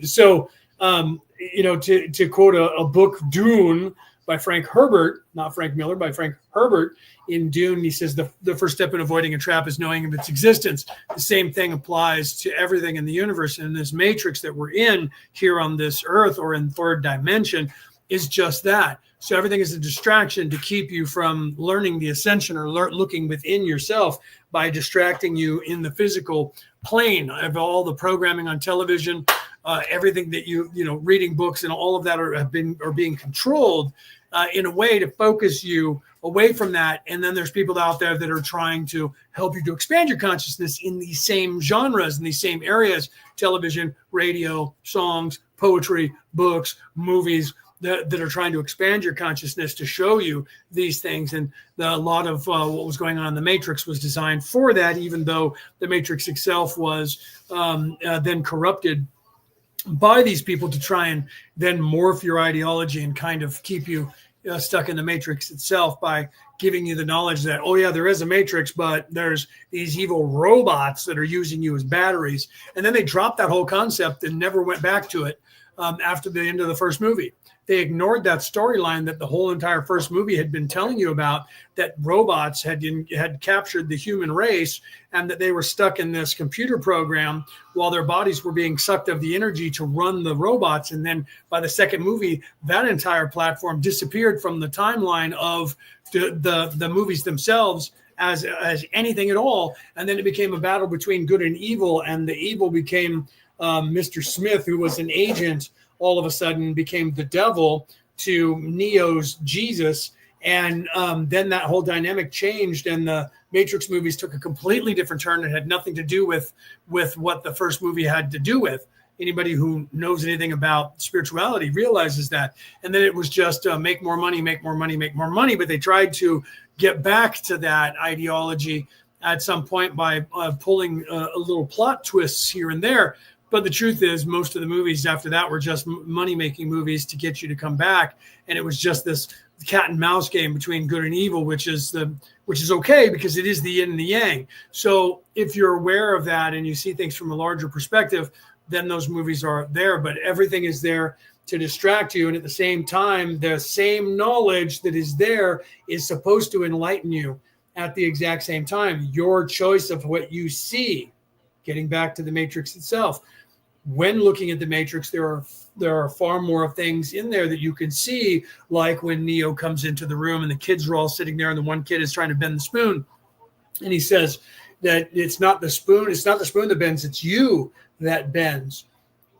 So, to quote a book, Dune, by Frank Herbert, not Frank Miller, by Frank Herbert. In Dune, he says the first step in avoiding a trap is knowing of its existence. The same thing applies to everything in the universe. And in this matrix that we're in here on this earth or in third dimension is just that. So everything is a distraction to keep you from learning the ascension or looking within yourself by distracting you in the physical plane of all the programming on television, everything that reading books and all of that are being controlled in a way to focus you away from that. And then there's people out there that are trying to help you to expand your consciousness in these same genres, in these same areas: television, radio, songs, poetry, books, movies, that are trying to expand your consciousness to show you these things. And a lot of what was going on in the Matrix was designed for that, even though the Matrix itself was then corrupted by these people to try and then morph your ideology and kind of keep you stuck in the Matrix itself by giving you the knowledge that, oh yeah, there is a Matrix, but there's these evil robots that are using you as batteries. And then they dropped that whole concept and never went back to it after the end of the first movie. They ignored that storyline that the whole entire first movie had been telling you about, that robots had captured the human race and that they were stuck in this computer program while their bodies were being sucked of the energy to run the robots. And then by the second movie, that entire platform disappeared from the timeline of the movies themselves as anything at all. And then it became a battle between good and evil, and the evil became Mr. Smith, who was an agent, all of a sudden became the devil to Neo's Jesus. And then that whole dynamic changed, and the Matrix movies took a completely different turn. It had nothing to do with what the first movie had to do with. Anybody who knows anything about spirituality realizes that. And then it was just make more money, make more money, make more money. But they tried to get back to that ideology at some point by pulling a little plot twists here and there. But the truth is, most of the movies after that were just money-making movies to get you to come back. And it was just this cat and mouse game between good and evil, which is okay because it is the yin and the yang. So if you're aware of that and you see things from a larger perspective, then those movies are there. But everything is there to distract you, and at the same time, the same knowledge that is there is supposed to enlighten you at the exact same time. Your choice of what you see, getting back to the Matrix itself. When looking at the Matrix, there are far more things in there that you can see, like when Neo comes into the room and the kids are all sitting there and the one kid is trying to bend the spoon. And he says that it's not the spoon that bends, it's you that bends.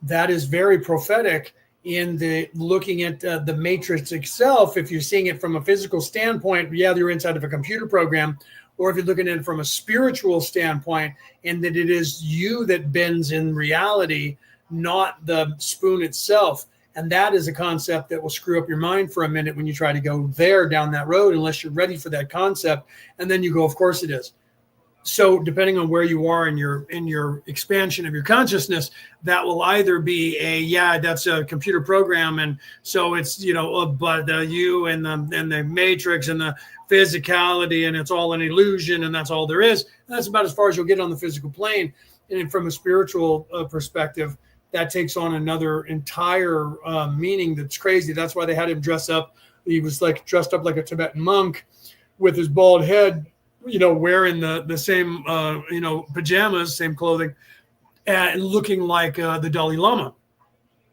That is very prophetic in the looking at the Matrix itself. If you're seeing it from a physical standpoint, yeah, you're inside of a computer program. Or if you're looking at it from a spiritual standpoint, and that it is you that bends in reality, not the spoon itself. And that is a concept that will screw up your mind for a minute when you try to go there down that road, unless you're ready for that concept. And then you go, of course it is. So depending on where you are in your expansion of your consciousness, that will either be that's a computer program, and so it's but you and the Matrix and the physicality, and it's all an illusion, and that's all there is. And that's about as far as you'll get on the physical plane. And from a spiritual perspective, that takes on another entire meaning that's crazy. That's why they had him dress up. He was like dressed up like a Tibetan monk with his bald head, wearing the same, pajamas, same clothing, and looking like the Dalai Lama.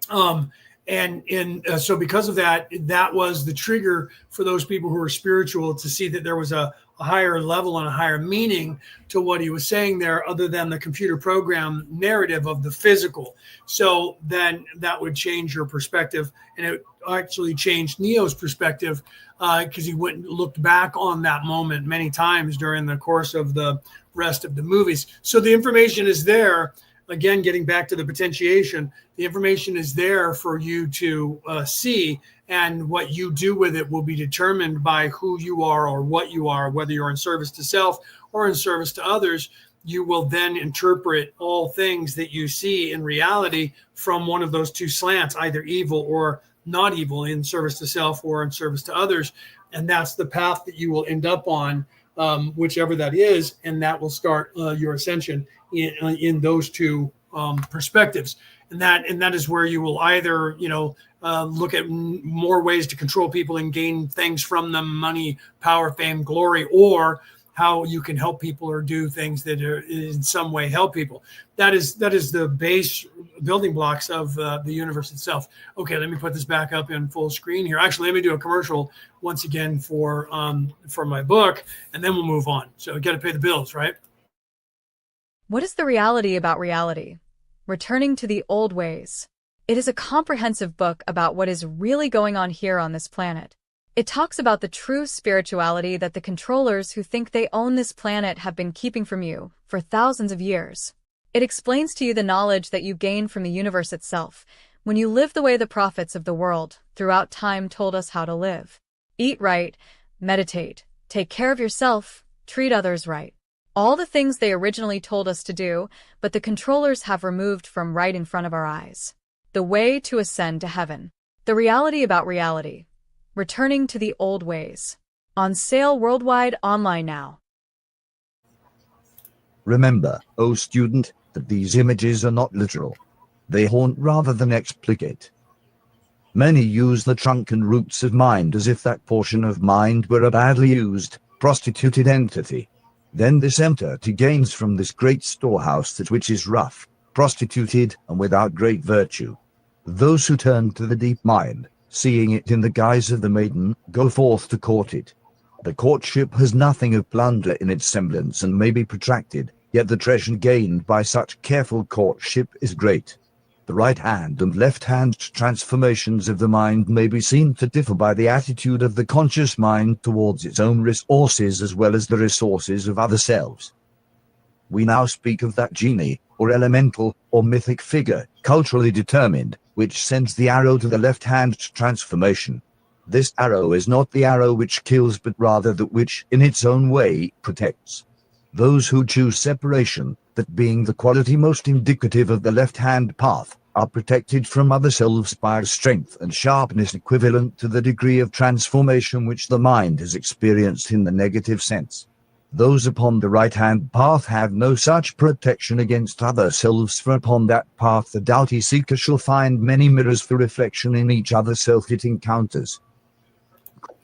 So because of that, that was the trigger for those people who were spiritual to see that there was a higher level and a higher meaning to what he was saying there, other than the computer program narrative of the physical. So then that would change your perspective, and it actually changed Neo's perspective, because he went and looked back on that moment many times during the course of the rest of the movies. So the information is there. Again, getting back to the potentiation, the information is there for you to see, and what you do with it will be determined by who you are or what you are, whether you're in service to self or in service to others. You will then interpret all things that you see in reality from one of those two slants, either evil or not evil, in service to self or in service to others. And that's the path that you will end up on, whichever that is, and that will start your ascension in those two perspectives. And that is where you will either look at more ways to control people and gain things from them: money, power, fame, glory, or how you can help people or do things that are in some way help people. That is the base building blocks of the universe itself. Okay, let me put this back up in full screen here. Actually, let me do a commercial once again for my book, and then we'll move on. So we got to pay the bills, right? What is the reality about reality? Returning to the old ways. It is a comprehensive book about what is really going on here on this planet. It talks about the true spirituality that the controllers who think they own this planet have been keeping from you for thousands of years. It explains to you the knowledge that you gain from the universe itself when you live the way the prophets of the world throughout time told us how to live. Eat right, meditate, take care of yourself, treat others right. All the things they originally told us to do, but the controllers have removed from right in front of our eyes. The way to ascend to heaven. The reality about reality. Returning to the old ways. On sale worldwide, online now. Remember, O student, that these images are not literal. They haunt rather than explicate. Many use the trunk and roots of mind as if that portion of mind were a badly used, prostituted entity. Then this entity gains from this great storehouse that which is rough, prostituted, and without great virtue. Those who turn to the deep mind, seeing it in the guise of the maiden, go forth to court it. The courtship has nothing of plunder in its semblance and may be protracted, yet the treasure gained by such careful courtship is great. The right hand and left hand transformations of the mind may be seen to differ by the attitude of the conscious mind towards its own resources as well as the resources of other selves. We now speak of that genie, or elemental, or mythic figure, culturally determined, which sends the arrow to the left-hand transformation. This arrow is not the arrow which kills, but rather that which, in its own way, protects. Those who choose separation, that being the quality most indicative of the left-hand path, are protected from other selves by a strength and sharpness equivalent to the degree of transformation which the mind has experienced in the negative sense. Those upon the right-hand path have no such protection against other selves, for upon that path the doughty seeker shall find many mirrors for reflection in each other self it encounters.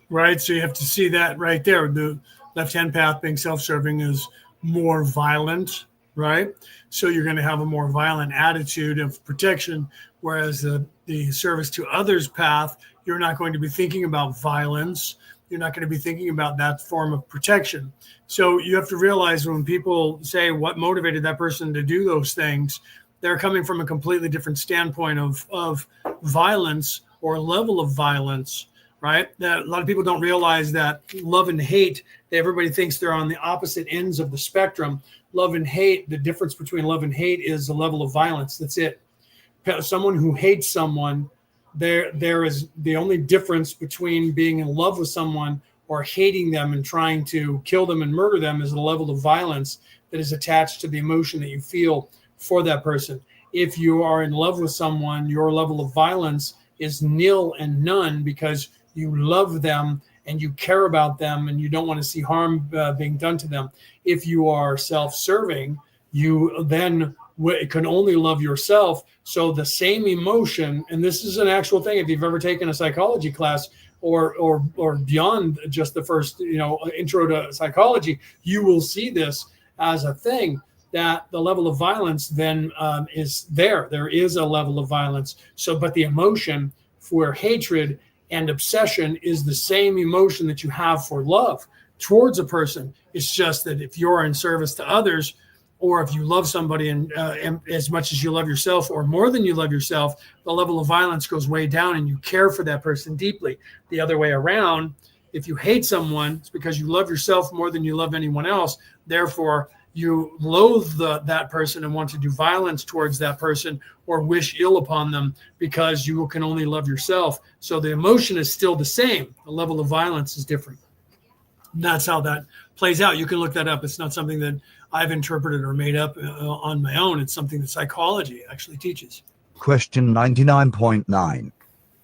Right, so you have to see that right there. The left-hand path being self-serving is more violent, right? So you're going to have a more violent attitude of protection, whereas the service to others path, you're not going to be thinking about violence. You're not going to be thinking about that form of protection. So you have to realize when people say what motivated that person to do those things, they're coming from a completely different standpoint of violence or level of violence, right? That a lot of people don't realize that love and hate, everybody thinks they're on the opposite ends of the spectrum. Love and hate, the difference between love and hate is the level of violence. That's it. Someone who hates someone, there is the only difference between being in love with someone or hating them and trying to kill them and murder them is the level of violence that is attached to the emotion that you feel for that person. If you are in love with someone, your level of violence is nil and none because you love them and you care about them and you don't want to see harm being done to them. If you are self-serving, you then can only love yourself. So the same emotion, and this is an actual thing, if you've ever taken a psychology class or beyond just the first, intro to psychology, you will see this as a thing that the level of violence then is there. There is a level of violence. So, but the emotion for hatred and obsession is the same emotion that you have for love towards a person. It's just that if you're in service to others, or if you love somebody and as much as you love yourself or more than you love yourself, the level of violence goes way down and you care for that person deeply. The other way around, if you hate someone, it's because you love yourself more than you love anyone else. Therefore, you loathe that person and want to do violence towards that person or wish ill upon them because you can only love yourself. So the emotion is still the same. The level of violence is different. And that's how that plays out. You can look that up. It's not something that I've interpreted or made up on my own. It's something that psychology actually teaches. Question 99.9.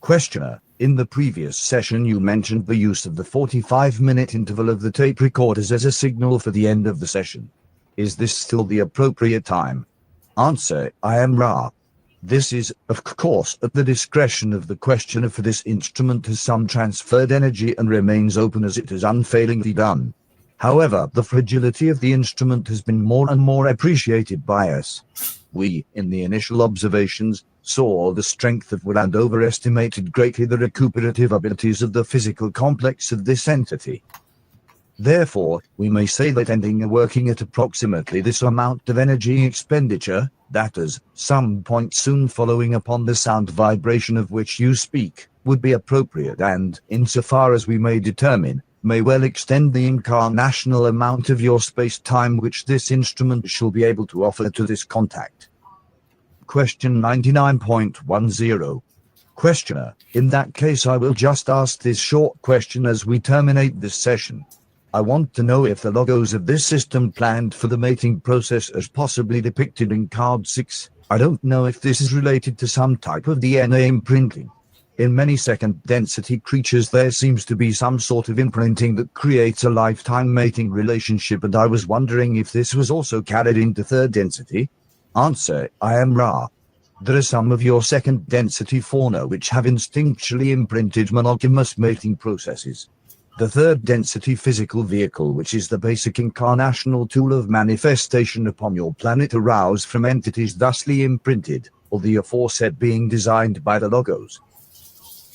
Questioner, in the previous session you mentioned the use of the 45-minute interval of the tape recorders as a signal for the end of the session. Is this still the appropriate time? Answer, I am Ra. This is, of course, at the discretion of the questioner, for this instrument has some transferred energy and remains open as it has unfailingly done. However, the fragility of the instrument has been more and more appreciated by us. We, in the initial observations, saw the strength of and overestimated greatly the recuperative abilities of the physical complex of this entity. Therefore, we may say that ending working at approximately this amount of energy expenditure, that is, some point soon following upon the sound vibration of which you speak, would be appropriate and, insofar as we may determine, may well extend the incarnational amount of your space-time which this instrument shall be able to offer to this contact. Question 99.10. Questioner, in that case I will just ask this short question as we terminate this session. I want to know if the logos of this system planned for the mating process as possibly depicted in card 6. I don't know if this is related to some type of DNA imprinting. In many second density creatures there seems to be some sort of imprinting that creates a lifetime mating relationship, and I was wondering if this was also carried into third density. Answer, I am Ra. There are some of your second density fauna which have instinctually imprinted monogamous mating processes. The third density physical vehicle, which is the basic incarnational tool of manifestation upon your planet, aroused from entities thusly imprinted, or the aforesaid being designed by the logos.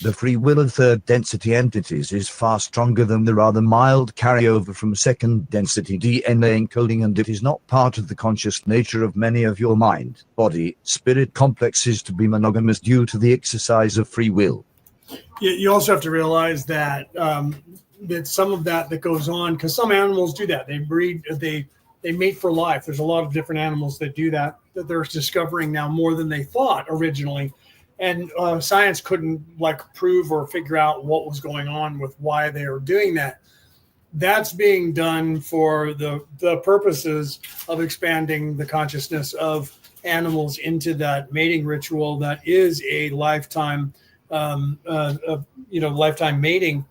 The free will of third density entities is far stronger than the rather mild carryover from second density DNA encoding, and it is not part of the conscious nature of many of your mind, body, spirit complexes to be monogamous due to the exercise of free will. You also have to realize that that some of that goes on, because some animals do that. They breed, they mate for life. There's a lot of different animals that do that they're discovering now more than they thought originally. And science couldn't prove or figure out what was going on with why they were doing that. That's being done for the purposes of expanding the consciousness of animals into that mating ritual that is a lifetime, lifetime mating,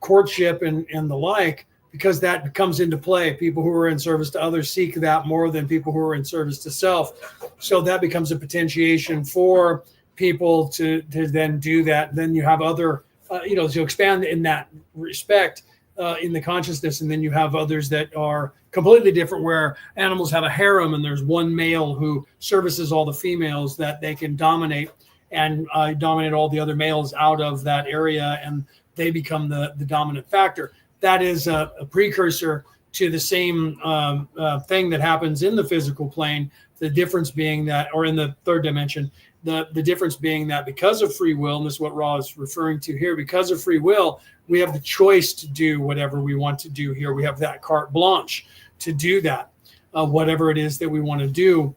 courtship and the like, because that comes into play. People who are in service to others seek that more than people who are in service to self. So that becomes a potentiation for people to then do that. Then you have other, to expand in that respect in the consciousness. And then you have others that are completely different, where animals have a harem and there's one male who services all the females that they can dominate and dominate all the other males out of that area. And they become the dominant factor. That is a precursor to the same thing that happens in the physical plane. The difference being that, or in the third dimension, the difference being that because of free will, and this is what Ra is referring to here, because of free will, we have the choice to do whatever we want to do here. We have that carte blanche to do that, whatever it is that we want to do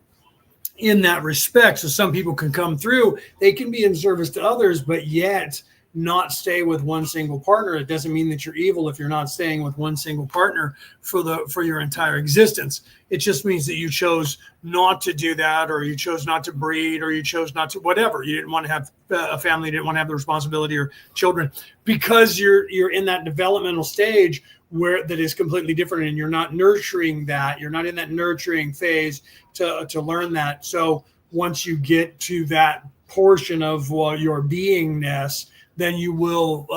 in that respect. So some people can come through, they can be in service to others, but yet not stay with one single partner. It doesn't mean that you're evil if you're not staying with one single partner for your entire existence. It just means that you chose not to do that, or you chose not to breed, or you chose not to whatever. You didn't want to have a family, you didn't want to have the responsibility or children, because you're in that developmental stage where that is completely different, and you're not nurturing that. You're not in that nurturing phase to learn that. So once you get to that portion of your beingness, then you will,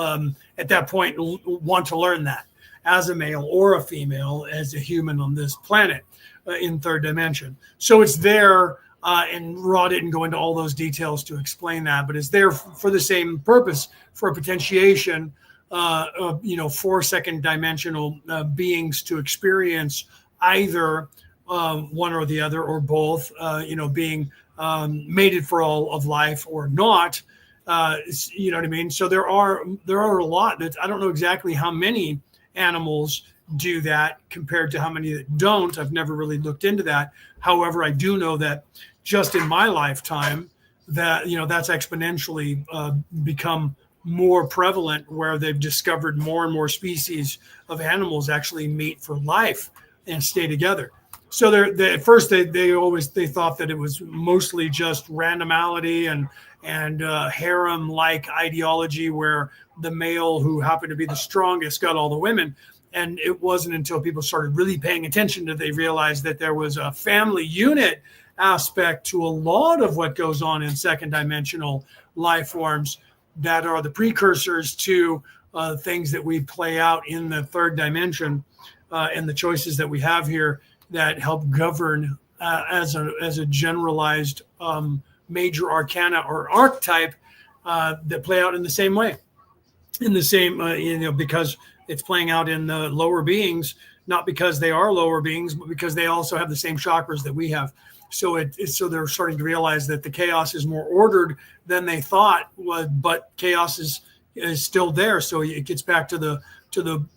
at that point, want to learn that as a male or a female, as a human on this planet in third dimension. So it's there, and Ra didn't go into all those details to explain that, but it's there for the same purpose, for a potentiation, for second dimensional beings to experience either one or the other, or both, being mated for all of life or not. You know what I mean? So there are a lot that I don't know exactly how many animals do that compared to how many that don't. I've never really looked into that. However, I do know that just in my lifetime that, that's exponentially become more prevalent, where they've discovered more and more species of animals actually mate for life and stay together. So at first they thought that it was mostly just randomality and harem-like ideology, where the male who happened to be the strongest got all the women. And it wasn't until people started really paying attention that they realized that there was a family unit aspect to a lot of what goes on in second dimensional life forms that are the precursors to things that we play out in the third dimension, and the choices that we have here that help govern as a generalized major arcana or archetype that play out in the same way, because it's playing out in the lower beings, not because they are lower beings, but because they also have the same chakras that we have. So so they're starting to realize that the chaos is more ordered than they thought was, but chaos is still there. So it gets back to the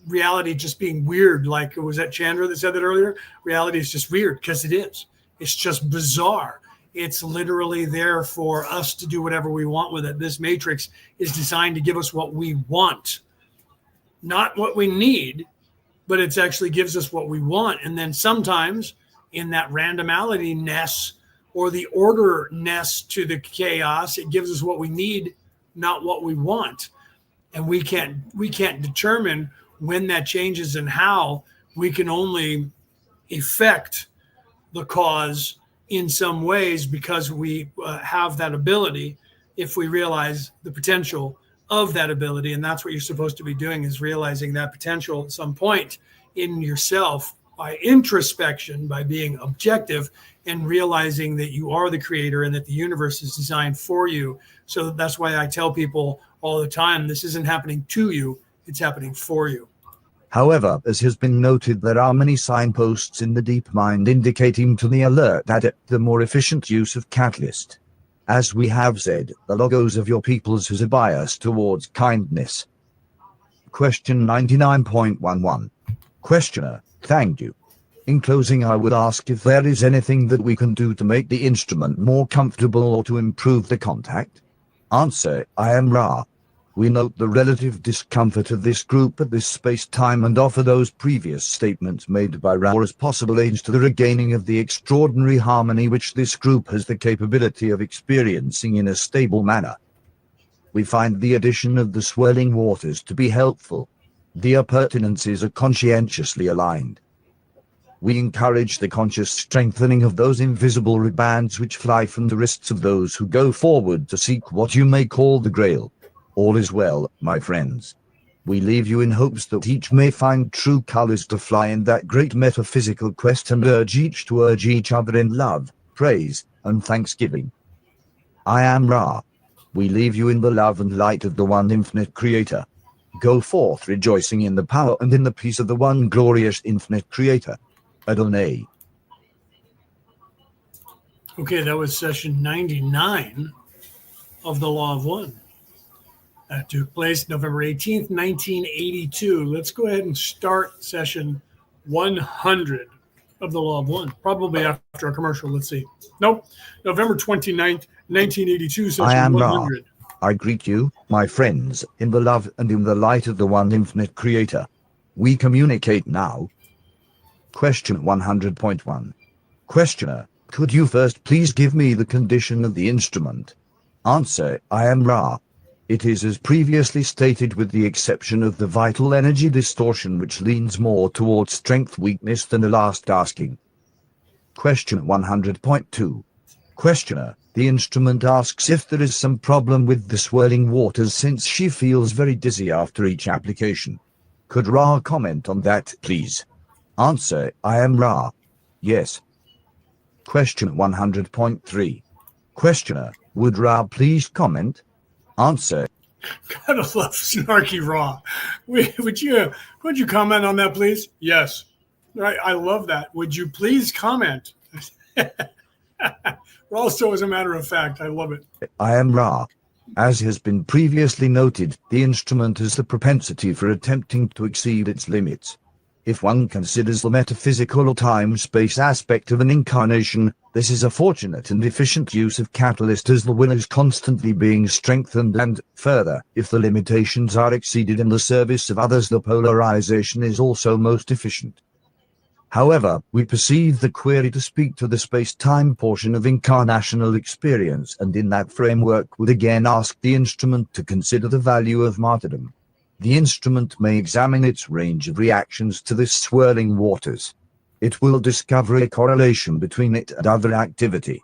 reality just being weird. Like, was that Chandra that said that earlier? Reality is just weird because it is. It's just bizarre. It's literally there for us to do whatever we want with it. This matrix is designed to give us what we want, not what we need, but it actually gives us what we want. And then sometimes in that randomality-ness or the order-ness to the chaos, it gives us what we need, not what we want. And we can't determine when that changes and how. We can only affect the cause in some ways because we have that ability, if we realize the potential of that ability. And that's what you're supposed to be doing, is realizing that potential at some point in yourself by introspection, by being objective and realizing that you are the creator and that the universe is designed for you. So that's why I tell people all the time, this isn't happening to you, it's happening for you. However, as has been noted, there are many signposts in the deep mind indicating to the alert that the more efficient use of catalyst. As we have said, the logos of your peoples has a bias towards kindness. Question 99.11. Questioner: thank you. In closing, I would ask if there is anything that we can do to make the instrument more comfortable or to improve the contact. Answer: I am Ra. We note the relative discomfort of this group at this space-time and offer those previous statements made by Ra as possible aids to the regaining of the extraordinary harmony which this group has the capability of experiencing in a stable manner. We find the addition of the swirling waters to be helpful. The appurtenances are conscientiously aligned. We encourage the conscious strengthening of those invisible ribands which fly from the wrists of those who go forward to seek what you may call the Grail. All is well, my friends. We leave you in hopes that each may find true colors to fly in that great metaphysical quest and urge each to urge each other in love, praise, and thanksgiving. I am Ra. We leave you in the love and light of the one infinite Creator. Go forth rejoicing in the power and in the peace of the one glorious infinite Creator. Adonai. Okay, that was session 99 of the Law of One. That took place November 18th, 1982. Let's go ahead and start session 100 of the Law of One, probably after a commercial. Let's see. Nope, November 29th, 1982, session I am 100. Ra. I greet you, my friends, in the love and in the light of the one infinite Creator. We communicate now. Question 100.1. Questioner, could you first please give me the condition of the instrument? Answer, I am Ra. It is as previously stated with the exception of the vital energy distortion which leans more towards strength weakness than the last asking. Question 100.2. Questioner, the instrument asks if there is some problem with the swirling waters since she feels very dizzy after each application. Could Ra comment on that, please? Answer, I am Ra. Yes. Question 100.3. Questioner, would Ra please comment? Answer. Gotta love snarky Raw. Would you comment on that, please? Yes. I love that. Would you please comment? Also, as a matter of fact, I love it. I am Ra. As has been previously noted, the instrument has the propensity for attempting to exceed its limits. If one considers the metaphysical or time-space aspect of an incarnation, this is a fortunate and efficient use of catalyst as the will is constantly being strengthened and, further, if the limitations are exceeded in the service of others, the polarization is also most efficient. However, we perceive the query to speak to the space-time portion of incarnational experience and in that framework would again ask the instrument to consider the value of martyrdom. The instrument may examine its range of reactions to the swirling waters. It will discover a correlation between it and other activity.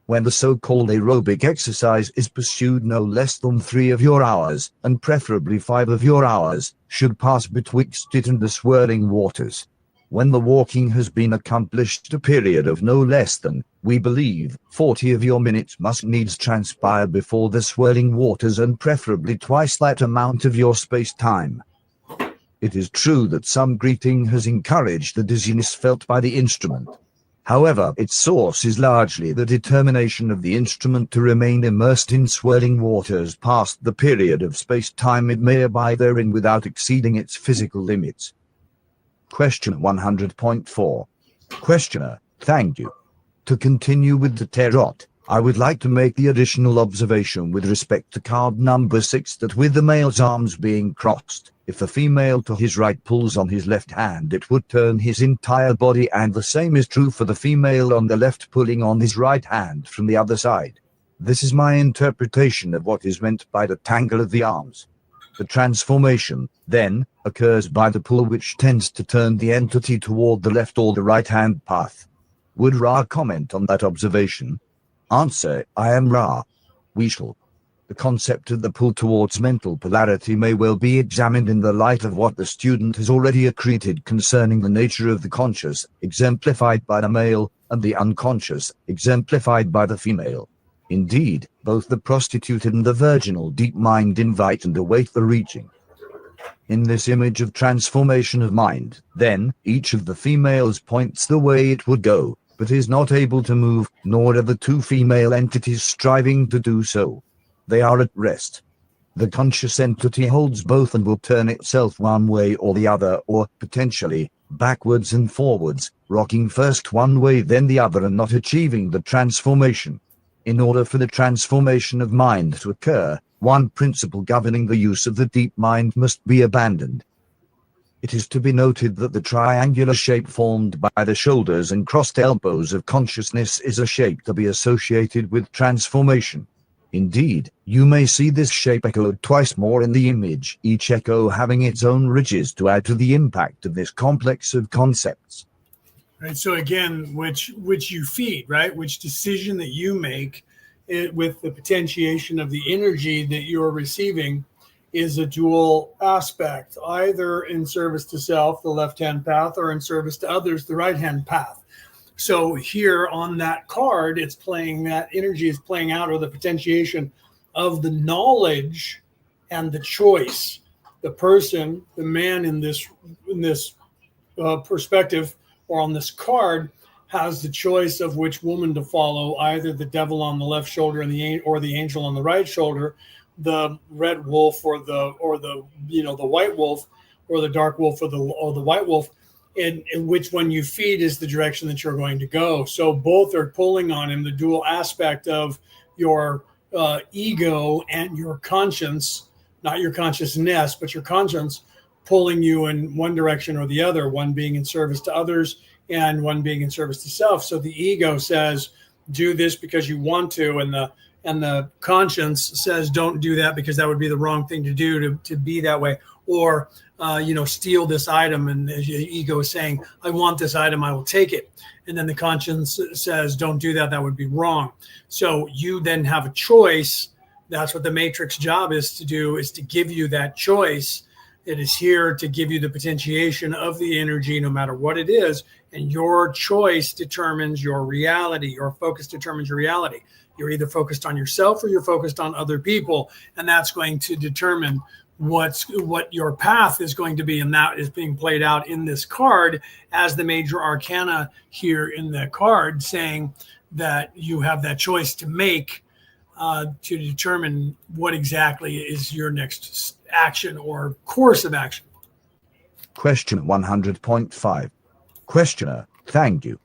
When the so-called aerobic exercise is pursued, no less than 3 of your hours, and preferably 5 of your hours, should pass betwixt it and the swirling waters. When the walking has been accomplished, a period of no less than, we believe, 40 of your minutes must needs transpire before the swirling waters and preferably twice that amount of your space-time. It is true that some greeting has encouraged the dizziness felt by the instrument. However, its source is largely the determination of the instrument to remain immersed in swirling waters past the period of space-time it may abide therein without exceeding its physical limits. Question 100.4. Questioner, thank you. To continue with the tarot, I would like to make the additional observation with respect to card number 6 that with the male's arms being crossed, if the female to his right pulls on his left hand, it would turn his entire body, and the same is true for the female on the left pulling on his right hand from the other side. This is my interpretation of what is meant by the tangle of the arms. The transformation, then, occurs by the pull which tends to turn the entity toward the left or the right-hand path. Would Ra comment on that observation? Answer, I am Ra. We shall. The concept of the pull towards mental polarity may well be examined in the light of what the student has already accreted concerning the nature of the conscious, exemplified by the male, and the unconscious, exemplified by the female. Indeed, both the prostituted and the virginal deep mind invite and await the reaching. In this image of transformation of mind, then, each of the females points the way it would go, but is not able to move, nor are the two female entities striving to do so. They are at rest. The conscious entity holds both and will turn itself one way or the other, or, potentially, backwards and forwards, rocking first one way then the other and not achieving the transformation. In order for the transformation of mind to occur, one principle governing the use of the deep mind must be abandoned. It is to be noted that the triangular shape formed by the shoulders and crossed elbows of consciousness is a shape to be associated with transformation. Indeed, you may see this shape echoed twice more in the image, each echo having its own ridges to add to the impact of this complex of concepts. Right. So again, which you feed, right? Which decision that you make with the potentiation of the energy that you're receiving is a dual aspect, either in service to self, the left-hand path, or in service to others, the right-hand path. So here on that card, it's playing, that energy is playing out, or the potentiation of the knowledge and the choice. The person, the man in this perspective, or on this card, has the choice of which woman to follow, either the devil on the left shoulder and or the angel on the right shoulder, the red wolf or the white wolf, or the dark wolf or the white wolf, and which one you feed is the direction that you're going to go. So both are pulling on him, the dual aspect of your ego and your conscience, not your consciousness, but your conscience, pulling you in one direction or the other, one being in service to others and one being in service to self. So the ego says, do this because you want to, and the conscience says, don't do that because that would be the wrong thing to do to be that way. Or, steal this item. And the ego is saying, I want this item, I will take it. And then the conscience says, don't do that, that would be wrong. So you then have a choice. That's what the matrix job is to do, is to give you that choice. It is here to give you the potentiation of the energy, no matter what it is. And your choice determines your reality. Your focus determines your reality. You're either focused on yourself or you're focused on other people. And that's going to determine what your path is going to be. And that is being played out in this card as the major arcana here in the card, saying that you have that choice to make to determine what exactly is your next action or course of action. Question 100.5. Questioner, thank you.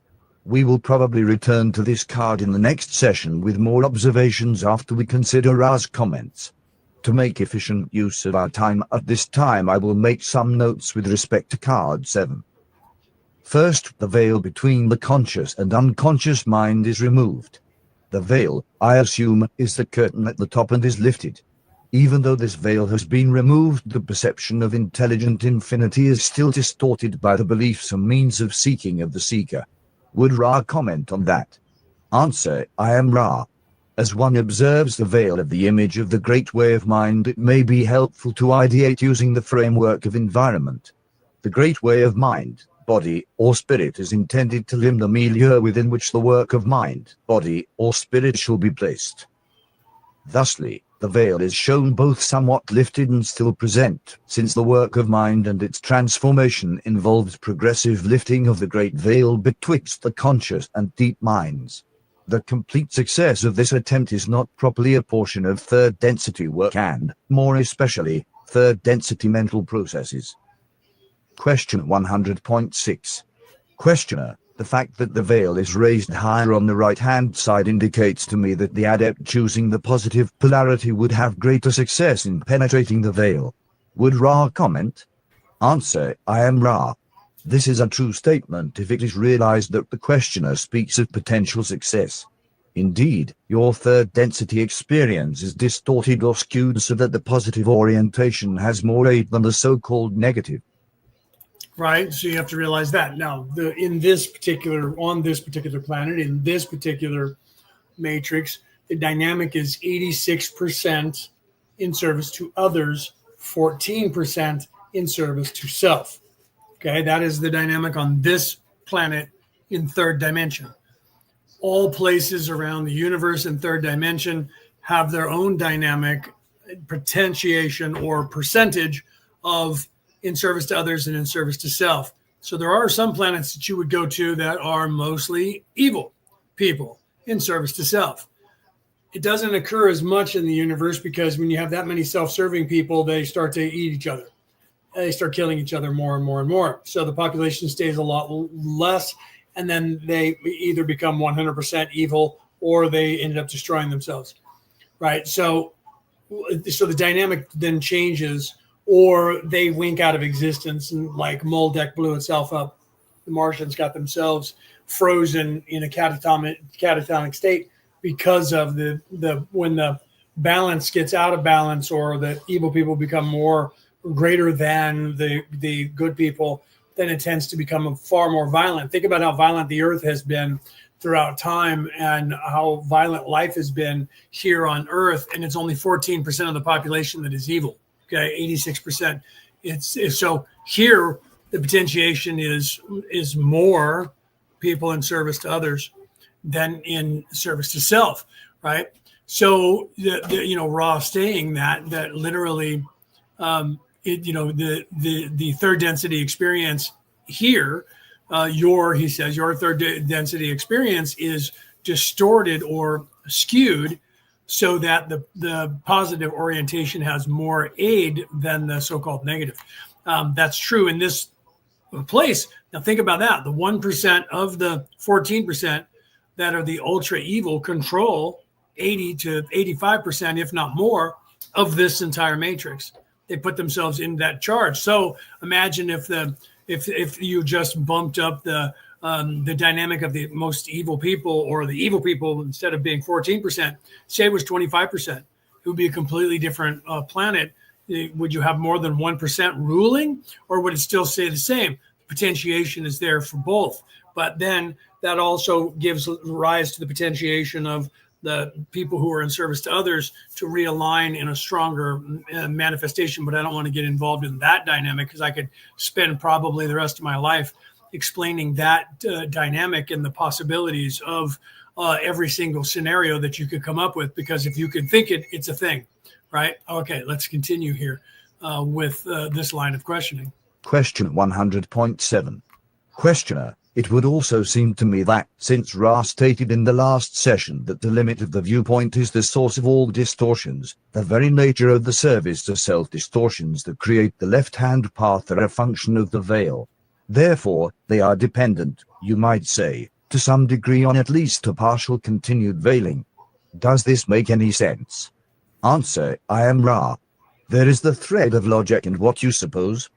We will probably return to this card in the next session with more observations after we consider Ra's comments. To make efficient use of our time at this time, I will make some notes with respect to card 7. First, the veil between the conscious and unconscious mind is removed. The veil, I assume, is the curtain at the top and is lifted. Even though this veil has been removed, the perception of intelligent infinity is still distorted by the beliefs and means of seeking of the seeker. Would Ra comment on that? Answer, I am Ra. As one observes the veil of the image of the great way of mind, it may be helpful to ideate using the framework of environment. The great way of mind, body, or spirit is intended to limn the milieu within which the work of mind, body, or spirit shall be placed. Thusly, the veil is shown both somewhat lifted and still present, since the work of mind and its transformation involves progressive lifting of the great veil betwixt the conscious and deep minds. The complete success of this attempt is not properly a portion of third density work and, more especially, third density mental processes. Question 100.6. Questioner, the fact that the veil is raised higher on the right-hand side indicates to me that the adept choosing the positive polarity would have greater success in penetrating the veil. Would Ra comment? Answer, I am Ra. This is a true statement if it is realized that the questioner speaks of potential success. Indeed, your third density experience is distorted or skewed so that the positive orientation has more aid than the so-called negative. Right. So you have to realize that. Now, on this particular planet, in this particular matrix, the dynamic is 86% in service to others, 14% in service to self. Okay, that is the dynamic on this planet in third dimension. All places around the universe in third dimension have their own dynamic potentiation or percentage of in service to others and in service to self. So there are some planets that you would go to that are mostly evil people in service to self. It doesn't occur as much in the universe because when you have that many self-serving people, they start to eat each other. They start killing each other more and more and more. So the population stays a lot less, and then they either become 100% evil or they ended up destroying themselves, right? So so the dynamic then changes, or they wink out of existence, and like Moldeck blew itself up. The Martians got themselves frozen in a catatonic state because of the when the balance gets out of balance, or the evil people become more greater than the good people, then it tends to become far more violent. Think about how violent the earth has been throughout time and how violent life has been here on earth. And it's only 14% of the population that is evil. Okay. 86%. It's so here the potentiation is more people in service to others than in service to self. Right. So Ross saying that literally, the third density experience here, your third density experience is distorted or skewed so that the positive orientation has more aid than the so-called negative. That's true in this place. Now think about that. The 1% of the 14% that are the ultra evil control 80 to 85%, if not more, of this entire matrix. They put themselves in that charge. So imagine if you just bumped up the dynamic of the most evil people, or the evil people, instead of being 14%, say it was 25%, it would be a completely different planet. Would you have more than 1% ruling, or would it still stay the same? Potentiation is there for both, but then that also gives rise to the potentiation of the people who are in service to others to realign in a stronger manifestation. But I don't want to get involved in that dynamic, because I could spend probably the rest of my life explaining that dynamic and the possibilities of every single scenario that you could come up with, because if you can think it, it's a thing, right? Okay, let's continue here with this line of questioning. Question 100.7. Questioner: it would also seem to me that, since Ra stated in the last session that the limit of the viewpoint is the source of all distortions, the very nature of the service to self-distortions that create the left-hand path are a function of the veil. Therefore, they are dependent, you might say, to some degree on at least a partial continued veiling. Does this make any sense? Answer: I am Ra. There is the thread of logic and what you suppose.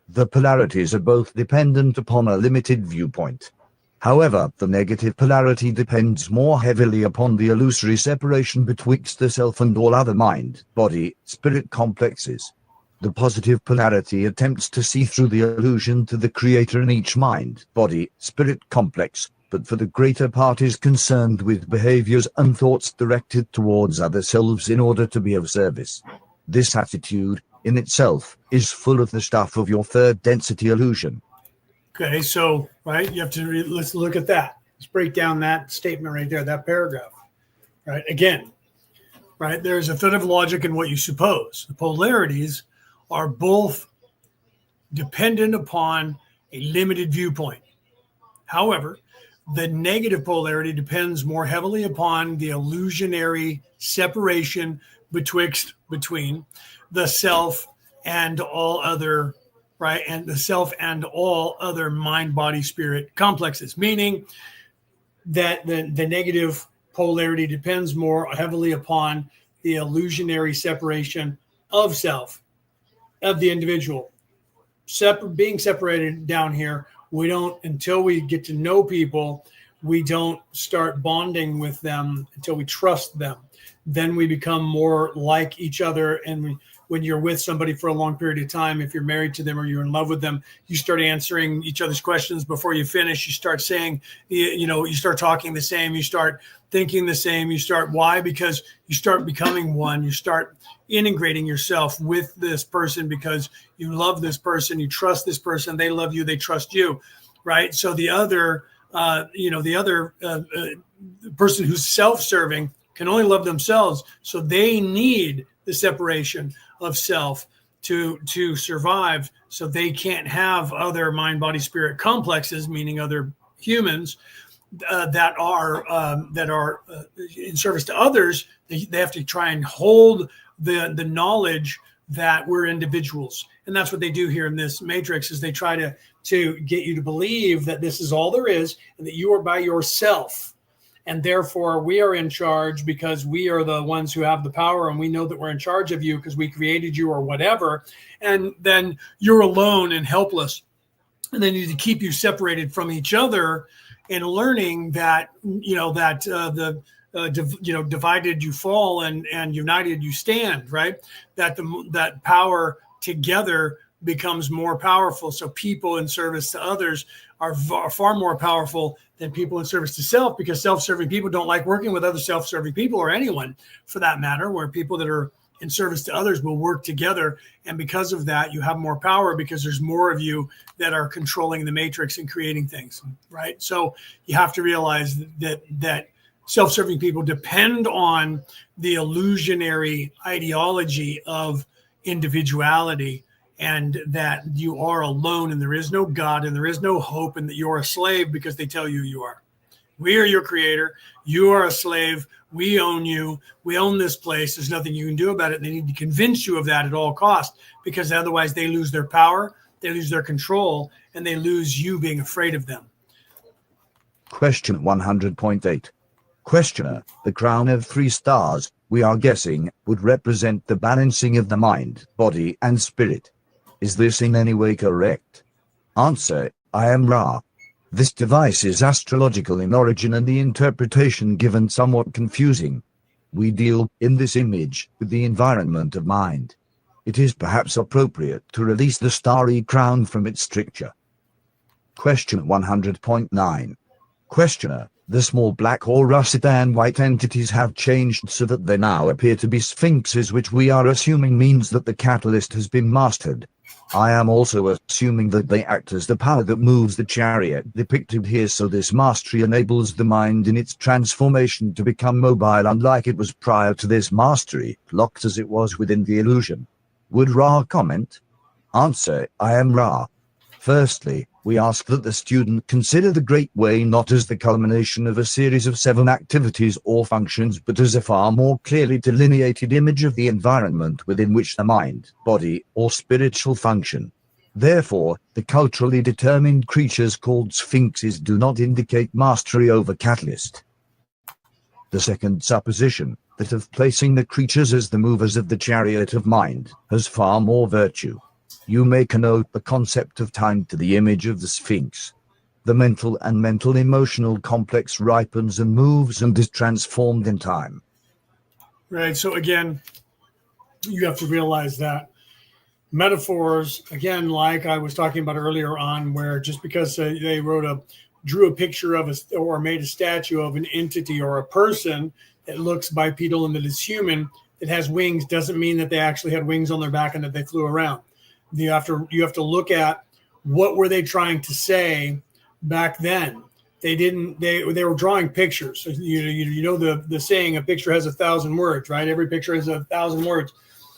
The polarities are both dependent upon a limited viewpoint. However, the negative polarity depends more heavily upon the illusory separation betwixt the self and all other mind, body, spirit complexes. The positive polarity attempts to see through the illusion to the creator in each mind, body, spirit complex, but for the greater part is concerned with behaviors and thoughts directed towards other selves in order to be of service. This attitude, in itself, is full of the stuff of your third density illusion. Okay, so, right, you have to let's look at that. Let's break down that statement right there, that paragraph. Right, again, right, there's a thread of logic in what you suppose. The polarities are both dependent upon a limited viewpoint. However, the negative polarity depends more heavily upon the illusionary separation between the self and all other, right, and the self and all other mind, body, spirit complexes, meaning that the negative polarity depends more heavily upon the illusionary separation of self, of the individual. Being separated down here, we don't, until we get to know people, we don't start bonding with them until we trust them. Then we become more like each other. And when you're with somebody for a long period of time, if you're married to them or you're in love with them, you start answering each other's questions before you finish. You start saying, you start talking the same, you start thinking the same, why? Because you start becoming one. You start integrating yourself with this person because you love this person, you trust this person, they love you, they trust you, right? So the other, person who's self-serving can only love themselves. So they need the separation of self to survive. So they can't have other mind, body, spirit complexes, meaning other humans that are in service to others. They have to try and hold the knowledge that we're individuals. And that's what they do here in this matrix, is they try to get you to believe that this is all there is and that you are by yourself. and therefore we are in charge because we are the ones who have the power, and we know that we're in charge of you because we created you or whatever. And then you're alone and helpless, and they need to keep you separated from each other, and learning that divided you fall, and united you stand, right? That power together becomes more powerful. So people in service to others are far more powerful than people in service to self, because self-serving people don't like working with other self-serving people, or anyone for that matter, where people that are in service to others will work together. And because of that, you have more power, because there's more of you that are controlling the matrix and creating things, right? So you have to realize that self-serving people depend on the illusionary ideology of individuality, and that you are alone, and there is no God, and there is no hope, and that you're a slave because they tell you you are. We are your creator. You are a slave. We own you. We own this place. There's nothing you can do about it. And they need to convince you of that at all costs, because otherwise they lose their power, they lose their control, and they lose you being afraid of them. Question 100.8. Questioner, the crown of 3 stars, we are guessing, would represent the balancing of the mind, body, and spirit. Is this in any way correct? Answer, I am Ra. This device is astrological in origin, and the interpretation given somewhat confusing. We deal, in this image, with the environment of mind. It is perhaps appropriate to release the starry crown from its stricture. Question 100.9. Questioner, the small black or russet and white entities have changed so that they now appear to be sphinxes, which we are assuming means that the catalyst has been mastered. I am also assuming that they act as the power that moves the chariot depicted here, so this mastery enables the mind in its transformation to become mobile, unlike it was prior to this mastery, locked as it was within the illusion. Would Ra comment? Answer, I am Ra. Firstly, we ask that the student consider the Great Way not as the culmination of a series of 7 activities or functions, but as a far more clearly delineated image of the environment within which the mind, body, or spirit shall function. Therefore, the culturally determined creatures called sphinxes do not indicate mastery over catalyst. The second supposition, that of placing the creatures as the movers of the chariot of mind, has far more virtue. You may connote the concept of time to the image of the Sphinx. The mental and mental-emotional complex ripens and moves and is transformed in time. Right. So again, you have to realize that metaphors, again, like I was talking about earlier on, where just because they drew a picture of or made a statue of an entity or a person that looks bipedal and that is human, that has wings, doesn't mean that they actually had wings on their back and that they flew around. You have to look at what were they trying to say back then. They were drawing pictures. So you know the saying, a picture has 1,000 words, right? Every picture has 1,000 words.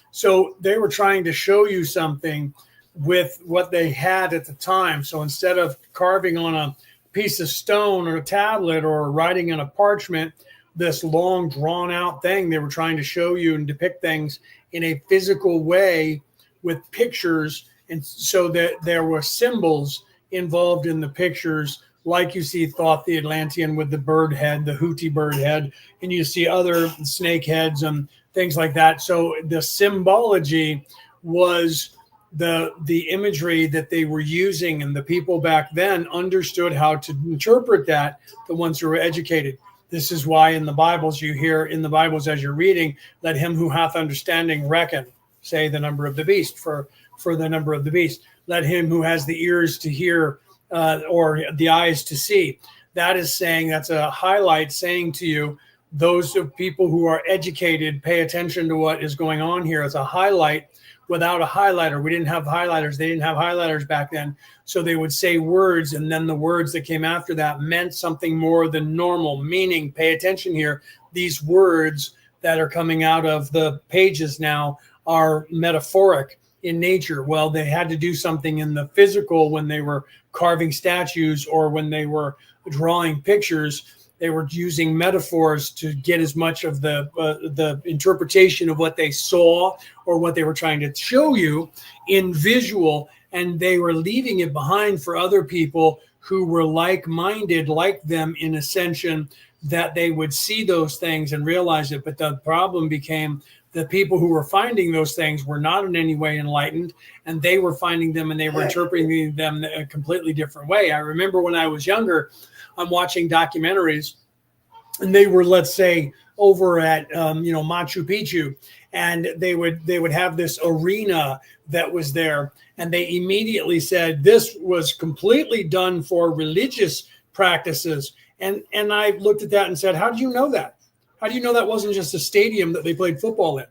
So they were trying to show you something with what they had at the time. So instead of carving on a piece of stone or a tablet or writing on a parchment, this long drawn out thing, they were trying to show you and depict things in a physical way with pictures, and so that there were symbols involved in the pictures, like you see Thoth the Atlantean with the bird head, the Houthi bird head, and you see other snake heads and things like that. So the symbology was the imagery that they were using, and the people back then understood how to interpret that, the ones who were educated. This is why in the Bibles, you hear in the Bibles as you're reading, let him who hath understanding reckon. Say the number of the beast for the number of the beast. Let him who has the ears to hear or the eyes to see. That is saying, that's a highlight saying to you, those of people who are educated, pay attention to what is going on here. It's a highlight without a highlighter. We didn't have highlighters. They didn't have highlighters back then. So they would say words, and then the words that came after that meant something more than normal, meaning, pay attention here, these words that are coming out of the pages now are metaphoric in nature. Well, they had to do something in the physical when they were carving statues or when they were drawing pictures. They were using metaphors to get as much of the interpretation of what they saw or what they were trying to show you in visual, and they were leaving it behind for other people who were like-minded, like them in ascension, that they would see those things and realize it. But the problem became the people who were finding those things were not in any way enlightened, and they were finding them and they were interpreting them a completely different way. I remember when I was younger, I'm watching documentaries, and they were, let's say, over at Machu Picchu, and they would have this arena that was there, and they immediately said this was completely done for religious practices. And I looked at that and said, how do you know that? How do you know that wasn't just a stadium that they played football in?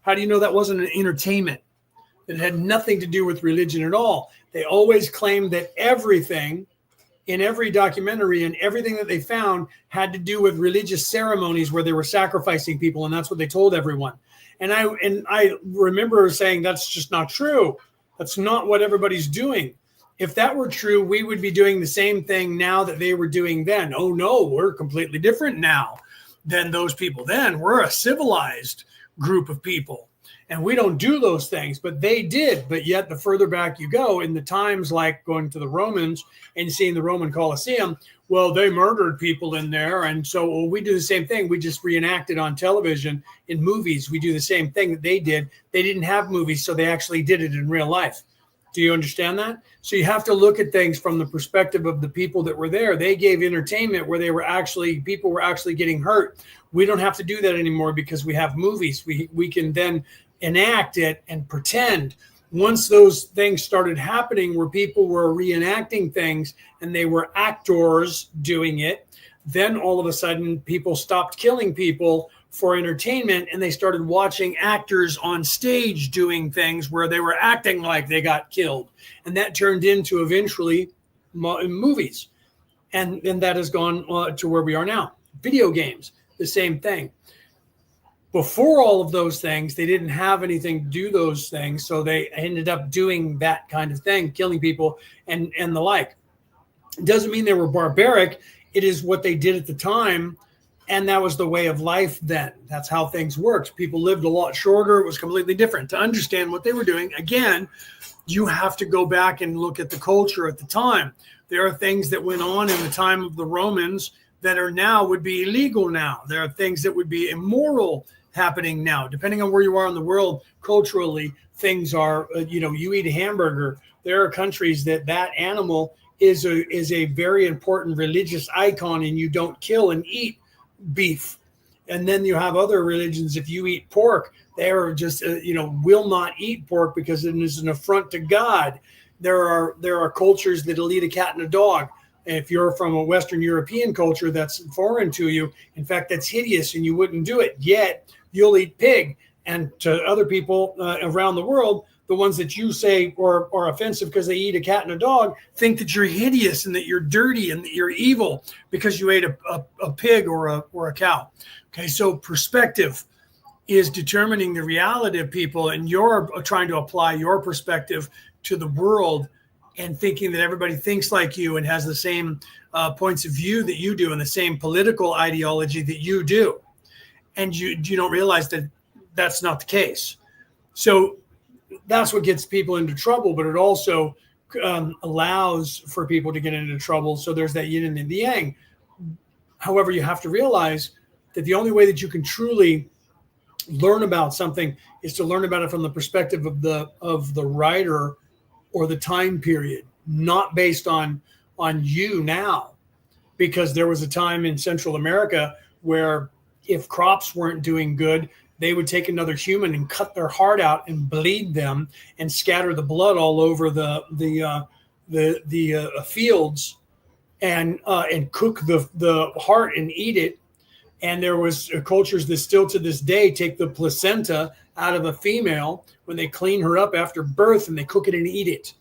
How do you know that wasn't an entertainment? That had nothing to do with religion at all. They always claimed that everything in every documentary and everything that they found had to do with religious ceremonies where they were sacrificing people, and that's what they told everyone. And I remember saying, that's just not true. That's not what everybody's doing. If that were true, we would be doing the same thing now that they were doing then. Oh no, we're completely different now than those people then. We're a civilized group of people, and we don't do those things, but they did. But yet the further back you go in the times, like going to the Romans and seeing the Roman Colosseum, well, they murdered people in there. And so we do the same thing. We just reenact it on television in movies. We do the same thing that they did. They didn't have movies, so they actually did it in real life. Do you understand that? So you have to look at things from the perspective of the people that were there. They gave entertainment where people were actually getting hurt. We don't have to do that anymore because we have movies. We can then enact it and pretend. Once those things started happening where people were reenacting things and they were actors doing it, then all of a sudden people stopped killing people for entertainment, and they started watching actors on stage doing things where they were acting like they got killed. And that turned into eventually movies. And that has gone to where we are now. Video games, the same thing. Before all of those things, they didn't have anything to do those things. So they ended up doing that kind of thing, killing people and the like. It doesn't mean they were barbaric. It is what they did at the time. And that was the way of life then. That's how things worked. People lived a lot shorter. It was completely different. To understand what they were doing, again, you have to go back and look at the culture at the time. There are things that went on in the time of the Romans that are now would be illegal now. There are things that would be immoral happening now. Depending on where you are in the world, culturally, things are, you eat a hamburger. There are countries that animal is a very important religious icon, and you don't kill and eat beef. And then you have other religions, if you eat pork, they are just will not eat pork because it is an affront to God. There are cultures that'll eat a cat and a dog. And if you're from a Western European culture that's foreign to you, in fact that's hideous and you wouldn't do it, yet you'll eat pig. And to other people around the world, the ones that you say are offensive because they eat a cat and a dog think that you're hideous and that you're dirty and that you're evil because you ate a pig or a cow. Okay, so perspective is determining the reality of people, and you're trying to apply your perspective to the world and thinking that everybody thinks like you and has the same points of view that you do and the same political ideology that you do. And you don't realize that that's not the case. So that's what gets people into trouble, but it also allows for people to get into trouble. So there's that yin and the yang. However, you have to realize that the only way that you can truly learn about something is to learn about it from the perspective of the writer or the time period, not based on you now. Because there was a time in Central America where if crops weren't doing good, they would take another human and cut their heart out and bleed them and scatter the blood all over the fields and cook the heart and eat it. And there was cultures that still to this day take the placenta out of a female when they clean her up after birth and they cook it and eat it.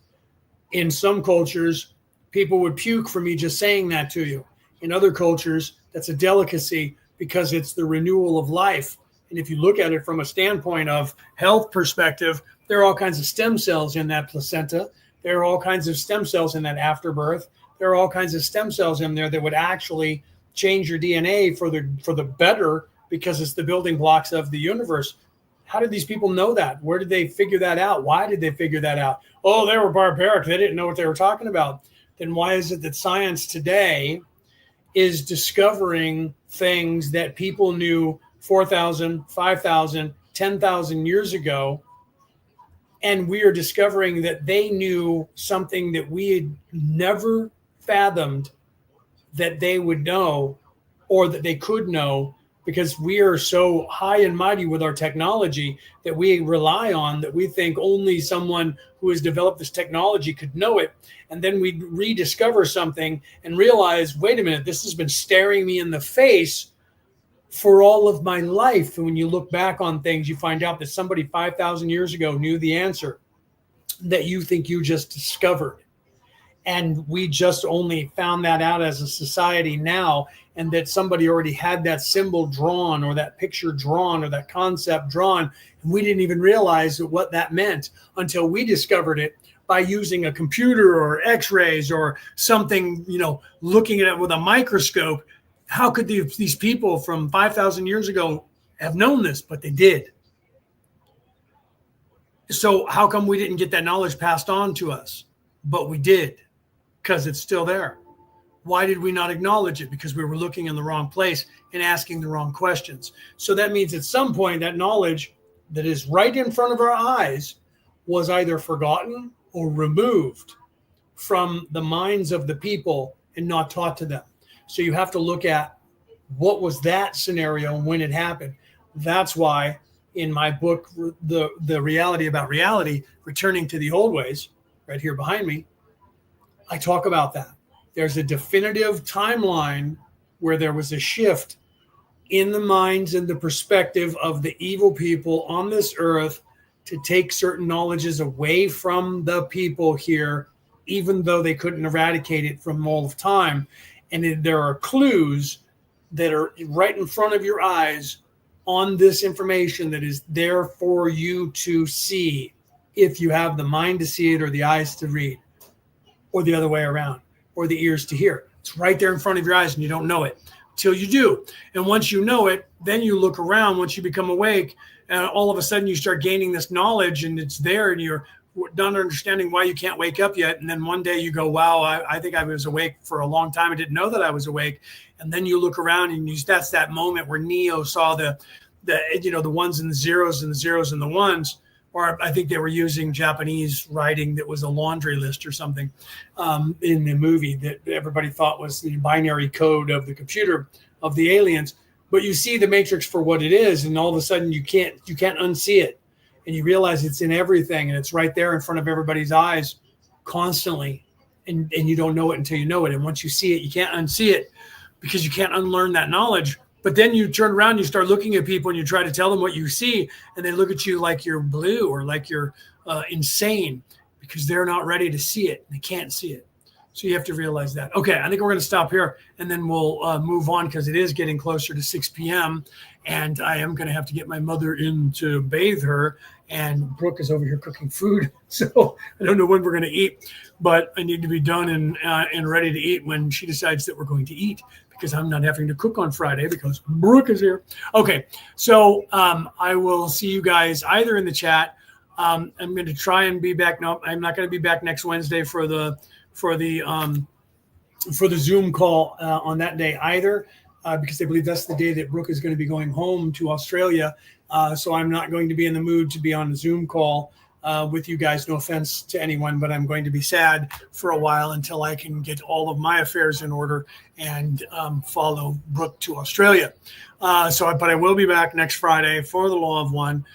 In some cultures, people would puke for me just saying that to you. In other cultures, that's a delicacy because it's the renewal of life. And if you look at it from a standpoint of health perspective, there are all kinds of stem cells in that placenta. There are all kinds of stem cells in that afterbirth. There are all kinds of stem cells in there that would actually change your DNA for the better because it's the building blocks of the universe. How did these people know that? Where did they figure that out? Why did they figure that out? Oh, they were barbaric. They didn't know what they were talking about. Then why is it that science today is discovering things that people knew 4,000, 5,000, 10,000 years ago. And we are discovering that they knew something that we had never fathomed that they would know or that they could know, because we are so high and mighty with our technology that we rely on, that we think only someone who has developed this technology could know it. And then we rediscover something and realize, wait a minute, this has been staring me in the face for all of my life. And when you look back on things, you find out that somebody 5,000 years ago knew the answer that you think you just discovered. And we just only found that out as a society now, and that somebody already had that symbol drawn or that picture drawn or that concept drawn. And we didn't even realize what that meant until we discovered it by using a computer or x-rays or something, looking at it with a microscope. How could these people from 5,000 years ago have known this? But they did. So how come we didn't get that knowledge passed on to us? But we did, because it's still there. Why did we not acknowledge it? Because we were looking in the wrong place and asking the wrong questions. So that means at some point that knowledge that is right in front of our eyes was either forgotten or removed from the minds of the people and not taught to them. So you have to look at what was that scenario and when it happened. That's why in my book, the reality about reality, returning to the old ways, right here behind me, I talk about that. There's a definitive timeline where there was a shift in the minds and the perspective of the evil people on this earth to take certain knowledges away from the people here, even though they couldn't eradicate it from all of time. And there are clues that are right in front of your eyes on this information that is there for you to see, if you have the mind to see it or the eyes to read, or the other way around, or the ears to hear. It's right there in front of your eyes and you don't know it till you do. And once you know it, then you look around once you become awake, and all of a sudden you start gaining this knowledge and it's there and you're not understanding why you can't wake up yet. And then one day you go, wow, I think I was awake for a long time. I didn't know that I was awake. And then you look around and that's that moment where Neo saw the ones and the zeros and the zeros and the ones. Or I think they were using Japanese writing that was a laundry list or something in the movie that everybody thought was the binary code of the computer of the aliens. But you see the Matrix for what it is, and all of a sudden you can't unsee it, and you realize it's in everything, and it's right there in front of everybody's eyes constantly, and you don't know it until you know it. And once you see it, you can't unsee it because you can't unlearn that knowledge. But then you turn around, you start looking at people and you try to tell them what you see, and they look at you like you're blue or like you're insane because they're not ready to see it. They can't see it. So you have to realize that. Okay, I think we're going to stop here and then we'll move on because it is getting closer to 6 p.m. And I am going to have to get my mother in to bathe her. And Brooke is over here cooking food. So I don't know when we're going to eat, but I need to be done and ready to eat when she decides that we're going to eat, because I'm not having to cook on Friday because Brooke is here. Okay, so I will see you guys either in the chat. I'm going to try and be back. No, I'm not going to be back next Wednesday for the Zoom call on that day either, because I believe that's the day that Brooke is going to be going home to Australia. So I'm not going to be in the mood to be on a Zoom call with you guys. No offense to anyone, but I'm going to be sad for a while until I can get all of my affairs in order and follow Brooke to Australia. But I will be back next Friday for the Law of One.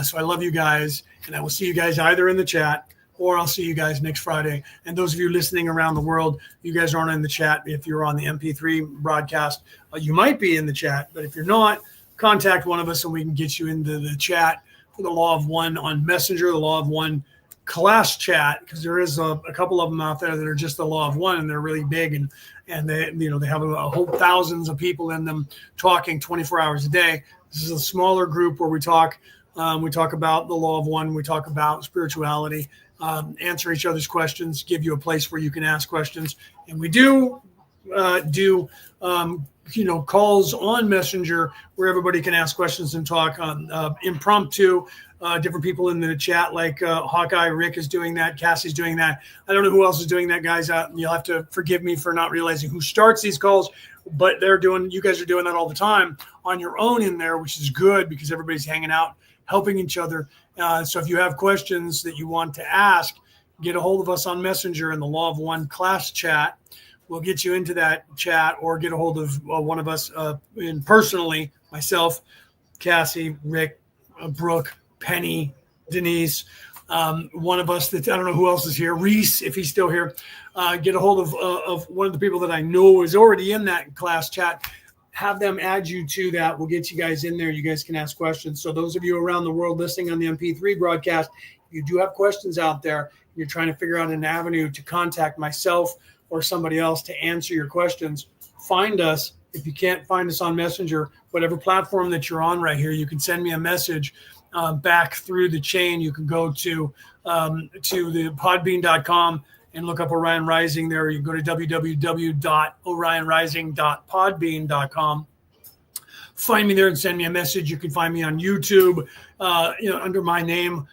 So I love you guys, and I will see you guys either in the chat or I'll see you guys next Friday. And those of you listening around the world, you guys aren't in the chat. If you're on the MP3 broadcast, you might be in the chat. But if you're not, contact one of us and we can get you into the chat for the Law of One on Messenger, the Law of One class chat, because there is a couple of them out there that are just the Law of One, and they're really big, and they have a whole thousands of people in them talking 24 hours a day. This is a smaller group where we talk about the Law of One, we talk about spirituality, answer each other's questions, give you a place where you can ask questions. And we do calls on Messenger where everybody can ask questions and talk on impromptu. Different people in the chat, like Hawkeye, Rick is doing that, Cassie's doing that. I don't know who else is doing that, guys. You'll have to forgive me for not realizing who starts these calls. but you guys are doing that all the time on your own in there, which is good because everybody's hanging out, helping each other. So if you have questions that you want to ask, get a hold of us on Messenger in the Law of One class chat. We'll get you into that chat, or get a hold of one of us in personally, myself, Cassie, Rick, Brooke, Penny, Denise, one of us that I don't know who else is here, Reese, if he's still here. Get a hold of one of the people that I know is already in that class chat. Have them add you to that. We'll get you guys in there. You guys can ask questions. So those of you around the world listening on the MP3 broadcast, if you do have questions out there, you're trying to figure out an avenue to contact myself or somebody else to answer your questions, find us. If you can't find us on Messenger, whatever platform that you're on right here, you can send me a message back through the chain. You can go to the podbean.com and look up Orion Rising there. You can go to www.orionrising.podbean.com. Find me there and send me a message. You can find me on YouTube, under my name.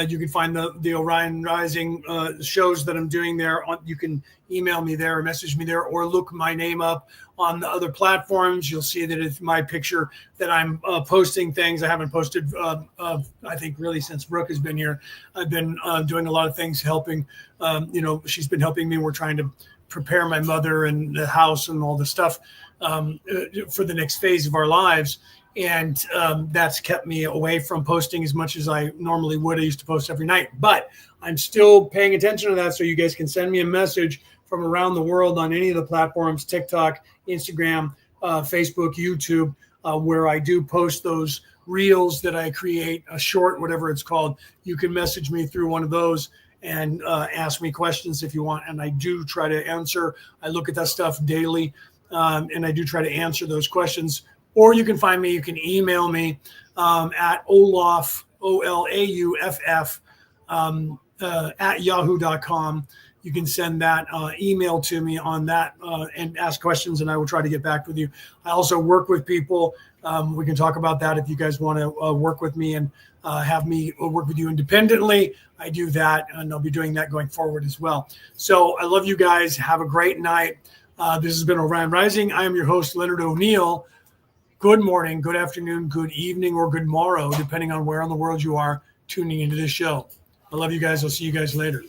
You can find the Orion Rising shows that I'm doing there. You can email me there or message me there, or look my name up on the other platforms. You'll see that it's my picture that I'm posting things. I haven't posted, I think, really since Brooke has been here. I've been doing a lot of things, helping. She's been helping me. We're trying to prepare my mother and the house and all the stuff for the next phase of our lives. And that's kept me away from posting as much as I normally would. I used to post every night, but I'm still paying attention to that. So you guys can send me a message from around the world on any of the platforms, TikTok, Instagram, Facebook, YouTube, where I do post those reels that I create, a short, whatever it's called. You can message me through one of those and ask me questions if you want. And I do try to answer. I look at that stuff daily, and I do try to answer those questions. Or you can find me, you can email me at Olauff, OLAUFF, at yahoo.com. You can send that email to me on that and ask questions, and I will try to get back with you. I also work with people. We can talk about that if you guys want to work with me and have me work with you independently. I do that, and I'll be doing that going forward as well. So I love you guys. Have a great night. This has been Orion Rising. I am your host, Leonard O'Neill. Good morning, good afternoon, good evening, or good morrow, depending on where in the world you are tuning into this show. I love you guys. I'll see you guys later.